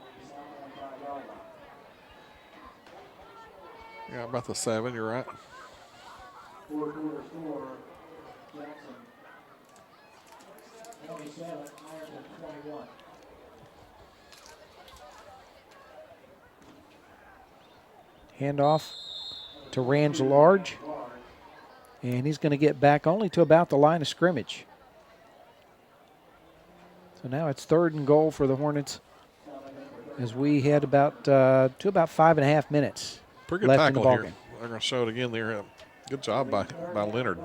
Yeah, about the 7, you're right. Handoff to Range Large. And he's going to get back only to about the line of scrimmage. So now it's 3rd and goal for the Hornets as we head about to about 5.5 minutes Pretty good left tackle in the ball here. game. They're going to show it again there. Good job by Leonard.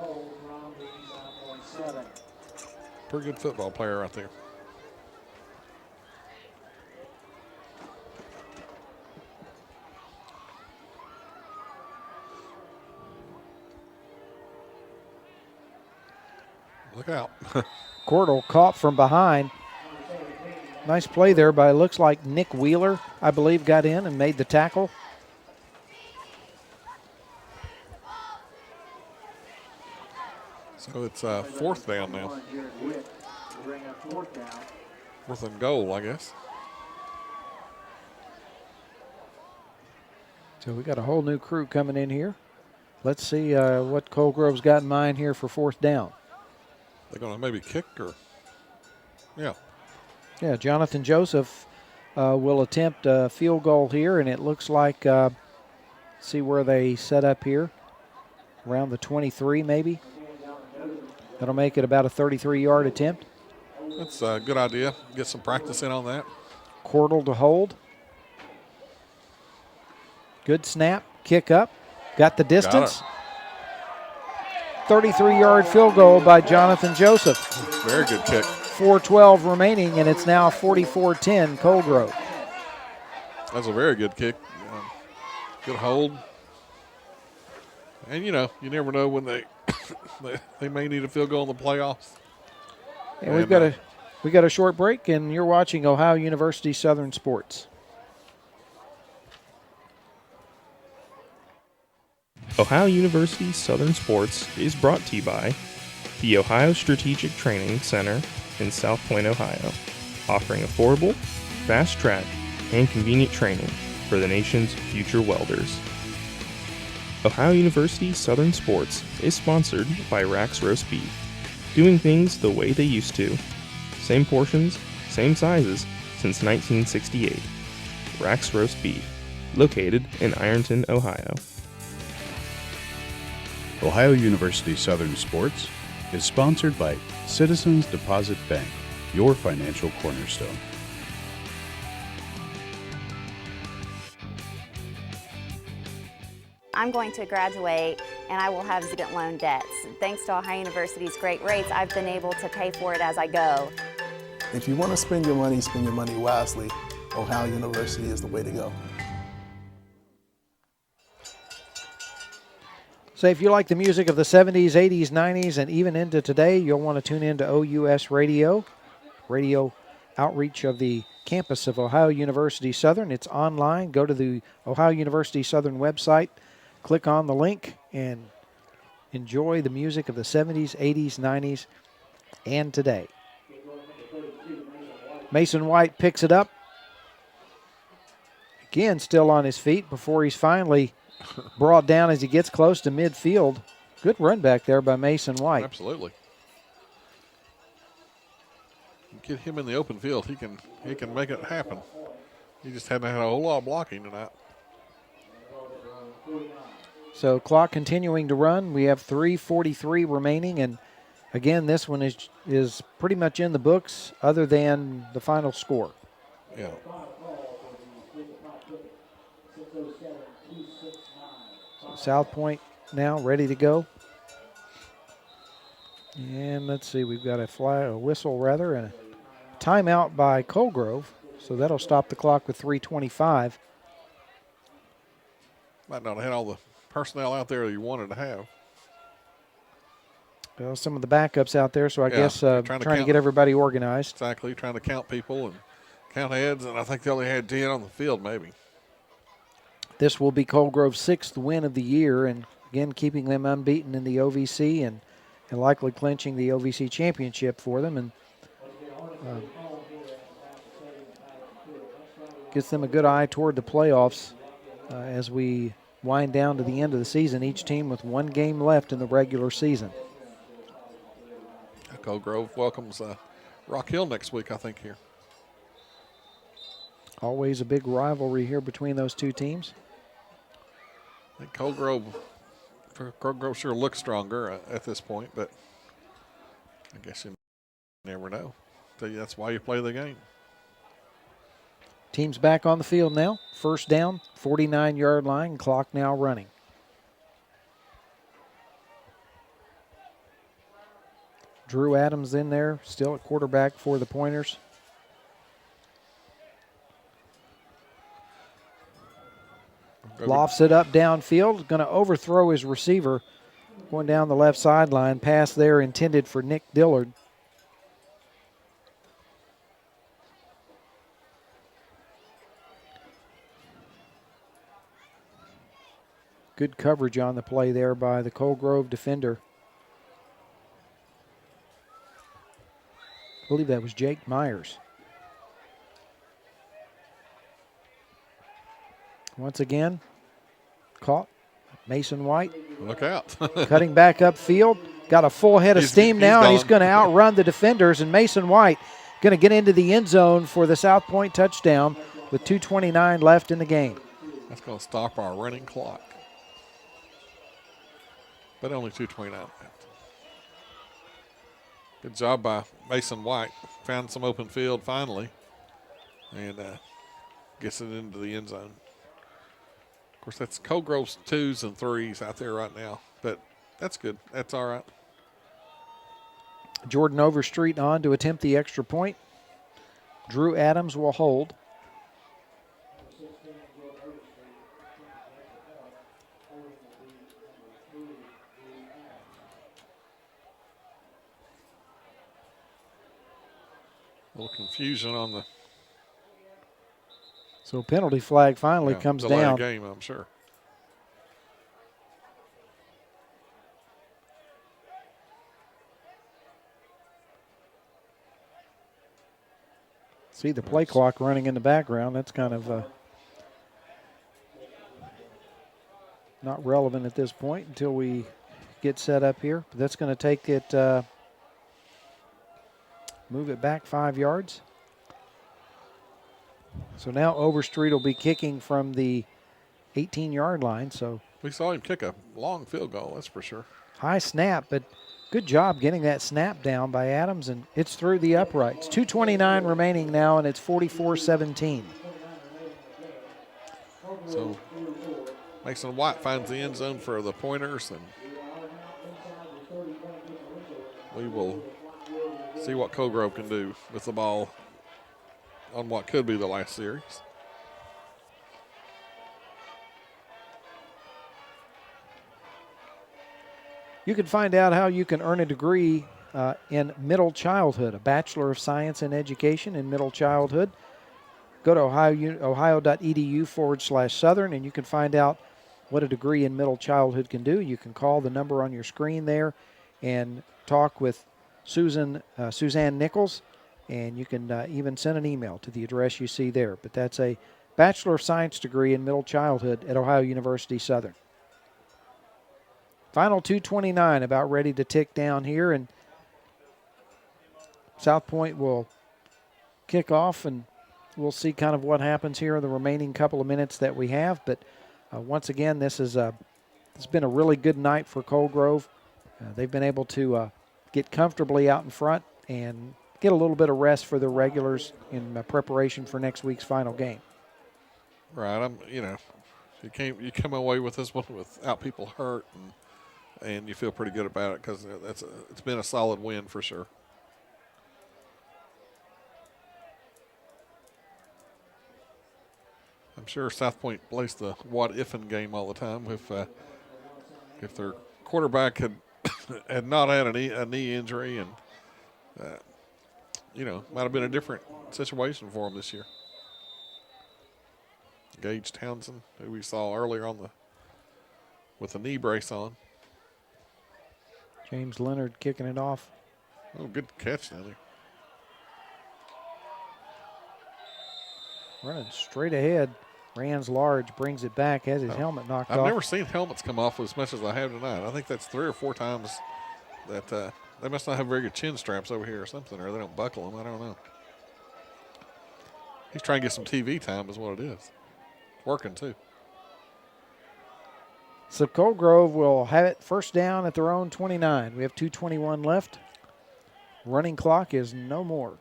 Pretty good football player right there. Look out. Cordell caught from behind. Nice play there by, looks like Nick Wheeler, I believe, got in and made the tackle. So it's 4th down now. 4th and goal, I guess. So we got a whole new crew coming in here. Let's see what Cole Grove's got in mind here for 4th down. They're going to maybe kick or, yeah. Yeah, Jonathan Joseph will attempt a field goal here, and it looks like, see where they set up here, around the 23 maybe. That'll make it about a 33-yard attempt. That's a good idea. Get some practice in on that. Cordell to hold. Good snap, kick up, got the distance. 33-yard field goal by Jonathan Joseph. Very good kick. 4:12 remaining, and it's now 44-10 Cole Grove. That's a very good kick. Good hold. And, you know, you never know when they may need a field goal in the playoffs. And we got a short break, and you're watching Ohio University Southern Sports. Ohio University Southern Sports is brought to you by the Ohio Strategic Training Center in South Point, Ohio, offering affordable, fast-track, and convenient training for the nation's future welders. Ohio University Southern Sports is sponsored by Rax Roast Beef, doing things the way they used to. Same portions, same sizes since 1968. Rax Roast Beef, located in Ironton, Ohio. Ohio University Southern Sports is sponsored by Citizens Deposit Bank, your financial cornerstone. I'm going to graduate and I will have student loan debts. Thanks to Ohio University's great rates, I've been able to pay for it as I go. If you want to spend your money wisely, Ohio University is the way to go. So if you like the music of the 70s, 80s, 90s, and even into today, you'll want to tune in to OUS Radio outreach of the campus of Ohio University Southern. It's online. Go to the Ohio University Southern website, click on the link, and enjoy the music of the 70s, 80s, 90s, and today. Mason White picks it up. Again, still on his feet before he's finally brought down as he gets close to midfield. Good run back there by Mason White. Absolutely. Get him in the open field. He can make it happen. He just hadn't had a whole lot of blocking tonight. So clock continuing to run. We have 3:43 remaining, and again, this one is pretty much in the books other than the final score. Yeah. So South Point now ready to go. And let's see, we've got a whistle and a timeout by Colgrove. So that'll stop the clock with 3:25. Might not have had all the personnel out there you wanted to have. Well, some of the backups out there, so I guess trying to get everybody organized. Exactly, trying to count people and count heads, and I think they only had 10 on the field maybe. This will be Colgrove's 6th win of the year, and again, keeping them unbeaten in the OVC and likely clinching the OVC championship for them, and gets them a good eye toward the playoffs as we wind down to the end of the season, each team with one game left in the regular season. Colgrove welcomes Rock Hill next week, I think, here. Always a big rivalry here between those two teams. I think Colgrove sure looks stronger at this point, but I guess you never know. Tell you that's why you play the game. Team's back on the field now. First down, 49-yard line, clock now running. Drew Adams in there, still at quarterback for the Pointers. Lofts it up downfield, going to overthrow his receiver. Going down the left sideline, pass there intended for Nick Dillard. Good coverage on the play there by the Colgrove defender. I believe that was Jake Myers. Once again, caught. Mason White. Look out. Cutting back upfield. Got a full head of steam now, and he's going to outrun the defenders. And Mason White going to get into the end zone for the South Point touchdown with 2:29 left in the game. That's going to stop our running clock. But only 2:29 left. Good job by Mason White. Found some open field finally and gets it into the end zone. Of course, that's Colgrove's 2s and 3s out there right now, but that's good. That's all right. Jordan Overstreet on to attempt the extra point. Drew Adams will hold. A little confusion on the. So penalty flag finally comes down. Game, I'm sure. See the play clock running in the background. That's kind of not relevant at this point until we get set up here. But that's going to take it, move it back 5 yards. So now Overstreet will be kicking from the 18-yard line. So we saw him kick a long field goal, that's for sure. High snap, but good job getting that snap down by Adams, and it's through the uprights. 2:29 remaining now, and it's 44-17. So Mason White finds the end zone for the Pointers, and we will see what Colgrove can do with the ball on what could be the last series. You can find out how you can earn a degree in middle childhood, a Bachelor of Science in Education in middle childhood. Go to ohio.edu/Southern, and you can find out what a degree in middle childhood can do, you can call the number on your screen there and talk with Suzanne Nichols, and you can even send an email to the address you see there. But that's a Bachelor of Science degree in middle childhood at Ohio University Southern. Final 2:29 about ready to tick down here, and South Point will kick off, and we'll see kind of what happens here in the remaining couple of minutes that we have. But once again, this has been a really good night for Cold Grove. They've been able to get comfortably out in front and get a little bit of rest for the regulars in preparation for next week's final game. Right. You come away with this one without people hurt, and you feel pretty good about it because it's been a solid win for sure. I'm sure South Point plays the what-ifing game all the time. If their quarterback had not had a knee injury, and might have been a different situation for them this year. Gage Townsend, who we saw earlier with the knee brace on. James Leonard kicking it off. Oh, good catch down there. Running straight ahead. Rans Large brings it back, has his helmet knocked off. I've never seen helmets come off as much as I have tonight. I think that's 3 or 4 times that they must not have very good chin straps over here or something, or they don't buckle them. I don't know. He's trying to get some TV time is what it is. Working, too. So Cold Grove will have it first down at their own 29. We have 2:21 left. Running clock is no more.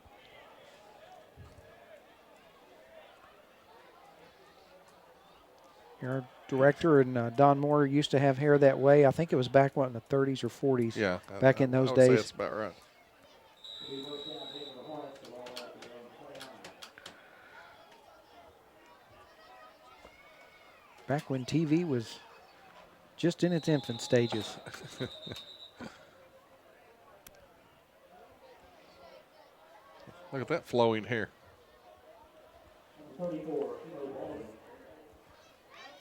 Our director and Don Moore used to have hair that way. I think it was back in the 30s or 40s. Yeah. Back in those I would days. say that's about right. Back when TV was just in its infant stages. Look at that flowing hair.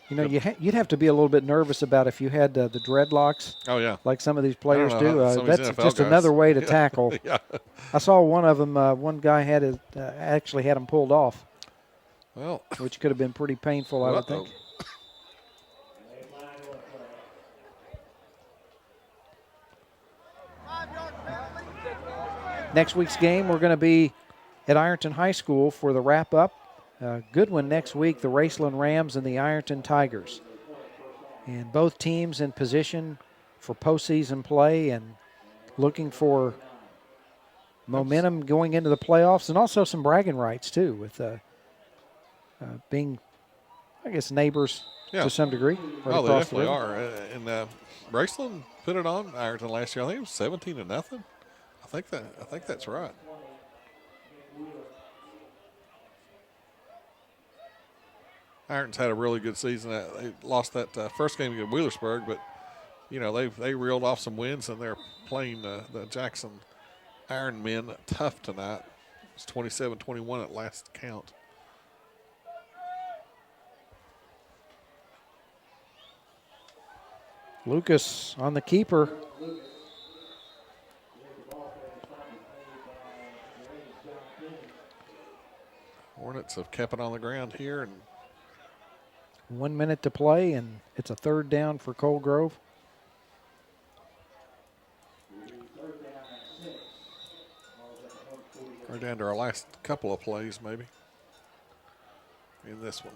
You know, you'd have to be a little bit nervous about if you had the dreadlocks. Oh, yeah. Like some of these players do. That's That's just another way to tackle. Yeah. I saw one of them. One guy had actually had them pulled off. Well, which could have been pretty painful, I would think. Next week's game, we're going to be at Ironton High School for the wrap-up. Good one next week, the Raceland Rams and the Ironton Tigers. And both teams in position for postseason play and looking for momentum going into the playoffs, and also some bragging rights, too, with being, I guess, neighbors to some degree. Right they definitely are. And Raceland put it on Ironton last year. I think it was 17-0. I think that's right. Ironton's had a really good season. They lost that first game against Wheelersburg, but they reeled off some wins, and they're playing the Jackson Iron Men tough tonight. It's 27-21 at last count. Lucas on the keeper. Hornets have kept it on the ground here, and 1 minute to play, and it's a third down for Cold Grove. We're down to our last couple of plays, maybe, in this one.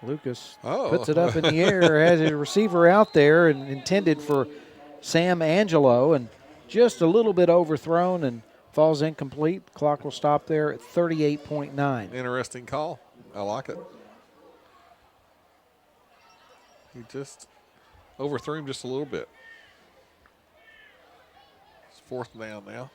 Lucas puts it up in the air, has a receiver out there and intended for Sam Angelo, and just a little bit overthrown and falls incomplete. Clock will stop there at 38.9. Interesting call. I like it. He just overthrew him just a little bit. It's 4th down now.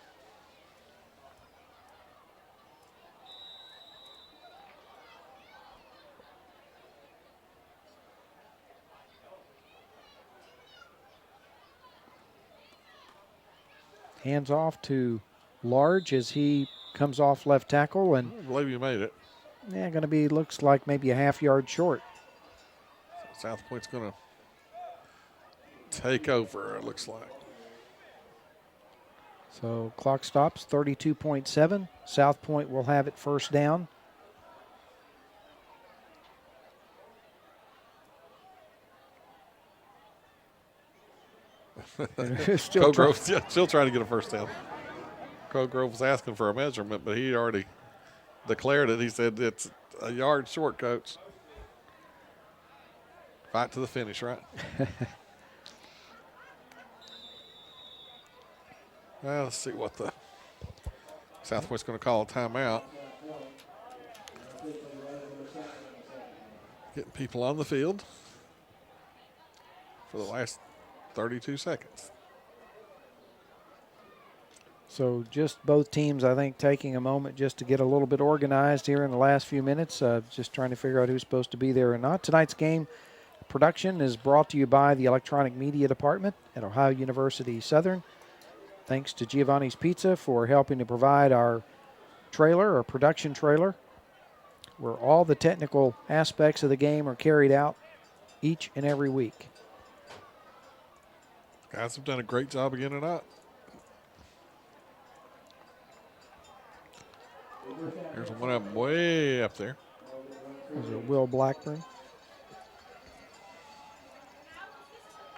Hands off to Large as he comes off left tackle, and I believe you made it. Yeah, going to be, looks like maybe a half-yard short. South Point's going to take over, it looks like. So clock stops, 32.7. South Point will have it first down. Still trying to get a first down. Colgrove was asking for a measurement, but he already declared it. He said it's a yard short, coach. Fight to the finish, right? Well, let's see what the South Point's going to call a timeout. Getting people on the field for the last 32 seconds. So just both teams, I think, taking a moment just to get a little bit organized here in the last few minutes, just trying to figure out who's supposed to be there or not. Tonight's game production is brought to you by the Electronic Media Department at Ohio University Southern. Thanks to Giovanni's Pizza for helping to provide our trailer, our production trailer, where all the technical aspects of the game are carried out each and every week. Guys have done a great job of getting it up. There's one of them way up there. There's Will Blackburn.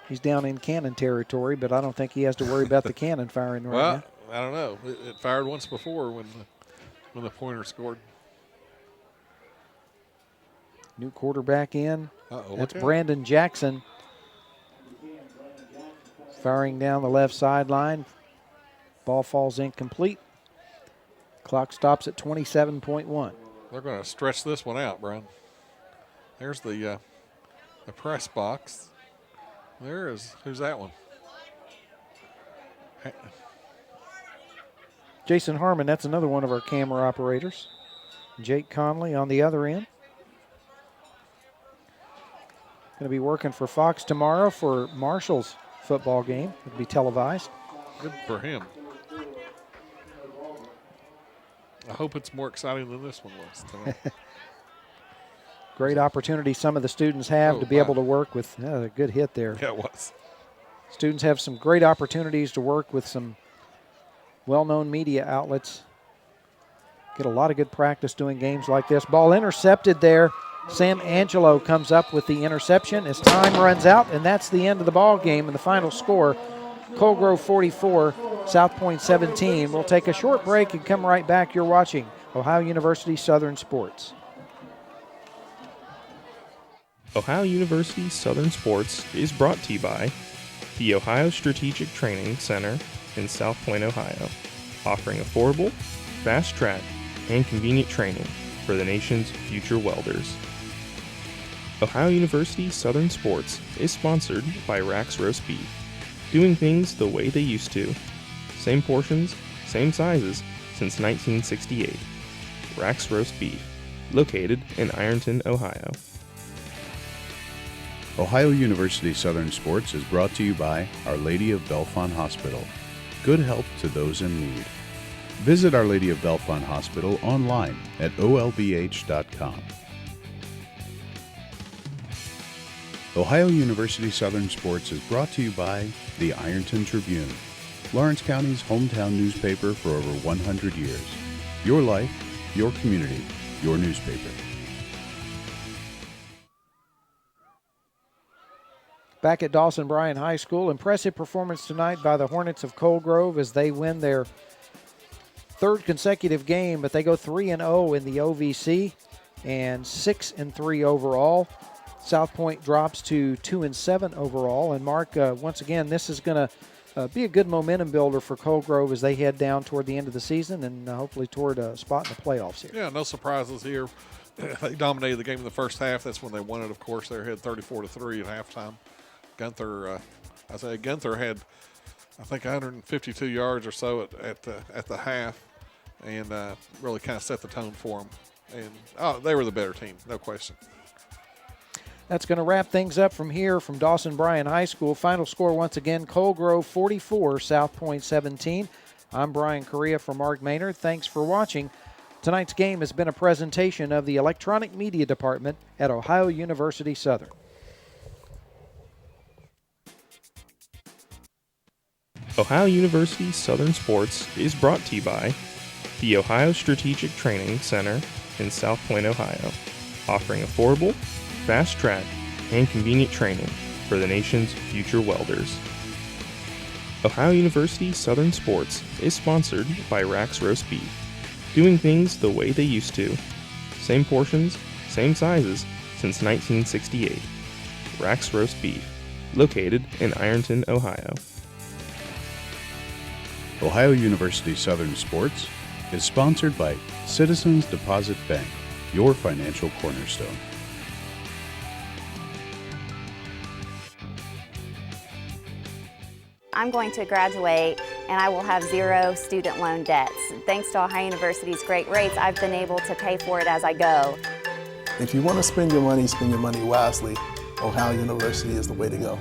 He's down in cannon territory, but I don't think he has to worry about the cannon firing right Well, now. I don't know. It fired once before when the Pointer scored. New quarterback in. Uh-oh, That's look out. Brandon Jackson. Firing down the left sideline. Ball falls incomplete. Clock stops at 27.1. They're going to stretch this one out, Brian. There's the press box. Who's that one? Jason Harmon, that's another one of our camera operators. Jake Conley on the other end. Going to be working for Fox tomorrow for Marshall's football game. It'll be televised. Good for him. I hope it's more exciting than this one was tonight. Great opportunity some of the students have to be able to work with. A good hit there. Yeah, it was. Students have some great opportunities to work with some well-known media outlets. Get a lot of good practice doing games like this. Ball intercepted there. Sam Angelo comes up with the interception as time runs out, and that's the end of the ball game and the final score. Colgrove 44, South Point 17. We'll take a short break and come right back. You're watching Ohio University Southern Sports. Ohio University Southern Sports is brought to you by the Ohio Strategic Training Center in South Point, Ohio, offering affordable, fast-track, and convenient training for the nation's future welders. Ohio University Southern Sports is sponsored by Rax Roast Beef, doing things the way they used to. Same portions, same sizes since 1968. Rax Roast Beef, located in Ironton, Ohio. Ohio University Southern Sports is brought to you by Our Lady of Bellefonte Hospital. Good help to those in need. Visit Our Lady of Bellefonte Hospital online at olbh.com. Ohio University Southern Sports is brought to you by the Ironton Tribune, Lawrence County's hometown newspaper for over 100 years. Your life, your community, your newspaper. Back at Dawson Bryan High School, impressive performance tonight by the Hornets of Colgrove as they win their third consecutive game, but they go 3-0 in the OVC and 6-3 overall. South Point drops to 2-7 overall. And Mark, once again, this is going to be a good momentum builder for Colgrove as they head down toward the end of the season and hopefully toward a spot in the playoffs here. Yeah, no surprises here. They dominated the game in the first half. That's when they won it, of course. They were ahead 34-3 at halftime. Gunther had, I think, 152 yards or so at the half, and really kind of set the tone for them. And they were the better team, no question. That's going to wrap things up from here from Dawson Bryan High School. Final score once again: Colgrove 44, South Point 17. I'm Brian Correa for Mark Maynard. Thanks for watching Tonight's game has been a presentation of the Electronic Media Department at Ohio University Southern. Ohio University Southern Sports is brought to you by the Ohio Strategic Training Center in South Point, Ohio, offering affordable, fast-track, and convenient training for the nation's future welders. Ohio University Southern Sports is sponsored by Rack's Roast Beef, doing things the way they used to. Same portions, same sizes since 1968. Rack's Roast Beef, located in Ironton, Ohio. Ohio University Southern Sports is sponsored by Citizens Deposit Bank, your financial cornerstone. I'm going to graduate and I will have 0 student loan debts. Thanks to Ohio University's great rates, I've been able to pay for it as I go. If you want to spend your money wisely, Ohio University is the way to go.